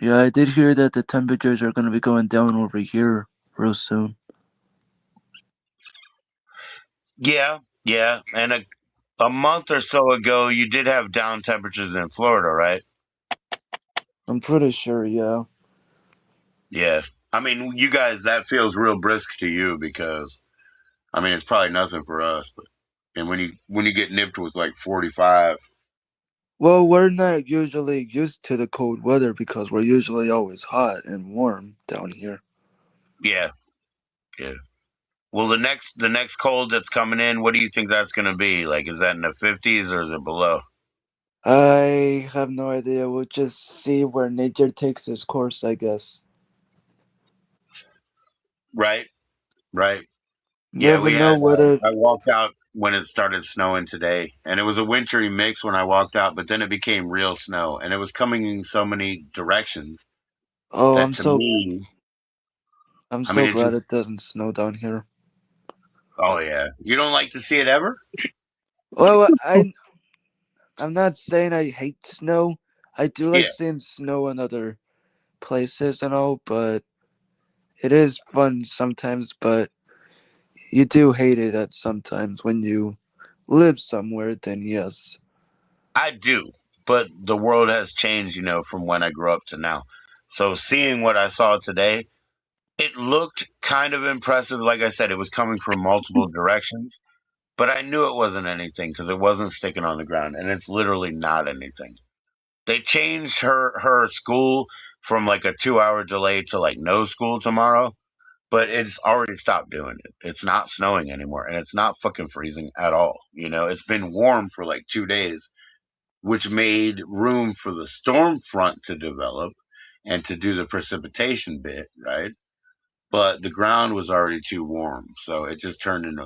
Yeah, I did hear that the temperatures are going to be going down over here real soon. Yeah, and A month or so ago, you did have down temperatures in Florida, right? I'm pretty sure, yeah. Yeah. I mean, you guys, that feels real brisk to you because, I mean, it's probably nothing for us. But and when you get nipped with like 45, Well, we're not usually used to the cold weather because we're usually always hot and warm down here. yeah, yeah. Well, the next cold that's coming in, what do you think that's going to be? Like, is that in the 50s or is it below? I have no idea. We'll just see where nature takes its course, I guess. Right, right. Yeah, Never we know had. what it. I walked out when it started snowing today, and it was a wintry mix when I walked out, but then it became real snow, and it was coming in so many directions Oh, that to me, I'm I mean, so it glad just. it doesn't snow down here. Oh yeah, you don't like to see it ever? Well, I'm not saying I hate snow. I do like Yeah, seeing snow in other places and all, but it is fun sometimes. But you do hate it at sometimes when you live somewhere. Then yes. I do, but the world has changed, from when I grew up to now. So seeing what I saw today, it looked kind of impressive. Like I said, it was coming from multiple directions, but I knew it wasn't anything because it wasn't sticking on the ground, and it's literally not anything. They changed her school from like a 2-hour delay to like no school tomorrow, but it's already stopped doing it. It's not snowing anymore, and it's not fucking freezing at all. It's been warm for like 2 days, which made room for the storm front to develop and to do the precipitation bit, right? But the ground was already too warm, so it just turned into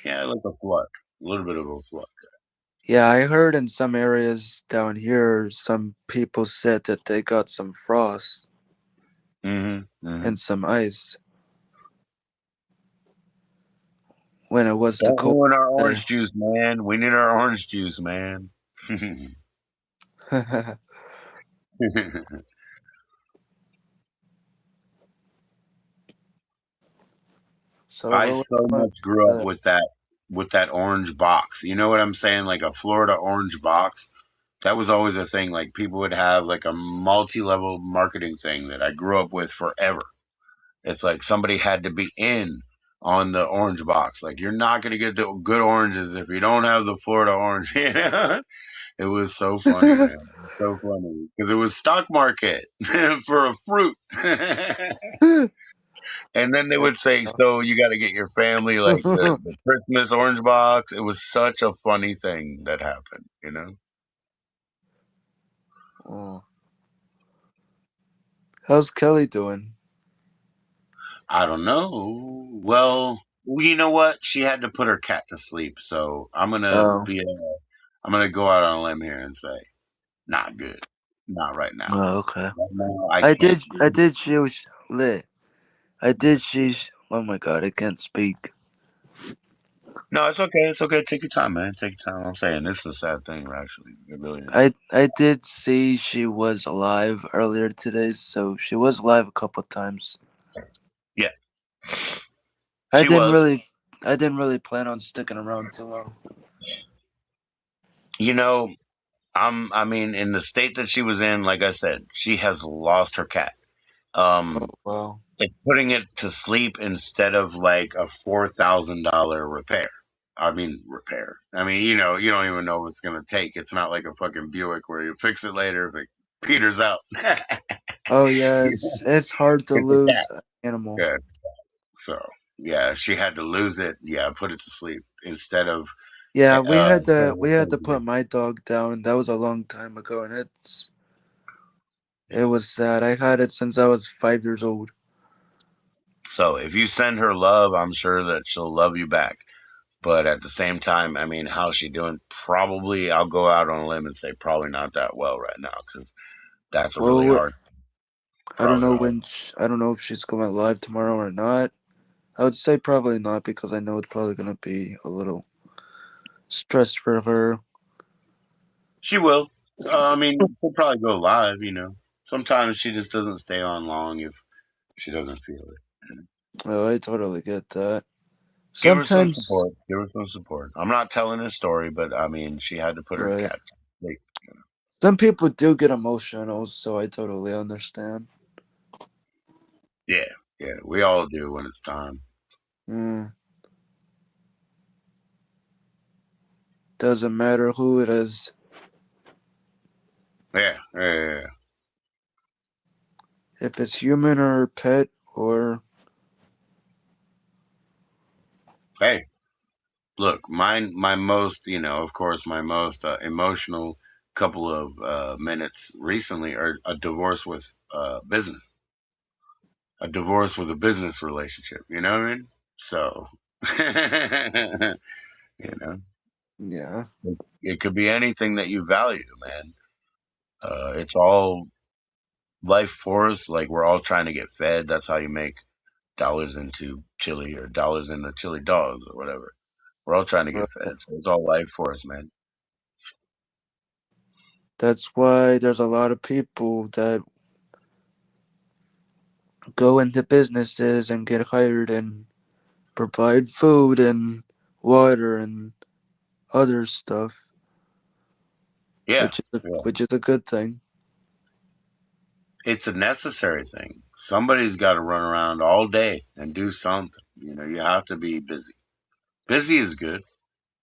yeah, like a flood, a little bit of a flood. Yeah, I heard in some areas down here, some people said that they got some frost Mm-hmm. and some ice when it was the Don't cold ruin our day. orange juice, man. We need our orange juice, man. So I what was so going much grew up on? with that orange box. You know what I'm saying? Like a Florida orange box. That was always a thing. Like people would have like a multi-level marketing thing that I grew up with forever. It's like somebody had to be in on the orange box. Like you're not gonna get the good oranges if you don't have the Florida orange. It was so funny, man. So funny because it was stock market for a fruit. And then they would say, "So you got to get your family like the Christmas orange box." It was such a funny thing that happened. Oh. How's Kelly doing? I don't know. Well, you know what? She had to put her cat to sleep, so Oh, I'm gonna go out on a limb here and say, not good, not right now. oh, okay. Right now, I I can't did. do I it. did. She was lit. I did. She's. Oh my god! I can't speak. No, it's okay. It's okay. Take your time, man. Take your time. I'm saying this is a sad thing, actually. It really is. I did see she was alive earlier today, so she was live a couple times. Yeah, I she didn't was. really. I didn't really plan on sticking around too long. You know, I mean, in the state that she was in, like I said, she has lost her cat. Oh Um, wow. it's putting it to sleep instead of like a $4,000 repair. I mean, repair. I mean, you don't even know what it's gonna take. It's not like a fucking Buick where you fix it later if it peters out. Oh yeah, it's hard to It's a lose cat. an animal. Yeah. So yeah, she had to lose it. Yeah, put it to sleep instead of Yeah, we paying had to put somebody. my dog down. That was a long time ago, and it was sad. I had it since I was 5 years old. So if you send her love, I'm sure that she'll love you back. But at the same time, I mean, how's she doing? Probably, I'll go out on a limb and say probably not that well right now because that's a really Well, hard. I don't Probably know hard. I don't know if she's going live tomorrow or not. I would say probably not because I know it's probably gonna be a little stressed for her. She will. I mean, she'll probably go live. Sometimes she just doesn't stay on long if she doesn't feel it. Oh, I totally get that. Give her some Sometimes, support. Give her some support. I'm not telling her story, but I mean, she had to put her right. cat to sleep. Some people do get emotional, so I totally understand. Yeah, yeah, we all do when it's time. Mm. Doesn't matter who it is. Yeah, yeah, yeah. If it's human or pet or Hey, look, my most, of course, my most emotional couple of minutes recently are a divorce with business, a divorce with a business relationship. You know what I mean? So, you know, yeah. it could be anything that you value, man. It's all life force. Like we're all trying to get fed. That's how you make dollars into chili or dollars into chili dogs or whatever. We're all trying to get Right. fed. So it's all life force, man. That's why there's a lot of people that go into businesses and get hired and provide food and water and other stuff, Yeah, yeah. which is a good thing. It's a necessary thing. Somebody's got to run around all day and do something. You have to be busy. Busy is good.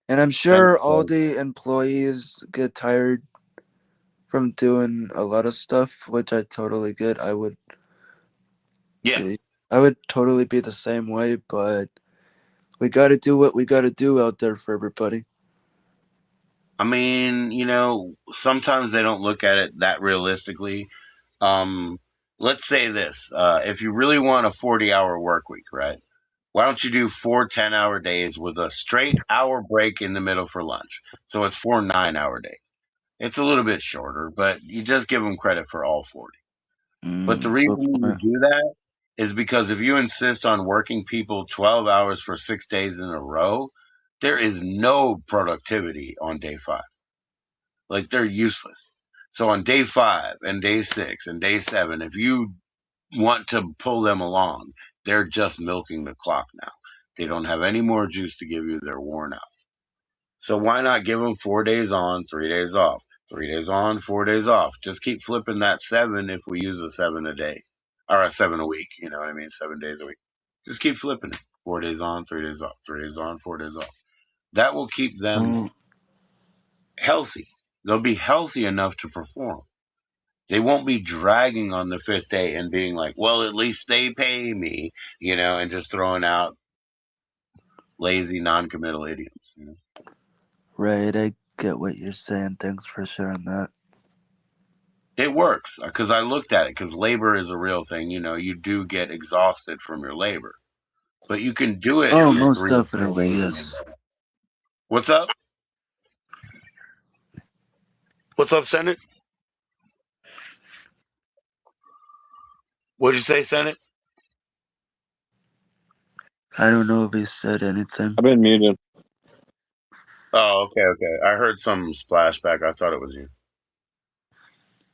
And I'm Sense sure all like, the employees get tired from doing a lot of stuff, which I totally get. yeah. Be I would totally be the same way, but we got to do what we got to do out there for everybody. I mean, sometimes they don't look at it that realistically. Um, let's say this: if you really want a 40-hour work week, right? Why don't you do 4 10-hour days with a straight hour break in the middle for lunch? So it's 4 9-hour days. It's a little bit shorter, but you just give them credit for all 40. But the Good reason you point. do that is because if you insist on working people 12 hours for 6 days in a row, there is no productivity on day five. Like they're useless. So on day five and day six and day seven, if you want to pull them along, they're just milking the clock now. They don't have any more juice to give you. They're worn out. So why not give them 4 days on, 3 days off, 3 days on, 4 days off? Just keep flipping that seven if we use a seven a day or a seven a week. You know what I mean? 7 days a week. Just keep flipping it. 4 days on, 3 days off, 3 days on, 4 days off. That will keep them Mm, healthy. They'll be healthy enough to perform. They won't be dragging on the fifth day and being like, well, at least they pay me, and just throwing out lazy, non committal idioms. right, I get what you're saying. Thanks for sharing that. It works because I looked at it because labor is a real thing. You do get exhausted from your labor, but you can do it Oh, for most 3 to 4 days definitely, and then yes. go. What's up? What's up, Senate? What'd you say, Senate? I don't know if he said anything. I've been muted. Oh, okay, okay. I heard some splashback. I thought it was you.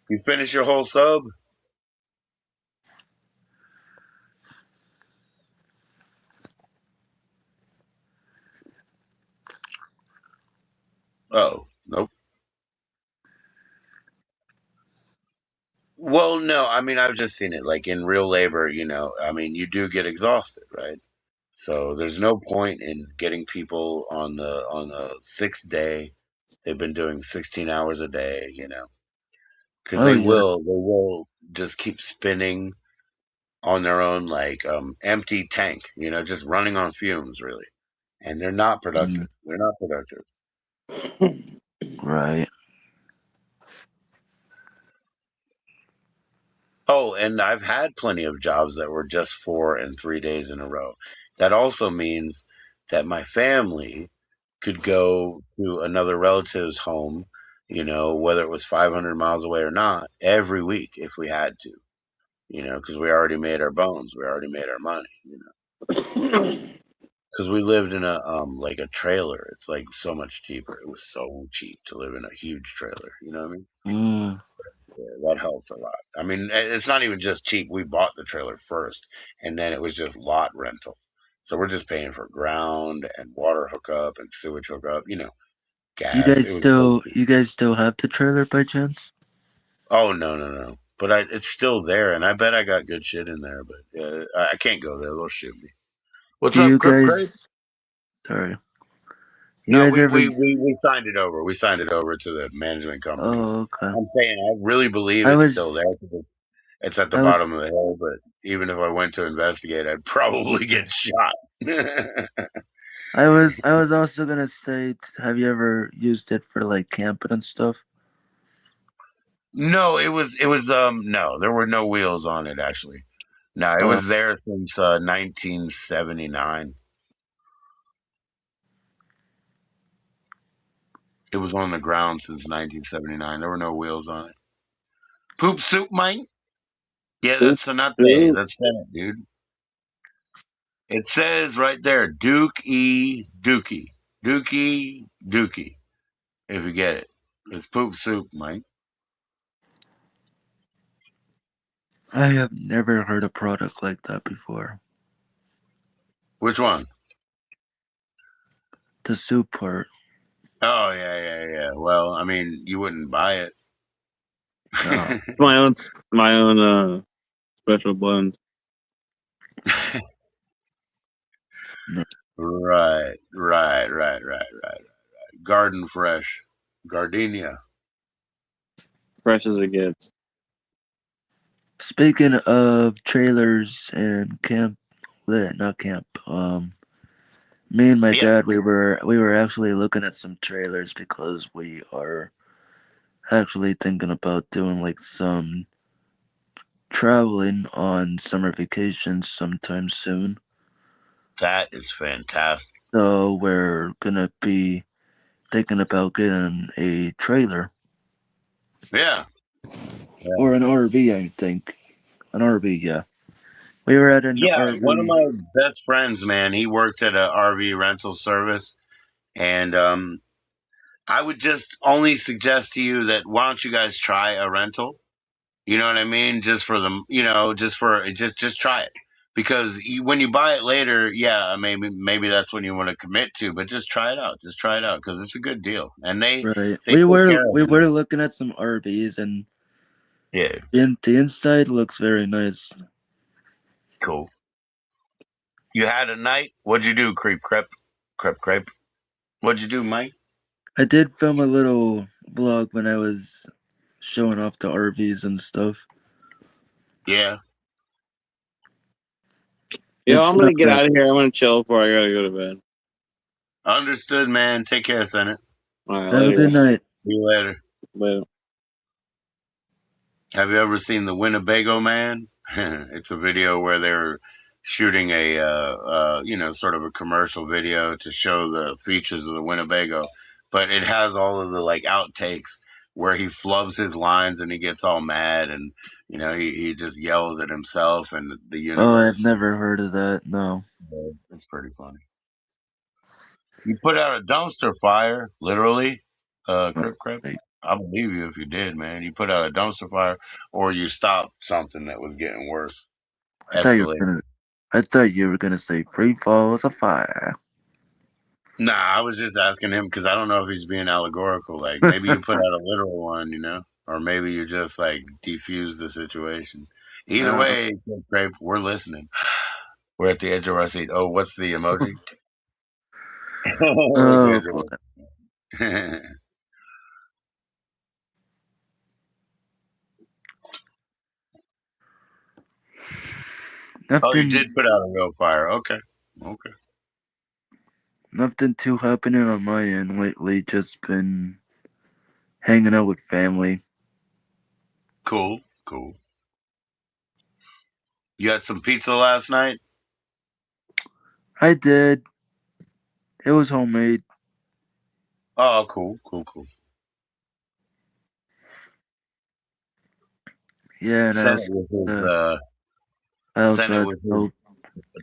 You finished your whole sub? Oh, nope. Well, no, I mean, I've just seen it like in real labor, I mean, you do get exhausted, right? So there's no point in getting people on the sixth day. They've been doing 16 hours a day, because Oh, they yeah. will just keep spinning on their own like empty tank, just running on fumes really. And they're not Mm, productive. They're not productive. right. Oh, and I've had plenty of jobs that were just 4 and 3 days in a row. That also means that my family could go to another relative's home, whether it was 500 miles away or not, every week if we had to, because we already made our bones, we already made our money, because we lived in a like a trailer. It's like so much cheaper. It was so cheap to live in a huge trailer. You know what I mean? Mm, Yeah, that helped a lot. I mean, it's not even just cheap. We bought the trailer first, and then it was just lot rental. So we're just paying for ground and water hookup and sewage hookup, you know, You gas. guys It was still crazy. you guys still have the trailer by chance? Oh no. But it's still there, and I bet I got good shit in there. But I can't go there; they'll shoot me. What's Do up, you Crip Crape? guys sorry. You No, guys we, ever we we we signed it over. We signed it over to the management company. Oh, okay. I'm saying I really believe I it's still was there. 'Cause it's at the I bottom was of the hill, but even if I went to investigate, I'd probably get shot. I was also gonna say, have you ever used it for like camping and stuff? No, it was no, there were no wheels on it actually. No, it Oh, was there since 1979. It was on the ground since 1979. There were no wheels on it. Poop soup, mate. Yeah, Poop that's Sonate. soup. That's Senate, dude. It says right there, Dookie. Dookie. If you get it. It's poop soup, mate. I have never heard a product like that before. Which one? The soup part. Oh, yeah. Well, I mean, you wouldn't buy it. No, It's my own special blend. no. Right. Garden fresh. Gardenia. Fresh as it gets. Speaking of trailers and camp, not camp. Me and my Yeah, dad, we were actually looking at some trailers because we are actually thinking about doing like some traveling on summer vacations sometime soon. that is fantastic. So we're gonna be thinking about getting a trailer Yeah. or an RV. I think an RV. Yeah, we were at an Yeah, one of RV. my best friends, man, he worked at a RV rental service, and I would just only suggest to you that why don't you guys try a rental? You know what I mean? Just for the, just try it because when you buy it later, yeah, maybe that's when you want to commit to, but just try it out. Just try it out because it's a good deal, and Right. they We take were care of we you. were looking at some RVs and Yeah, the inside looks very nice. cool. You had a night. What'd you do, creep? What'd you do, Mike? I did film a little vlog when I was showing off the RVs and stuff. Yeah, Yo, It's I'm gonna not get bad. out of here. I'm gonna chill before I gotta go to bed. understood, man. Take care, Senate. All right, Have a later. good night. See you later. Later. Have you ever seen the Winnebago Man? It's a video where they're shooting a, sort of a commercial video to show the features of the Winnebago, but it has all of the like outtakes where he flubs his lines and he gets all mad and he just yells at himself and the Oh, I've universe. never heard of that. No. It's pretty funny. You put out a dumpster fire, literally, Oh, Crip. wait. I believe you if you did, man. You put out a dumpster fire, or you stopped something that was getting worse, I thought you were escalating. gonna. I thought you were gonna say free falls of fire. Nah, I was just asking him because I don't know if he's being allegorical. Like maybe you put out a literal one, or maybe you just like defuse the situation. Either uh, way, Crip, we're listening. We're at the edge of our seat. Oh, what's the emoji? We're at the oh edge of boy. our. Oh, you Nothing. did put out a real fire. Okay. Nothing too happening on my end lately. Just been hanging out with family. Cool. You had some pizza last night? I did. It was homemade. Oh, cool. Yeah, and Senate with I also had his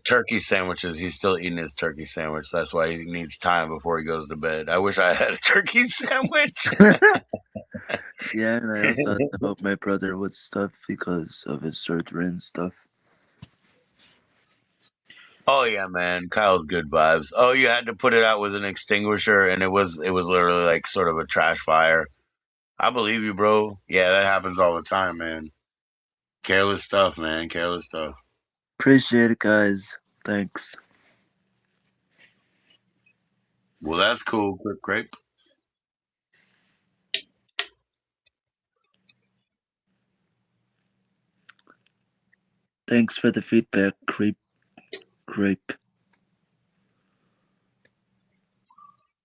turkey sandwiches. He's still eating his turkey sandwich. That's why he needs time before he goes to bed. I wish I had a turkey sandwich. yeah, and I also had to help my brother with stuff because of his surgery and stuff. Oh yeah, man, Kyle's good vibes. Oh, you had to put it out with an extinguisher, and it was literally like sort of a trash fire. I believe you, bro. Yeah, that happens all the time, man. Careless stuff, man. Careless stuff. Appreciate it, guys. Thanks. Well, that's cool. Quick grape. Thanks for the feedback, Grape.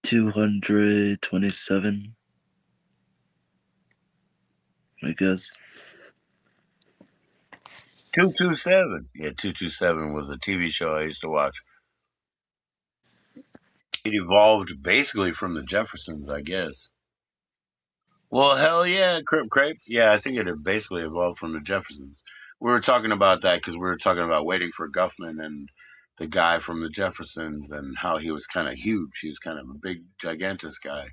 227, I guess. 227. Yeah, 227 was a TV show I used to watch. It evolved basically from the Jeffersons, I guess. Well, hell yeah, Crip Crepe. Yeah, I think it had basically evolved from the Jeffersons. We were talking about that because we were talking about Waiting for Guffman and the guy from the Jeffersons and how he was kind of huge. He was kind of a big, gigantic guy.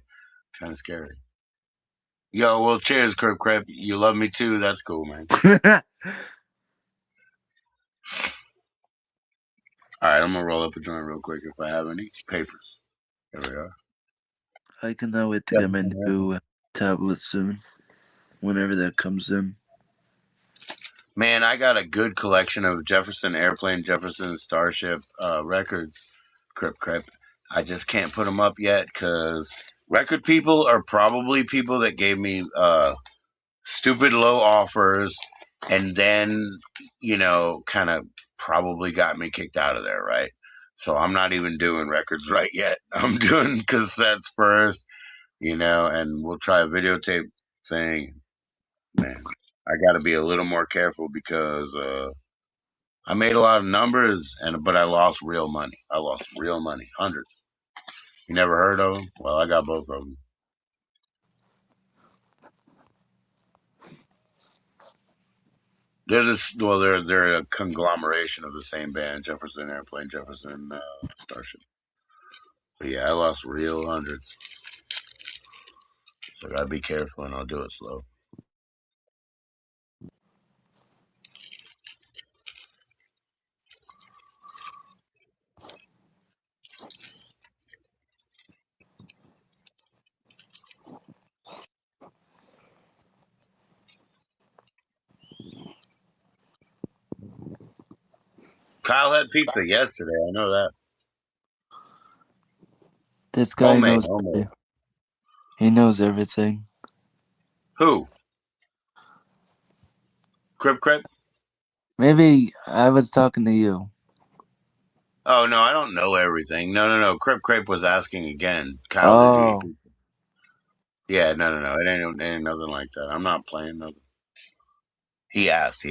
Kind of scary. Yo, well, cheers, Crip Crepe. You love me too. That's cool, man. All right, I'm going to roll up a joint real quick if I have any papers. There we are. I cannot wait to get my new tablet soon, whenever that comes in. Man, I got a good collection of Jefferson Airplane, Jefferson Starship records, Crip Crip. I just can't put them up yet because record people are probably people that gave me stupid low offers and then, kind of probably got me kicked out of there, right? So I'm not even doing records right yet. I'm doing cassettes first, and we'll try a videotape thing. Man, I got to be a little more careful because I made a lot of numbers, but I lost real money. I lost real money, hundreds. You never heard of them? Well, I got both of them. They're a conglomeration of the same band, Jefferson Airplane, Jefferson Starship. But yeah, I lost real hundreds. So I gotta be careful, and I'll do it slow. Kyle had pizza yesterday. I know that. This guy Homemade. he knows everything. Who? Crip Crip? Maybe I was talking to you. Oh no, I don't know everything. No. Crip Crepe was asking again. Kyle, did you eat? Yeah, no. It ain't nothing like that. I'm not playing nothing. He asked.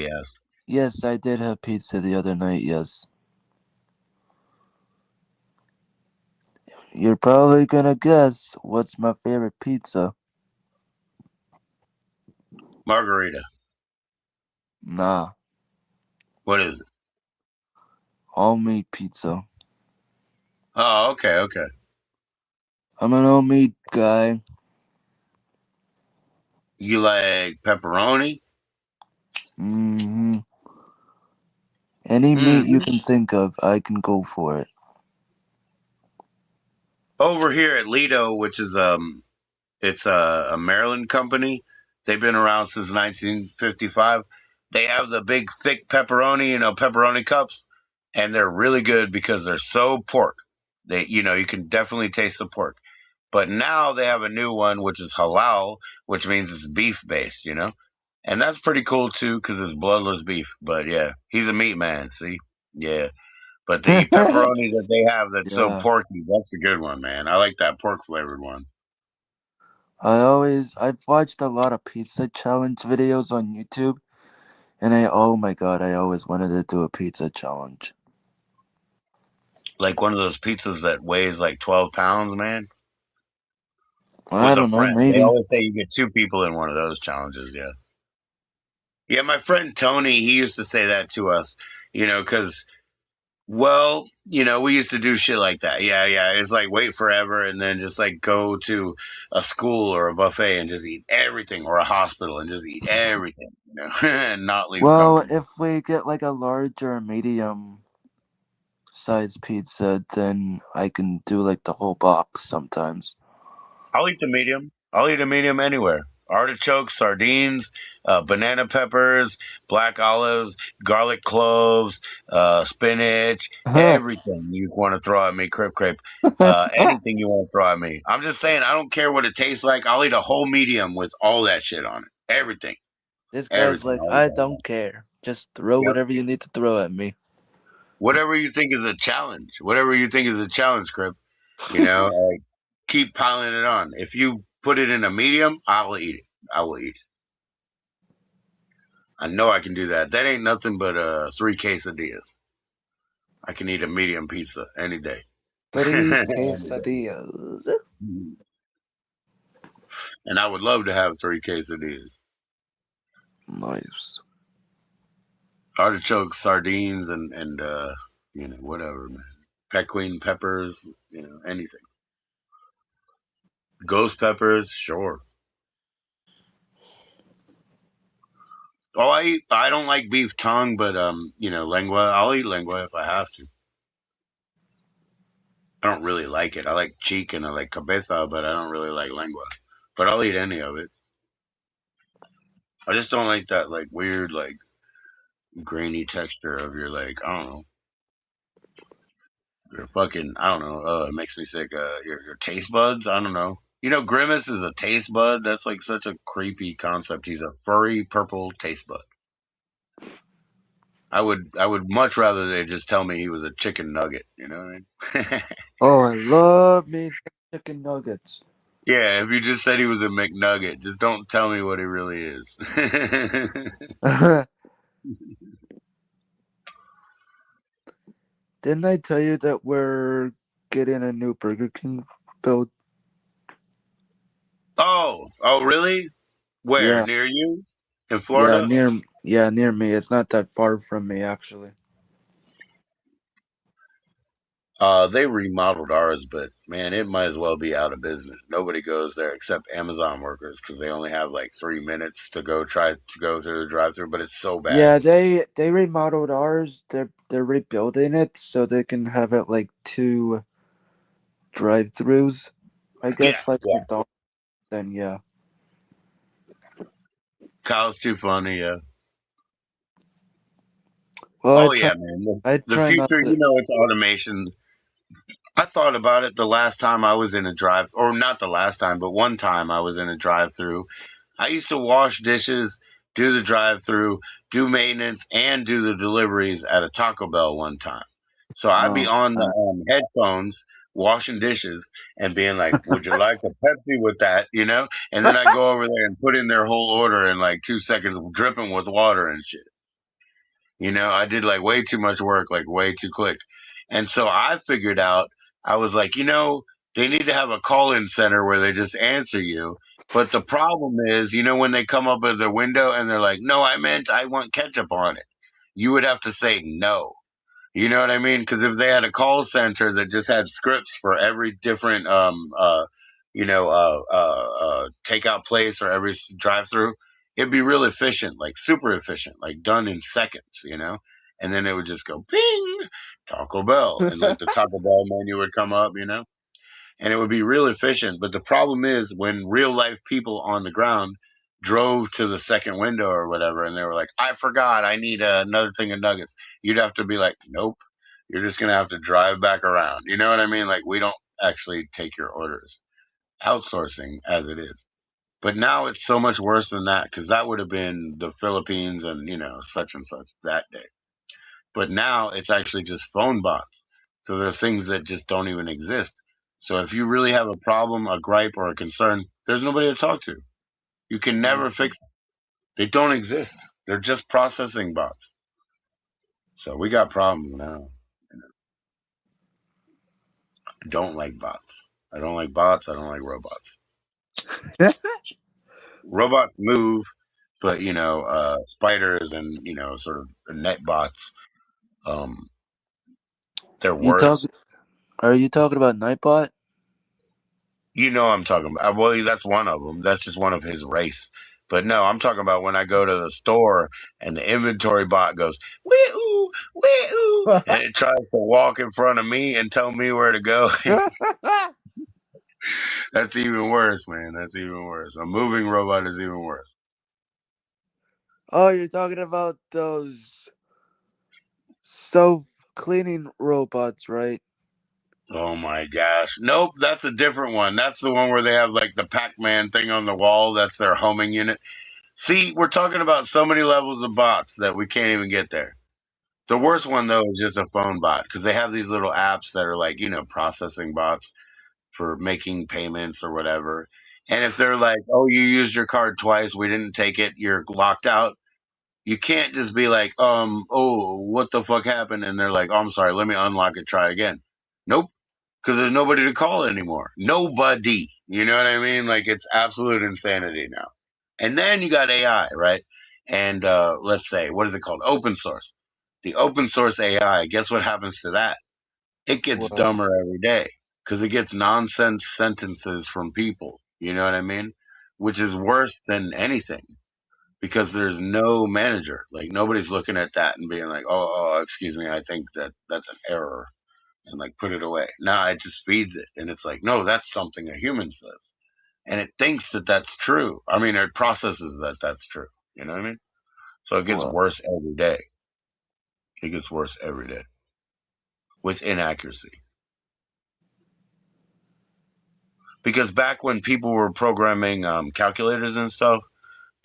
Yes, I did have pizza the other night, yes. You're probably gonna guess what's my favorite pizza. Margarita. Nah. What is it? All meat pizza. Oh, okay. I'm an all meat guy. You like pepperoni? Mm-hmm. Any meat you can think of, I can go for it. Over here at Lido, which is it's a Maryland company. They've been around since 1955. They have the big thick pepperoni, pepperoni cups, and they're really good because they're so pork. You can definitely taste the pork. But now they have a new one which is halal, which means it's beef based, and that's pretty cool too because it's bloodless beef. But yeah, he's a meat man. See, yeah. But the pepperoni that they have that's so porky, that's a good one, man. I like that pork flavored one. I've watched a lot of pizza challenge videos on YouTube, and oh my god, I always wanted to do a pizza challenge. Like one of those pizzas that weighs like 12 pounds, man. I don't know, maybe. They always say you get two people in one of those challenges, yeah. Yeah, my friend Tony, he used to say that to us, because, we used to do shit like that. Yeah. It's like wait forever and then just like go to a school or a buffet and just eat everything, or a hospital and just eat everything, and not leave. Well, if we get like a large or a medium size pizza, then I can do like the whole box sometimes. I'll eat the medium. I'll eat a medium anywhere. Artichokes, sardines, banana peppers, black olives, garlic cloves, spinach, everything you want to throw at me, crepe. Anything you want to throw at me. I'm just saying, I don't care what it tastes like. I'll eat a whole medium with all that shit on it. Everything. This guy's Everything. like, I'll eat I all don't care. Just throw that. Yep. whatever you need to throw at me. Whatever you think is a challenge. Whatever you think is a challenge, Crip. You know, like, keep piling it on. If you put it in a medium, I will eat it. I will eat it. I know I can do that. That ain't nothing but 3 quesadillas. I can eat a medium pizza any day. 3 quesadillas. And I would love to have 3 quesadillas. Nice. Artichokes, sardines, and you know, whatever, man. Pequeen peppers, you know, anything. Ghost peppers, sure. Oh, I don't like beef tongue, but you know, lengua. I'll eat lengua if I have to. I don't really like it. I like cheek and I like cabeza, but I don't really like lengua. But I'll eat any of it. I just don't like that like weird like grainy texture of your like I don't know your fucking I don't know. It makes me sick. Your taste buds. I don't know. You know, Grimace is a taste bud. That's like such a creepy concept. He's a furry purple taste bud. I would much rather they just tell me he was a chicken nugget. You know what I mean? Oh, I love me some chicken nuggets. Yeah, if you just said he was a McNugget, just don't tell me what he really is. Didn't I tell you that we're getting a new Burger King built? Oh, really? Where? Yeah, Near you? In Florida? near me. It's not that far from me actually. They remodeled ours, but man, it might as well be out of business. Nobody goes there except Amazon workers because they only have like 3 minutes to try to go through the drive-through. But it's so bad. Yeah, they remodeled ours. They're rebuilding it so they can have it like 2 drive-throughs. I Yeah, guess like yeah. McDonald's. Then yeah. Kyle's too funny. Yeah. Well, Oh yeah, man. I The try not future, to. you know, it's automation. I thought about it the last time I was in a drive, or not the last time, but one time I was in a drive-through. I used to wash dishes, do the drive-through, do maintenance, and do the deliveries at a Taco Bell one time. So I'd be Oh, on the headphones washing dishes and being like, "Would you like a Pepsi with that?" You know, and then I go over there and put in their whole order in like 2 seconds, dripping with water and shit. You know, I did like way too much work, like way too quick. And so I figured out, I was like, you know, they need to have a call in center where they just answer you. But the problem is, you know, when they come up at their window and they're like, no, I want ketchup on it. You would have to say no. You know what I mean? Because if they had a call center that just had scripts for every different, takeout place or every drive-through, it'd be real efficient, like super efficient, like done in seconds. You know, and then it would just go ping, Taco Bell, and like the Taco Bell menu would come up. You know, and it would be real efficient. But the problem is when real life people on the ground drove to the second window or whatever, and they were like, "I forgot, I need another thing of nuggets." You'd have to be like, "Nope, you're just gonna have to drive back around." You know what I mean? Like we don't actually take your orders, outsourcing as it is. But now it's so much worse than that because that would have been the Philippines and you know such and such that day. But now it's actually just phone bots. So there are things that just don't even exist. So if you really have a problem, a gripe, or a concern, there's nobody to talk to. You can never fix them. They don't exist. They're just processing bots. So we got problems now. I don't like bots. I don't like bots. I don't like robots. Robots move, but you know, spiders and you know, sort of net bots, um, they're you talk? worse. Are you talking about Nightbot? You know, I'm talking about. Well, that's one of them. That's just one of his race. But no, I'm talking about when I go to the store and the inventory bot goes, wee-oo, wee-oo, and it tries to walk in front of me and tell me where to go. That's even worse, man. That's even worse. A moving robot is even worse. Oh, you're talking about those self-cleaning robots, right? Oh my gosh. Nope, that's a different one. That's the one where they have like the Pac-Man thing on the wall. That's their homing unit. See, we're talking about so many levels of bots that we can't even get there. The worst one though is just a phone bot because they have these little apps that are like, processing bots for making payments or whatever. And if they're like, "Oh, you used your card twice, we didn't take it, you're locked out." You can't just be like, "Oh, what the fuck happened?" And they're like, "Oh, I'm sorry, let me unlock it, try again." Nope, because there's nobody to call anymore. Nobody. You know what I mean? Like it's absolute insanity now. And then you got AI, right? And let's say, what is it called? Open source. The open source AI, guess what happens to that? It gets What? dumber every day because it gets nonsense sentences from people. You know what I mean? Which is worse than anything because there's no manager. Like nobody's looking at that and being like, "Oh, excuse me, I think that's an error," and like put it away. No, it just feeds it, and it's like, no, that's something a human says, and it thinks that that's true. I mean, it processes that that's true. You know what I mean? So it gets What? worse every day. It gets worse every day with inaccuracy. Because back when people were programming calculators and stuff,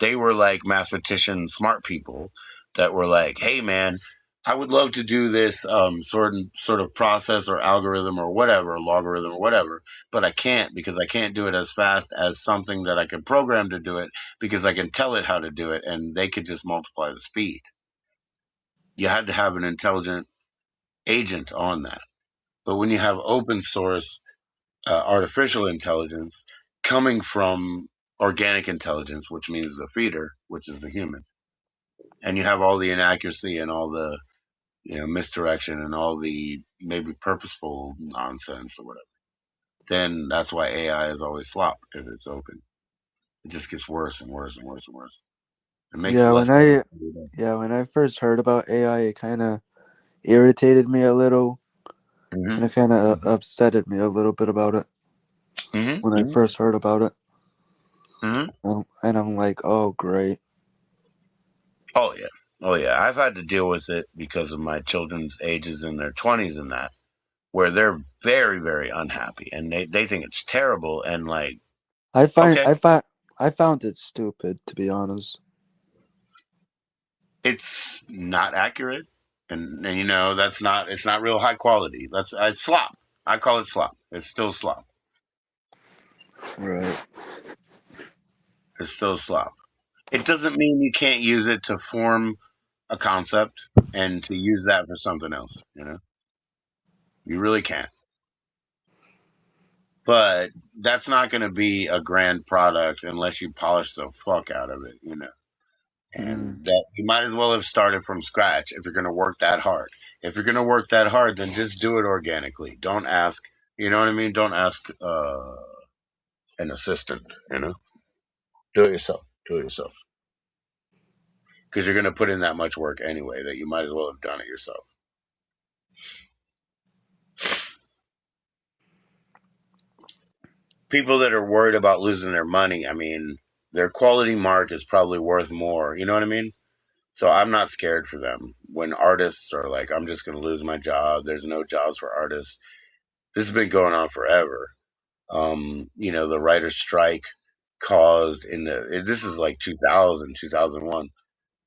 they were like mathematician smart people that were like, "Hey, man, I would love to do this sort of process or algorithm or whatever, logarithm or whatever, but I can't because I can't do it as fast as something that I can program to do it because I can tell it how to do it, and they could just multiply the speed." You had to have an intelligent agent on that. But when you have open source artificial intelligence coming from organic intelligence, which means the feeder, which is the human, and you have all the inaccuracy and all the misdirection and all the maybe purposeful nonsense or whatever, then that's why AI is always slop if it's open. It just gets worse and worse and worse and worse. It makes Yeah, less when sense. I first heard about AI, it kind of irritated me a little, Mm-hmm. and it kind of upsetted me a little bit about it Mm-hmm. when I first heard about it. Mm-hmm. And I'm like, oh, great. Oh yeah. Oh yeah. I've had to deal with it because of my children's ages in their 20s and that, where they're very, very unhappy and they think it's terrible and like, I find okay, I find I found it stupid, to be honest. it's not accurate and that's not it's not real high quality. That's it's slop. I call it slop. It's still slop. Right. It's still slop. It doesn't mean you can't use it to form a concept and to use that for something else. You really can't. But that's not going to be a grand product unless you polish the fuck out of it. Mm. And that you might as well have started from scratch if you're going to work that hard. If you're going to work that hard, then just do it organically. Don't ask, you know what I mean? Don't ask an assistant. Do it yourself. Do it yourself. Because you're going to put in that much work anyway that you might as well have done it yourself. People that are worried about losing their money, I mean, their quality mark is probably worth more. You know what I mean? So I'm not scared for them. When artists are like, I'm just going to lose my job, there's no jobs for artists. This has been going on forever. The writer's strike caused this is like 2000, 2001.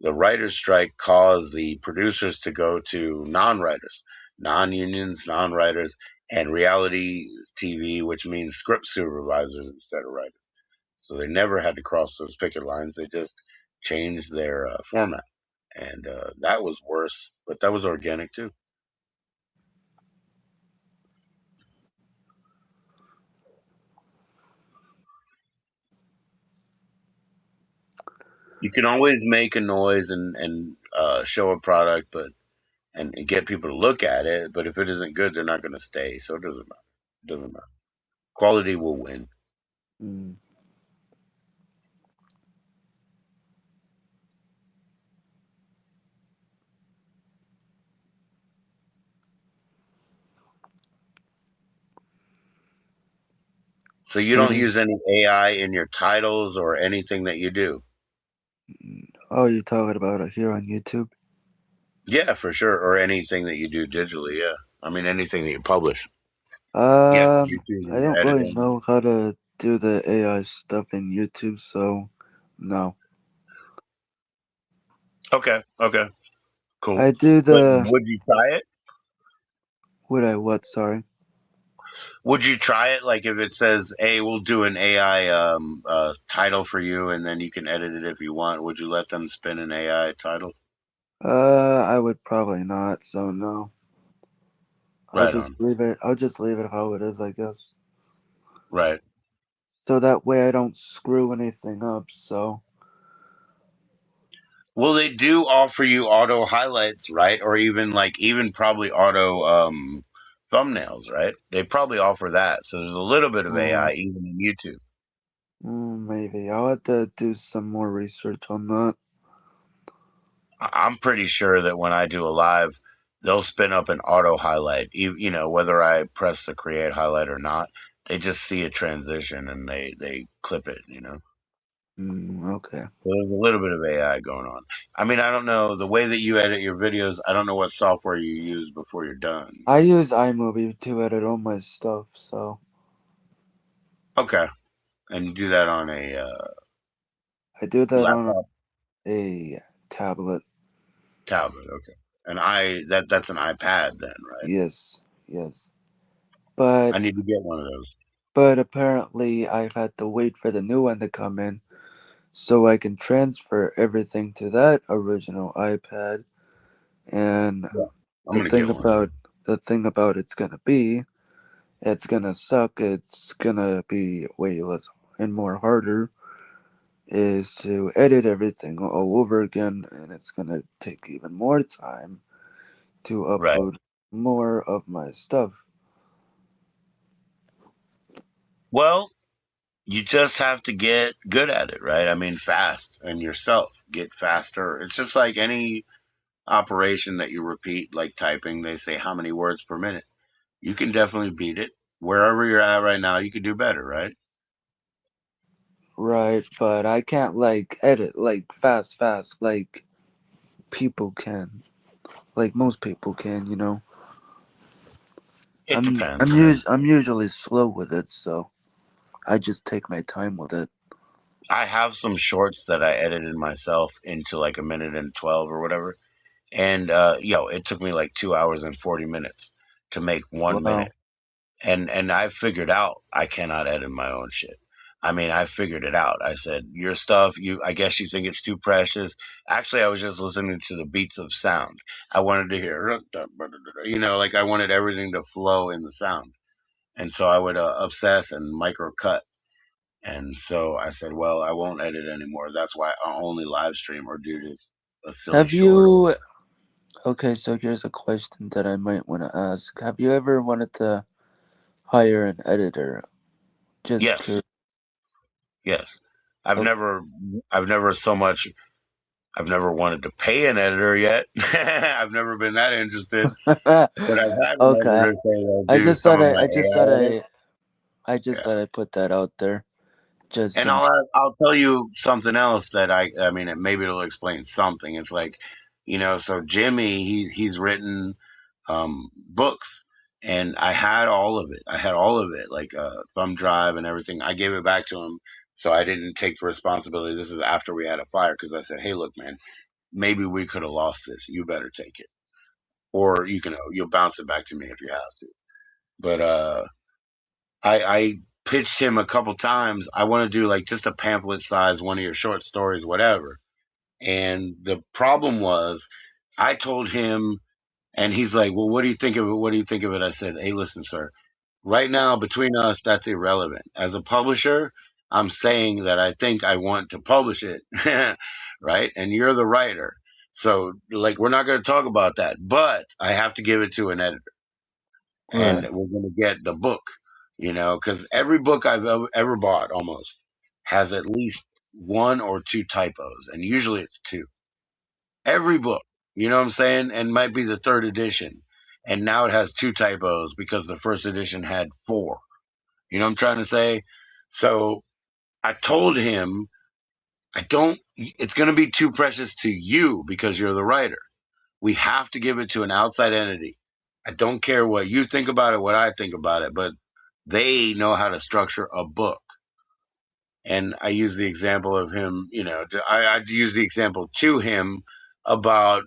The writer's strike caused the producers to go to non-writers, non-unions, non-writers, and reality TV, which means script supervisors instead of writers. So they never had to cross those picket lines. They just changed their format. And that was worse, but that was organic too. You can always make a noise and show a product, but and get people to look at it. But if it isn't good, they're not going to stay. So it doesn't matter. It doesn't matter. Quality will win. Mm. So you don't use any AI in your titles or anything that you do? Oh, you're talking about it here on YouTube? Yeah, for sure. Or anything that you do digitally, yeah. I mean, anything that you publish. YouTube I or don't really editing. know how to do the AI stuff in YouTube, so no. Okay, cool. I do But the. would you try it? Would I what? Sorry. Would you try it? Like if it says, "Hey, we'll do an AI title for you, and then you can edit it if you want." Would you let them spin an AI title? I would probably not, so no. Right on. I'll just leave it how it is, I guess. Right. So that way I don't screw anything up, so. Well, they do offer you auto highlights, right? Or even probably auto thumbnails, right? They probably offer that. So there's a little bit of AI even in YouTube. Maybe. I'll have to do some more research on that. I'm pretty sure that when I do a live, they'll spin up an auto highlight. Whether I press the create highlight or not, they just see a transition and they clip it. Okay. So there's a little bit of AI going on. I mean, I don't know the way that you edit your videos. I don't know what software you use before you're done. I use iMovie to edit all my stuff, so. Okay, and you do that on a I do that on laptop, a tablet. tablet. Okay, and that's an iPad then, right? Yes. But I need to get one of those. apparently I've had to wait for the new one to come in so I can transfer everything to that original iPad. And Yeah, I'm the gonna get thing one. about it's gonna suck. It's gonna be way less and more harder is to edit everything all over again, and it's gonna take even more time to Right. upload more of my stuff. Well, you just have to get good at it, right? I mean, fast and yourself get faster. It's just like any operation that you repeat, like typing. They say how many words per minute. You can definitely beat it. Wherever you're at right now, you can do better, right? Right, but I can't like edit like fast like people can. Like most people can. It I'm depends. I'm usually slow with it, so I just take my time with it. I have some shorts that I edited myself into like a minute and 12 or whatever. And it took me like 2 hours and 40 minutes to make 1 minute. Wow. And I figured out I cannot edit my own shit. I mean, I figured it out. I said, your stuff, I guess you think it's too precious. Actually, I was just listening to the beats of sound. I wanted to hear, like I wanted everything to flow in the sound. And so I would obsess and micro cut. And so I said, well, I won't edit anymore. That's why I only live stream or do this a silly Have short. you Okay, so here's a question that I might want to ask. Have you ever wanted to hire an editor? Just Yes, curious. yes. I've Okay. never, I've never so much, I've never wanted to pay an editor yet. I've never been that interested, but I've had an Okay. editor say they'll I do just some thought of I my I just AI thought edits. Yeah. I put that out there. Just And in I'll tell you something else that I mean, maybe it'll explain something. It's like, so Jimmy, he's written books, and I had all of it. I had all of it, like thumb drive and everything. I gave it back to him, so I didn't take the responsibility. This is after we had a fire because I said, "Hey, look, man, maybe we could have lost this. You better take it, or you'll bounce it back to me if you have to." But I pitched him a couple times. I want to do like just a pamphlet size, one of your short stories, whatever. And the problem was, I told him, and he's like, "Well, what do you think of it? What do you think of it?" I said, "Hey, listen, sir. Right now, between us, that's irrelevant. As a publisher, I'm saying that I think I want to publish it, right? And you're the writer. So, like, we're not going to talk about that, but I have to give it to an editor, and right. we're going to get the book, because every book I've ever bought almost has at least one or two typos, and usually it's two. Every book, you know what I'm saying? And might be the third edition. And now it has two typos because the first edition had four. You know what I'm trying to say? So I told him, it's going to be too precious to you because you're the writer. We have to give it to an outside entity. I don't care what you think about it, what I think about it, but they know how to structure a book. And I use the example of him, I use the example to him about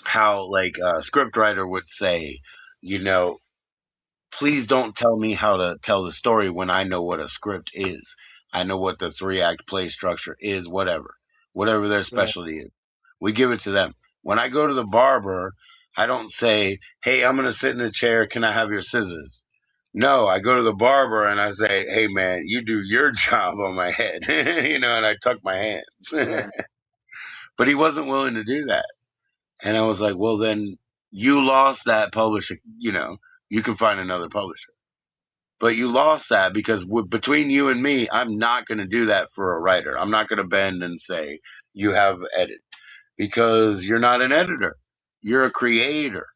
how, like, a scriptwriter would say, please don't tell me how to tell the story when I know what a script is. I know what the 3-act play structure is, whatever their specialty is. We give it to them. When I go to the barber, I don't say, hey, I'm going to sit in a chair. Can I have your scissors? No, I go to the barber and I say, hey, man, you do your job on my head, and I tuck my hands. Right. But he wasn't willing to do that. And I was like, well, then you lost that publisher. You can find another publisher. But you lost that because between you and me, I'm not going to do that for a writer. I'm not going to bend and say, you have edit, because you're not an editor. You're a creator.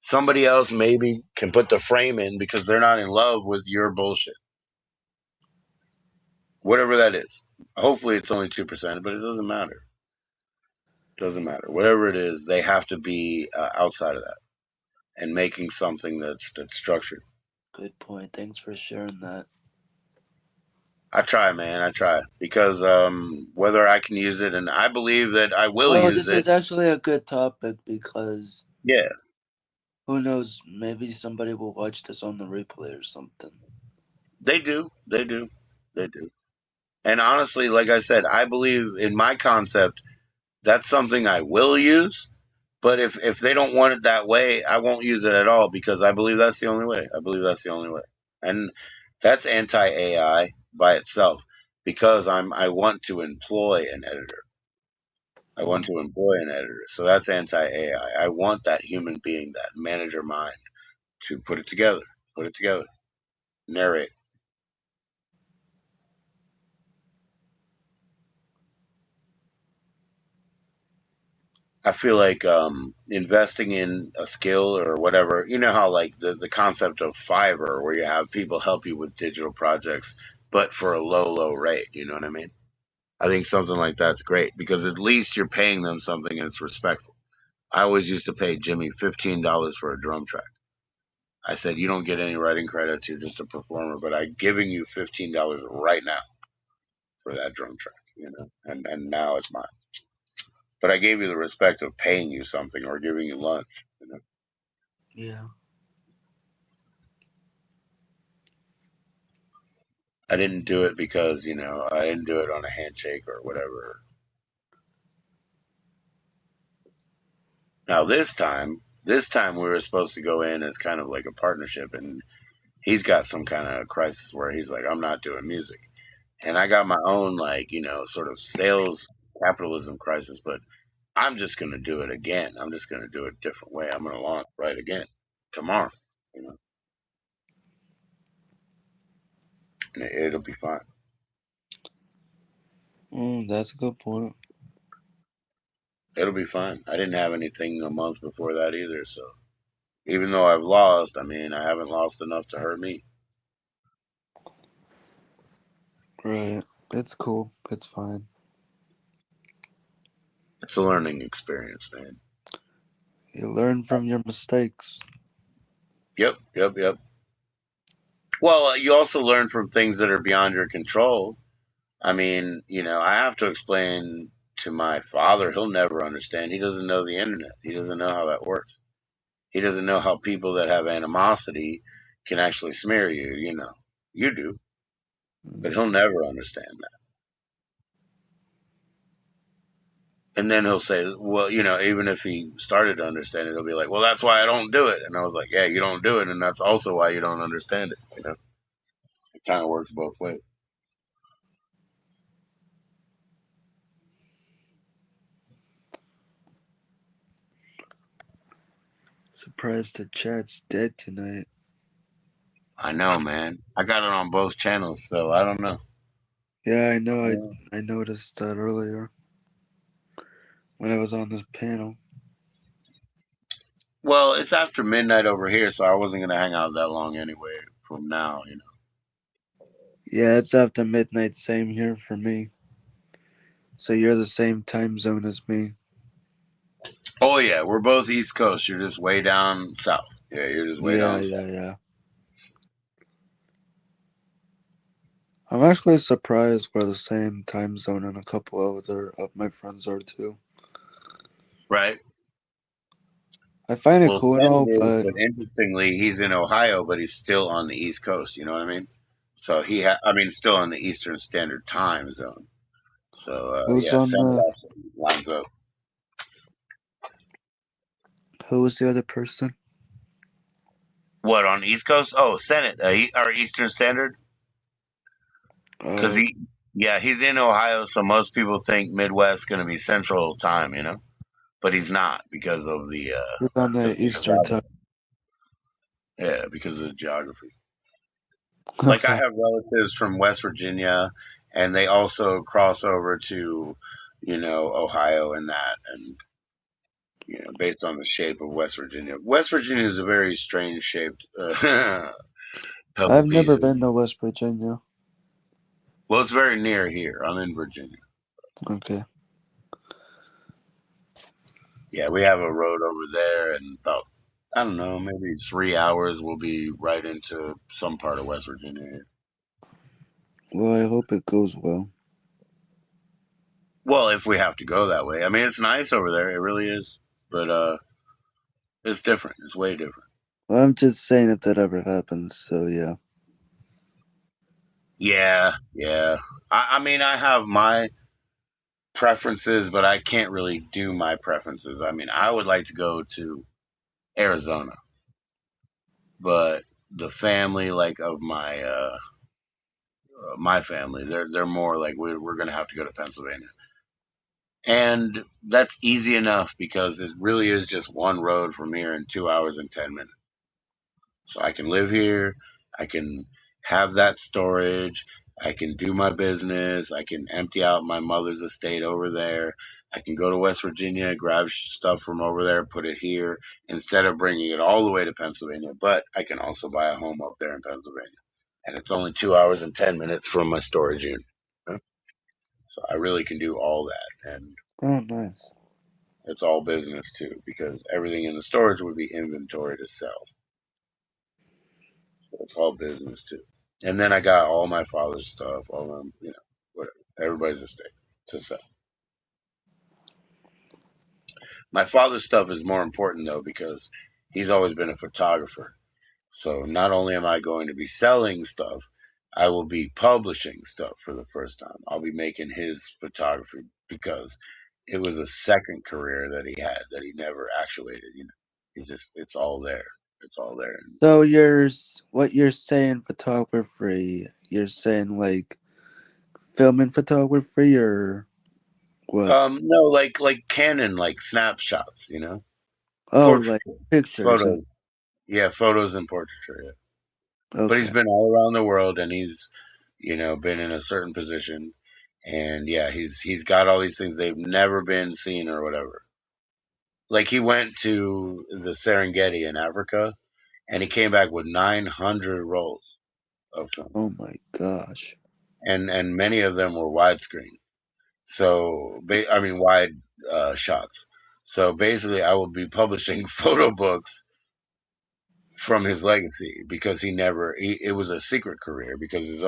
Somebody else maybe can put the frame in because they're not in love with your bullshit. Whatever that is. Hopefully it's only 2%, but it doesn't matter. Doesn't matter. Whatever it is, they have to be outside of that and making something that's structured. Good point. Thanks for sharing that. I try, man. I try, because whether I can use it, and I believe that I will use this it. is actually a good topic because Yeah, who knows? Maybe somebody will watch this on the replay or something. they do. They do. They do. And honestly, like I said, I believe in my concept. That's something I will use. But if they don't want it that way, I won't use it at all, because I believe that's the only way. I believe that's the only way. And that's anti-AI by itself, because I want to employ an editor. I want to employ an editor. So that's anti-AI. I want that human being, that manager mind, to put it together, narrate. I feel like investing in a skill or whatever, how, like, the concept of Fiverr, where you have people help you with digital projects, but for a low rate. You know what I mean? I think something like that's great, because at least you're paying them something and it's respectful. I always used to pay Jimmy $15 for a drum track. I said, you don't get any writing credits. You're just a performer, but I'm giving you $15 right now for that drum track, and now it's mine. But I gave you the respect of paying you something or giving you lunch. Yeah. I didn't do it because, I didn't do it on a handshake or whatever. Now this time we were supposed to go in as kind of like a partnership, and he's got some kind of crisis where he's like, I'm not doing music. And I got my own, like, sort of sales capitalism crisis, but I'm just going to do it again. I'm just going to do it a different way. I'm going to launch right again tomorrow, and it'll be fine. That's a good point. It'll be fine. I didn't have anything a month before that either. So even though I've lost, I haven't lost enough to hurt me. Right. It's cool. It's fine. It's a learning experience, man. You learn from your mistakes. Yep. Well, you also learn from things that are beyond your control. I have to explain to my father. He'll never understand. He doesn't know the internet. He doesn't know how that works. He doesn't know how people that have animosity can actually smear you. You do, but he'll never understand that. And then he'll say, well, even if he started to understand it, he'll be like, well, that's why I don't do it. And I was like, yeah, you don't do it, and that's also why you don't understand it. It kind of works both ways. Surprised the chat's dead tonight. I know, man. I got it on both channels, so I don't know. Yeah, I know. I noticed that earlier when I was on this panel. Well, it's after midnight over here, so I wasn't going to hang out that long anyway from now. Yeah, it's after midnight. Same here for me. So you're the same time zone as me. Oh yeah, we're both East Coast. You're just way down south. Yeah, you're just way Yeah, down south. yeah. I'm actually surprised we're the same time zone, and a couple other of my friends are too. Right. I find it Well, cool and Senate all, is, but but interestingly, he's in Ohio, but he's still on the East Coast. You know what I mean? So still on the Eastern Standard Time zone. So who's yeah, on Senate the actually lines up. who is the other person? What on East Coast? Oh, Senate, our Eastern Standard, because Oh, okay. he's in Ohio, so most people think Midwest going to be Central Time, but he's not because of He's on the Eastern time. because of the geography. Like I Okay. have relatives from West Virginia, and they also cross over to, Ohio and that, and based on the shape of West Virginia. West Virginia is a very strange shaped pebble I've never piece. been to West Virginia. Well, it's very near here. I'm in Virginia. Okay. Yeah, we have a road over there, and about I don't know, maybe 3 hours we'll be right into some part of West Virginia here. Well, I hope it goes well. Well, if we have to go that way, I mean, it's nice over there. It really is, but it's different. It's way different. Well, I'm just saying if that ever happens. So yeah. Yeah, yeah. I mean, I have my preferences, but I can't really do my preferences. I mean, I would like to go to Arizona, but the family, like of my family, they're more like we're gonna have to go to Pennsylvania, and that's easy enough because it really is just one road from here in 2 hours and 10 minutes. So I can live here, I can have that storage, I can do my business, I can empty out my mother's estate over there. I can go to West Virginia, grab stuff from over there, put it here instead of bringing it all the way to Pennsylvania. But I can also buy a home up there in Pennsylvania. And it's only 2 hours and 10 minutes from my storage unit. So I really can do all that. And Oh, nice. it's all business too, because everything in the storage would be inventory to sell. So it's all business too. And then I got all my father's stuff, all them, whatever, everybody's estate to sell. My father's stuff is more important though because he's always been a photographer. So not only am I going to be selling stuff, I will be publishing stuff for the first time. I'll be making his photography because it was a second career that he had that he never actuated. It's all there. It's all there. So what you're saying photography? You're saying like filming photography or what? No, like Canon, like snapshots, Oh, like portraiture, pictures and photos. Yeah, photos and portraiture. Yeah. But he's okay. been all around the world, and he's, been in a certain position, and yeah, he's got all these things they've never been seen or whatever. Like he went to the Serengeti in Africa, and he came back with 900 rolls of film, Oh my gosh. and many of them were widescreen. So, wide shots. So basically, I will be publishing photo books from his legacy because it was a secret career because his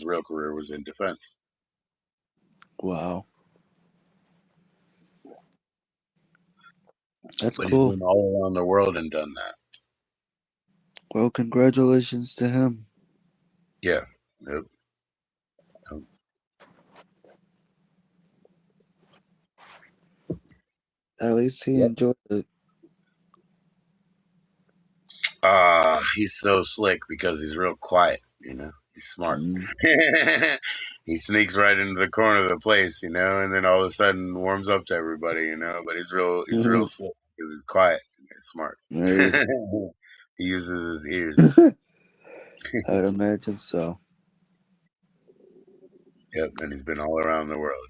real career was in defense. Wow. That's But he's cool. been all around the world and done that. Well, congratulations to him. Yeah. Yep. At least he Yep. enjoyed it. He's so slick because he's real quiet, He's smart. Mm. He sneaks right into the corner of the place, and then all of a sudden warms up to everybody, But he's real slick because he's quiet and he's smart. Right. He uses his ears. I would imagine so. Yep, and he's been all around the world,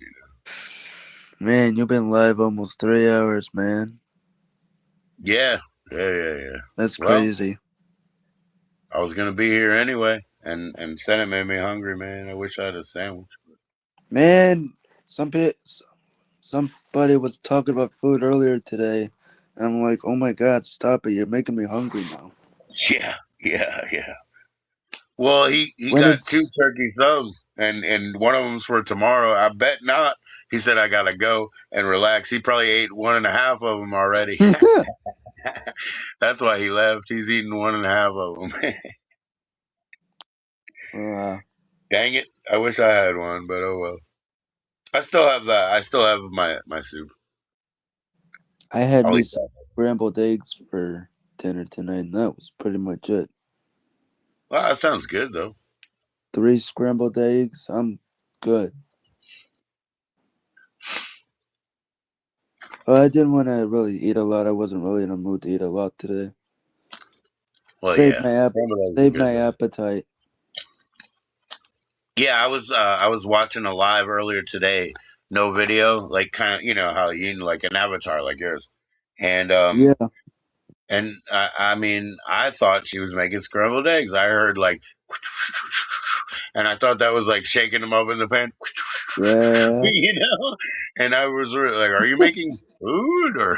Man, you've been live almost 3 hours, man. Yeah. Yeah. That's Well, crazy. I was gonna be here anyway. and Senate made me hungry, man. I wish I had a sandwich. Man, somebody was talking about food earlier today, and I'm like, oh my god, stop it! You're making me hungry now. Yeah. Well, he When got 2 it's turkey subs, and one of them's for tomorrow. I bet not. He said I gotta go and relax. He probably ate 1.5 of them already. That's why he left. He's eating 1.5 of them. Dang it! I wish I had one, but oh well. I still have that. I still have my soup. I had I'll me eat some that. scrambled eggs for dinner tonight, and that was pretty much it. Well, that sounds good though. 3 scrambled eggs. I'm good. I didn't want to really eat a lot. I wasn't really in a mood to eat a lot today. Well, Save yeah. my appetite. Yeah, I was watching a live earlier today, no video, like kind of how you eating like an avatar like yours, and Yeah, I mean I thought she was making scrambled eggs. I heard like, and I thought that was like shaking them up in the pan, yeah. and I was really like, "Are you making food?" Or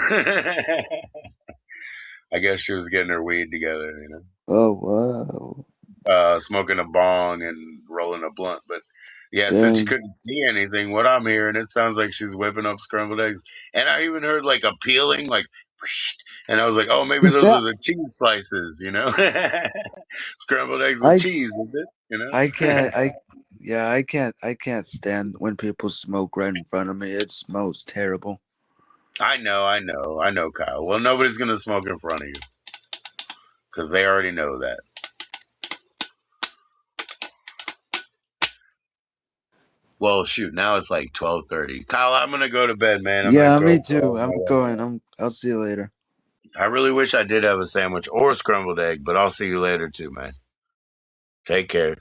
I guess she was getting her weed together, Oh wow. smoking a bong and rolling a blunt. But yeah, since you Dang. couldn't see anything, what I'm hearing, it sounds like she's whipping up scrambled eggs. And I even heard like a peeling, like, and I was like, oh, maybe those are the cheese slices, scrambled eggs with I cheese, is it? I can't I can't stand when people smoke right in front of me. It smells terrible. I know, Kyle. Well, nobody's gonna smoke in front of you because they already know that. Well, shoot, now it's like 12:30. Kyle, I'm gonna go to bed, man. I'm gonna Yeah, go. me too. I'm going. I'll see you later. I really wish I did have a sandwich or a scrambled egg, but I'll see you later too, man. Take care.